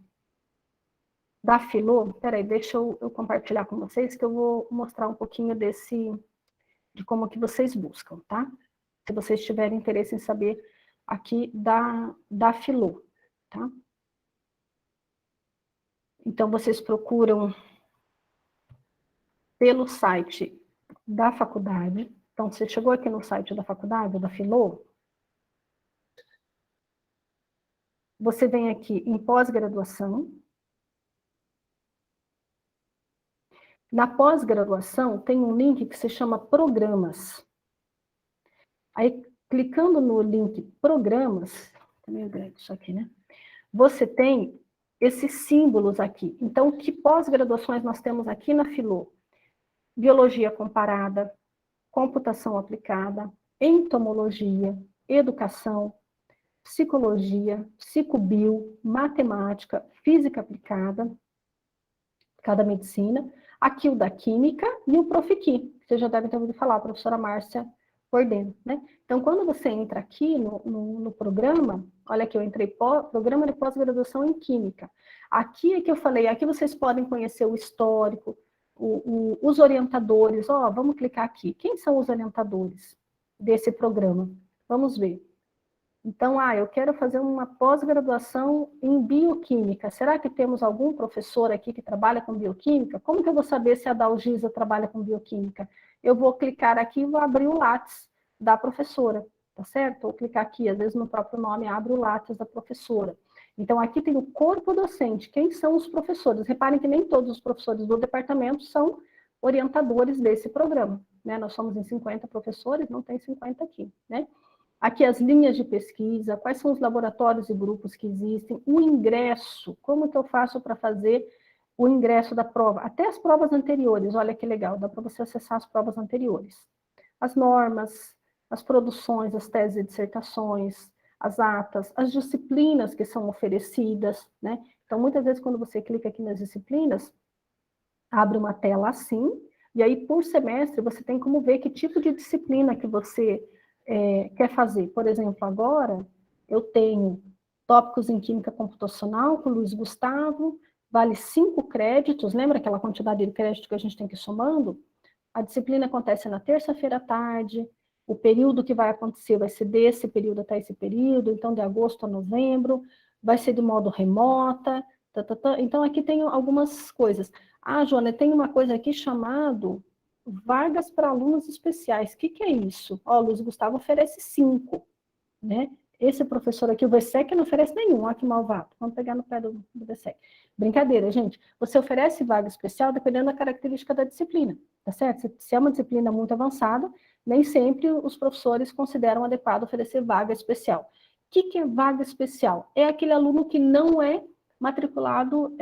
da Filô. Peraí, deixa eu compartilhar com vocês, que eu vou mostrar um pouquinho de como que vocês buscam, tá? Se vocês tiverem interesse em saber aqui da Filô, tá? Então, vocês procuram pelo site da faculdade. Então, você chegou aqui no site da faculdade, da Filô, você vem aqui em pós-graduação. Na pós-graduação, tem um link que se chama Programas. Aí, clicando no link Programas, tá meio grande isso aqui, né? Você tem esses símbolos aqui. Então, que pós-graduações nós temos aqui na Filô? Biologia comparada, computação aplicada, entomologia, educação, psicologia, psicobio, matemática, física aplicada, cada medicina, aqui o da química e o Profiqui, que vocês já devem ter ouvido falar, a professora Márcia coordena, né? Então, quando você entra aqui no programa, olha aqui, eu entrei programa de pós-graduação em Química. Aqui é que eu falei, aqui vocês podem conhecer o histórico, os orientadores, vamos clicar aqui. Quem são os orientadores desse programa? Vamos ver. Então, eu quero fazer uma pós-graduação em bioquímica. Será que temos algum professor aqui que trabalha com bioquímica? Como que eu vou saber se a Dalgisa trabalha com bioquímica? Eu vou clicar aqui e vou abrir o Lattes da professora, tá certo? Vou clicar aqui, às vezes no próprio nome abre o Lattes da professora. Então, aqui tem o corpo docente. Quem são os professores? Reparem que nem todos os professores do departamento são orientadores desse programa, né? Nós somos em 50 professores, não tem 50 aqui, né? Aqui as linhas de pesquisa, quais são os laboratórios e grupos que existem, o ingresso, como que eu faço para fazer o ingresso da prova, até as provas anteriores, olha que legal, dá para você acessar as provas anteriores. As normas, as produções, as teses e dissertações, as atas, as disciplinas que são oferecidas, né? Então, muitas vezes, quando você clica aqui nas disciplinas, abre uma tela assim, e aí, por semestre, você tem como ver que tipo de disciplina que você quer fazer. Por exemplo, agora eu tenho tópicos em química computacional com o Luiz Gustavo, vale 5 créditos, lembra aquela quantidade de crédito que a gente tem que ir somando? A disciplina acontece na terça-feira à tarde, o período que vai acontecer vai ser desse período até esse período, então de agosto a novembro, vai ser de modo remota, Então aqui tem algumas coisas. Joana, tem uma coisa aqui chamado vagas para alunos especiais. O que é isso? O Luiz Gustavo oferece 5, né? Esse professor aqui, o VSEC, não oferece nenhum. Olha que malvado. Vamos pegar no pé do VSEC. Brincadeira, gente. Você oferece vaga especial dependendo da característica da disciplina, tá certo? Se é uma disciplina muito avançada, nem sempre os professores consideram adequado oferecer vaga especial. O que é vaga especial? É aquele aluno que não é matriculado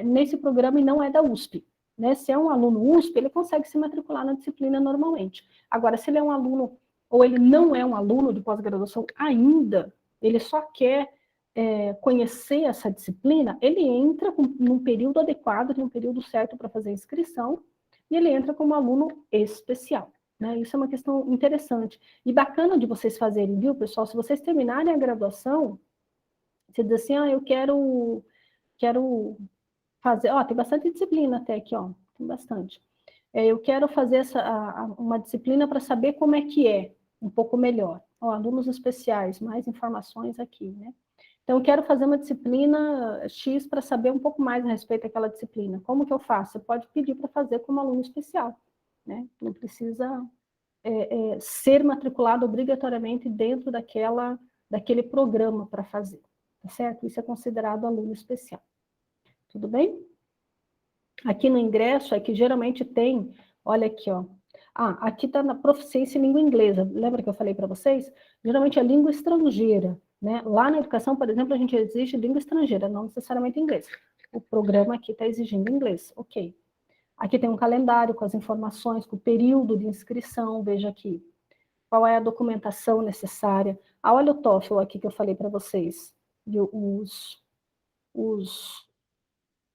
nesse programa e não é da USP. Né? Se é um aluno USP, ele consegue se matricular na disciplina normalmente. Agora, se ele é um aluno ou ele não é um aluno de pós-graduação ainda, ele só quer conhecer essa disciplina, ele entra num período adequado, num período certo para fazer a inscrição, e ele entra como aluno especial. Né? Isso é uma questão interessante. E bacana de vocês fazerem, viu, pessoal? Se vocês terminarem a graduação, você diz assim, eu quero fazer... tem bastante disciplina até aqui, tem bastante. Eu quero fazer uma disciplina para saber como é que é, um pouco melhor. Alunos especiais, mais informações aqui, né? Então, eu quero fazer uma disciplina X para saber um pouco mais a respeito daquela disciplina. Como que eu faço? Você pode pedir para fazer como aluno especial, né? Não precisa ser matriculado obrigatoriamente dentro daquele programa para fazer, tá certo? Isso é considerado aluno especial. Tudo bem? Aqui no ingresso, que geralmente tem, olha aqui, aqui está na proficiência em língua inglesa. Lembra que eu falei para vocês? Geralmente é língua estrangeira, né? Lá na educação, por exemplo, a gente exige língua estrangeira, não necessariamente inglês. O programa aqui está exigindo inglês, ok. Aqui tem um calendário com as informações, com o período de inscrição, veja aqui. Qual é a documentação necessária. Olha o TOEFL aqui que eu falei para vocês.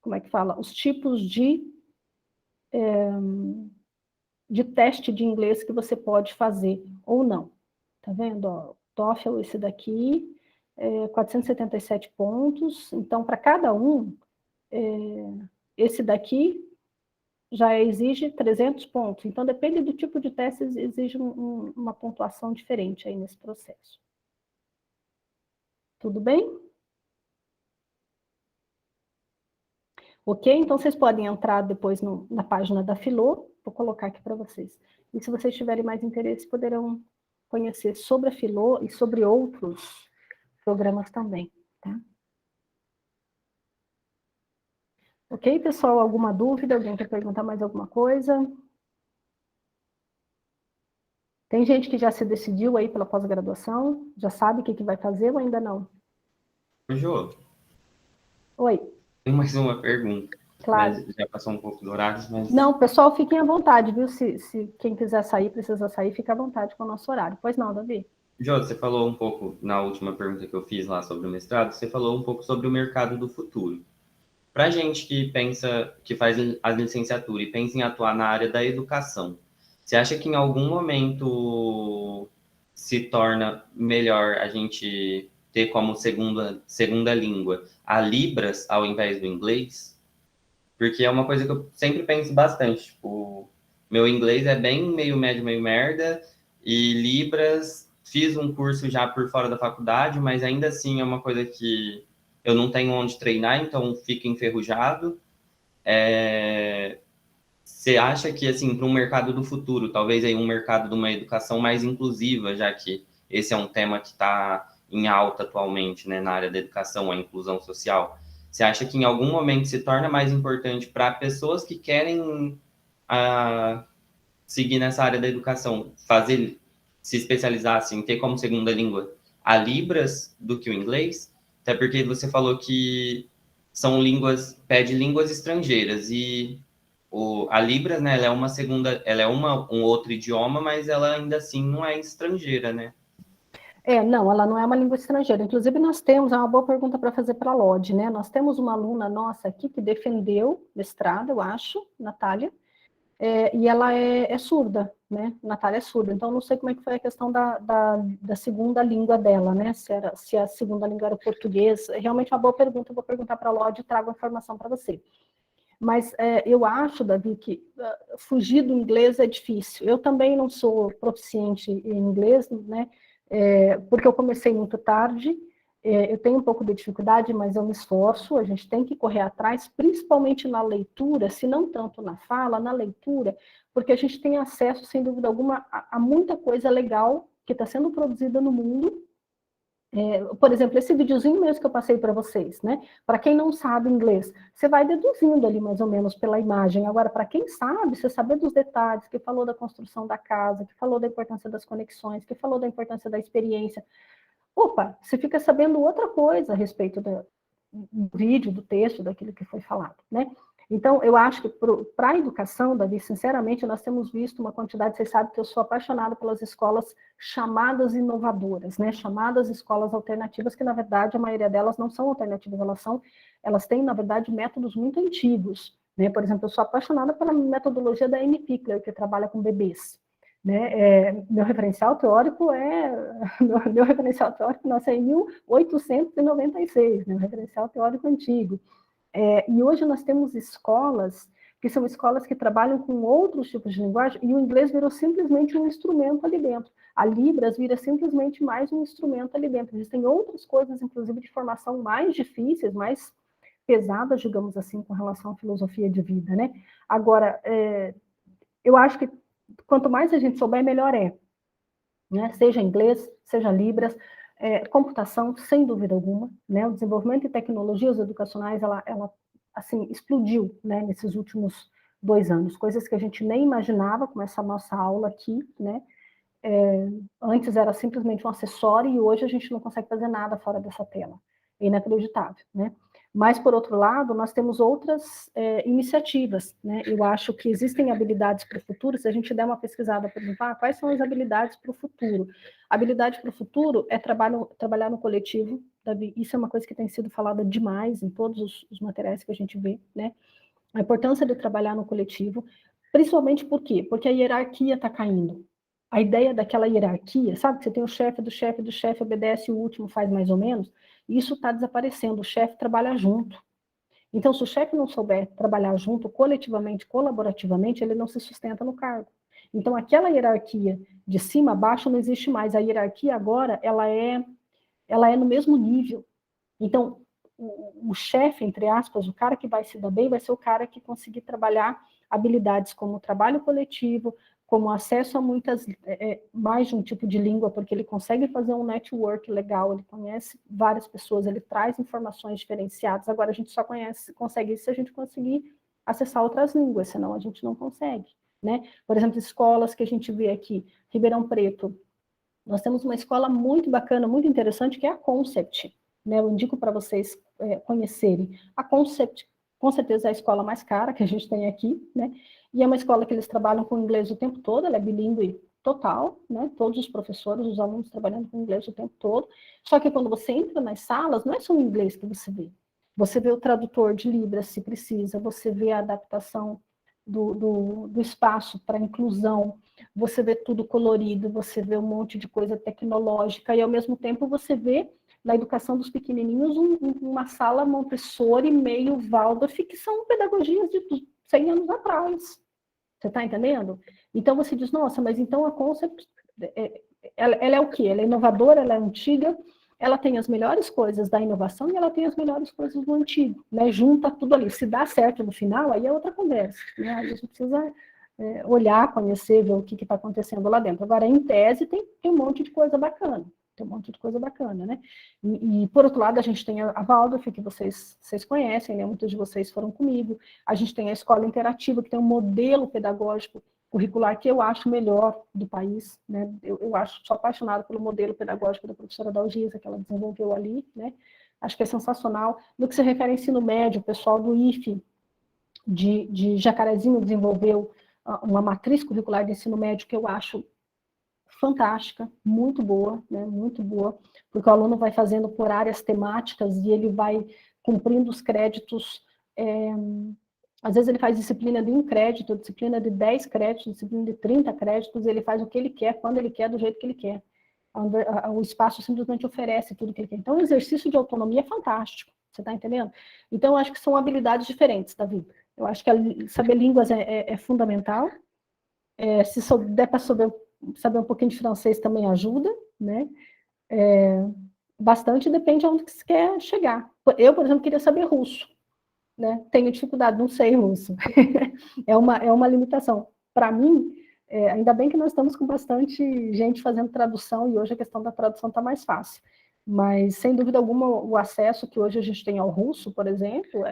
Como é que fala? Os tipos de teste de inglês que você pode fazer ou não. Tá vendo? TOEFL, esse daqui, 477 pontos. Então, para cada um, esse daqui já exige 300 pontos. Então, depende do tipo de teste, exige uma pontuação diferente aí nesse processo. Tudo bem? Ok? Então, vocês podem entrar depois na página da Filô, vou colocar aqui para vocês. E se vocês tiverem mais interesse, poderão conhecer sobre a Filô e sobre outros programas também, tá? Ok, pessoal? Alguma dúvida? Alguém quer perguntar mais alguma coisa? Tem gente que já se decidiu aí pela pós-graduação? Já sabe o que vai fazer ou ainda não? Jô, Oi. tem mais uma pergunta. Claro. Mas já passou um pouco do horário, mas... Não, pessoal, fiquem à vontade, viu? Se quem quiser sair, precisa sair, fica à vontade com o nosso horário. Pois não, Davi? Jô, você falou um pouco, na última pergunta que eu fiz lá sobre o mestrado, você falou um pouco sobre o mercado do futuro. Para gente que pensa, que faz a licenciatura e pensa em atuar na área da educação, você acha que em algum momento se torna melhor a gente ter como segunda língua a Libras ao invés do inglês? Porque é uma coisa que eu sempre penso bastante. Tipo, meu inglês é bem meio médio, meio merda, e Libras fiz um curso já por fora da faculdade, mas ainda assim é uma coisa que eu não tenho onde treinar, então fica enferrujado. Você acha que, assim, para um mercado do futuro, talvez aí um mercado de uma educação mais inclusiva, já que esse é um tema que está em alta atualmente, né, na área da educação, a inclusão social, você acha que em algum momento se torna mais importante para pessoas que querem seguir nessa área da educação, se especializar, assim, ter como segunda língua a Libras do que o inglês? Até porque você falou que são pede línguas estrangeiras, e a Libras, né, ela é um outro idioma, mas ela ainda assim não é estrangeira, né? Não, ela não é uma língua estrangeira. Inclusive, nós temos, é uma boa pergunta para fazer para a Lodi, né? Nós temos uma aluna nossa aqui que defendeu mestrado, eu acho, Natália, e ela é surda, né? Natália é surda, então não sei como é que foi a questão da segunda língua dela, né? Se a segunda língua era o português. Realmente é uma boa pergunta, eu vou perguntar para a Lodi e trago a informação para você. Mas eu acho, Davi, que fugir do inglês é difícil. Eu também não sou proficiente em inglês, né? Porque eu comecei muito tarde, eu tenho um pouco de dificuldade, mas eu me esforço, a gente tem que correr atrás, principalmente na leitura, se não tanto na fala, na leitura, porque a gente tem acesso, sem dúvida alguma, a muita coisa legal que está sendo produzida no mundo. Por exemplo, esse videozinho mesmo que eu passei para vocês, né? Para quem não sabe inglês, você vai deduzindo ali mais ou menos pela imagem. Agora, para quem sabe, você saber dos detalhes, que falou da construção da casa, que falou da importância das conexões, que falou da importância da experiência. Opa, você fica sabendo outra coisa a respeito do vídeo, do texto, daquilo que foi falado, né? Então, eu acho que para a educação, Davi, sinceramente, nós temos visto uma quantidade, vocês sabem que eu sou apaixonada pelas escolas chamadas inovadoras, né? Chamadas escolas alternativas, que na verdade a maioria delas não são alternativas, elas têm, na verdade, métodos muito antigos, né? Por exemplo, eu sou apaixonada pela metodologia da Amy Pickler, que trabalha com bebês. Né? Meu referencial teórico nossa, é em 1896, né? O referencial teórico antigo. E hoje nós temos escolas que são escolas que trabalham com outros tipos de linguagem, e o inglês virou simplesmente um instrumento ali dentro. A Libras vira simplesmente mais um instrumento ali dentro. Existem outras coisas, inclusive, de formação mais difíceis, mais pesadas, digamos assim, com relação à filosofia de vida, né? Agora, eu acho que quanto mais a gente souber, melhor é. Né? Seja inglês, seja Libras, computação, sem dúvida alguma. Né? O desenvolvimento de tecnologias educacionais, ela assim, explodiu, né, nesses últimos 2 anos. Coisas que a gente nem imaginava, como essa nossa aula aqui. Né? Antes era simplesmente um acessório e hoje a gente não consegue fazer nada fora dessa tela. É inacreditável, né? Mas, por outro lado, nós temos outras iniciativas, né? Eu acho que existem habilidades para o futuro, se a gente der uma pesquisada, por exemplo, quais são as habilidades para o futuro? Habilidade para o futuro é trabalhar no coletivo, Davi, isso é uma coisa que tem sido falada demais em todos os materiais que a gente vê, né? A importância de trabalhar no coletivo, principalmente por quê? Porque a hierarquia está caindo. A ideia daquela hierarquia, sabe, que você tem o chefe do chefe do chefe, obedece, o último faz mais ou menos, isso está desaparecendo, o chefe trabalha junto. Então, se o chefe não souber trabalhar junto, coletivamente, colaborativamente, ele não se sustenta no cargo. Então, aquela hierarquia de cima a baixo não existe mais, a hierarquia agora, ela é no mesmo nível. Então, o chefe, entre aspas, o cara que vai se dar bem, vai ser o cara que conseguir trabalhar habilidades como trabalho coletivo, como acesso a mais de um tipo de língua, porque ele consegue fazer um network legal, ele conhece várias pessoas, ele traz informações diferenciadas. Agora, a gente só consegue isso se a gente conseguir acessar outras línguas, senão a gente não consegue. Né? Por exemplo, escolas que a gente vê aqui, Ribeirão Preto, nós temos uma escola muito bacana, muito interessante, que é a Concept. Né? Eu indico para vocês conhecerem. A Concept, com certeza, é a escola mais cara que a gente tem aqui, né? E é uma escola que eles trabalham com inglês o tempo todo, ela é bilíngue total, né? Todos os professores, os alunos trabalhando com inglês o tempo todo. Só que quando você entra nas salas, não é só o inglês que você vê. Você vê o tradutor de Libras, se precisa, você vê a adaptação do espaço para inclusão, você vê tudo colorido, você vê um monte de coisa tecnológica, e ao mesmo tempo você vê na educação dos pequenininhos uma sala Montessori meio Waldorf, que são pedagogias de 100 anos atrás. Você está entendendo? Então você diz, nossa, mas então a Concept, ela é o quê? Ela é inovadora, ela é antiga, ela tem as melhores coisas da inovação e ela tem as melhores coisas do antigo, né? Junta tudo ali. Se dá certo no final, aí é outra conversa, né? Aí a gente precisa olhar, conhecer, ver o que está acontecendo lá dentro. Agora, em tese, tem um monte de coisa bacana. Tem um monte de coisa bacana, né? E por outro lado, a gente tem a Waldorf, que vocês conhecem, né? Muitos de vocês foram comigo. A gente tem a Escola Interativa, que tem um modelo pedagógico curricular que eu acho melhor do país, né? Eu sou apaixonada pelo modelo pedagógico da professora Dalgisa, que ela desenvolveu ali, né? Acho que é sensacional. No que se refere ao ensino médio, o pessoal do IFE de Jacarezinho desenvolveu uma matriz curricular de ensino médio que eu acho fantástica, muito boa, né? Muito boa, porque o aluno vai fazendo por áreas temáticas e ele vai cumprindo os créditos. Às vezes ele faz disciplina de 1 crédito, disciplina de 10 créditos, disciplina de 30 créditos, ele faz o que ele quer, quando ele quer, do jeito que ele quer. O espaço simplesmente oferece tudo que ele quer. Então, o exercício de autonomia é fantástico, você está entendendo? Então, eu acho que são habilidades diferentes, Davi. Eu acho que saber línguas é fundamental. Se der para saber um pouquinho de francês também ajuda, né? Bastante depende de onde que você quer chegar. Eu, por exemplo, queria saber russo. Né? Tenho dificuldade, não sei russo. é uma limitação. Para mim, ainda bem que nós estamos com bastante gente fazendo tradução, e hoje a questão da tradução está mais fácil. Mas, sem dúvida alguma, o acesso que hoje a gente tem ao russo, por exemplo,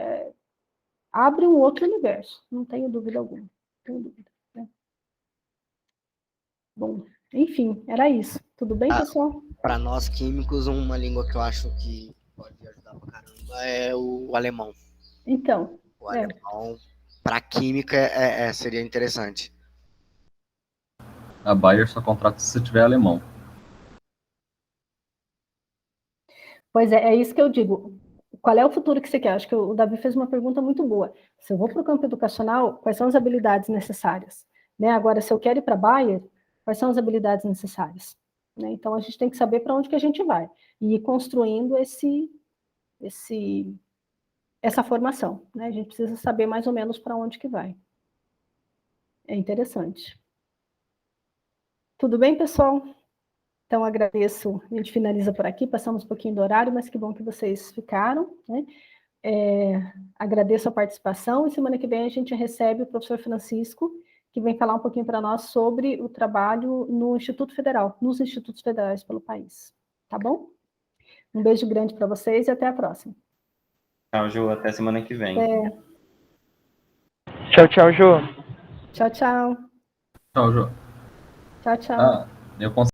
abre um outro universo. Não tenho dúvida alguma. Não tenho dúvida, né? Bom, enfim, era isso. Tudo bem, pessoal? Para nós químicos, uma língua que eu acho que pode ajudar pra caramba é o alemão. Então, O alemão, para química, seria interessante. A Bayer só contrata se você tiver alemão. Pois é isso que eu digo. Qual é o futuro que você quer? Acho que o Davi fez uma pergunta muito boa. Se eu vou para o campo educacional, quais são as habilidades necessárias? Né? Agora, se eu quero ir para a Bayer, quais são as habilidades necessárias? Né? Então, a gente tem que saber para onde que a gente vai. E ir construindo essa formação. Né? A gente precisa saber mais ou menos para onde que vai. É interessante. Tudo bem, pessoal? Então, agradeço. A gente finaliza por aqui, passamos um pouquinho do horário, mas que bom que vocês ficaram. Né? Agradeço a participação e semana que vem a gente recebe o professor Francisco, que vem falar um pouquinho para nós sobre o trabalho no Instituto Federal, nos institutos federais pelo país. Tá bom? Um beijo grande para vocês e até a próxima. Tchau, Ju. Até semana que vem. Tchau, tchau, Jô. Tchau, tchau. Tchau, Jô. Tchau, tchau. Eu consigo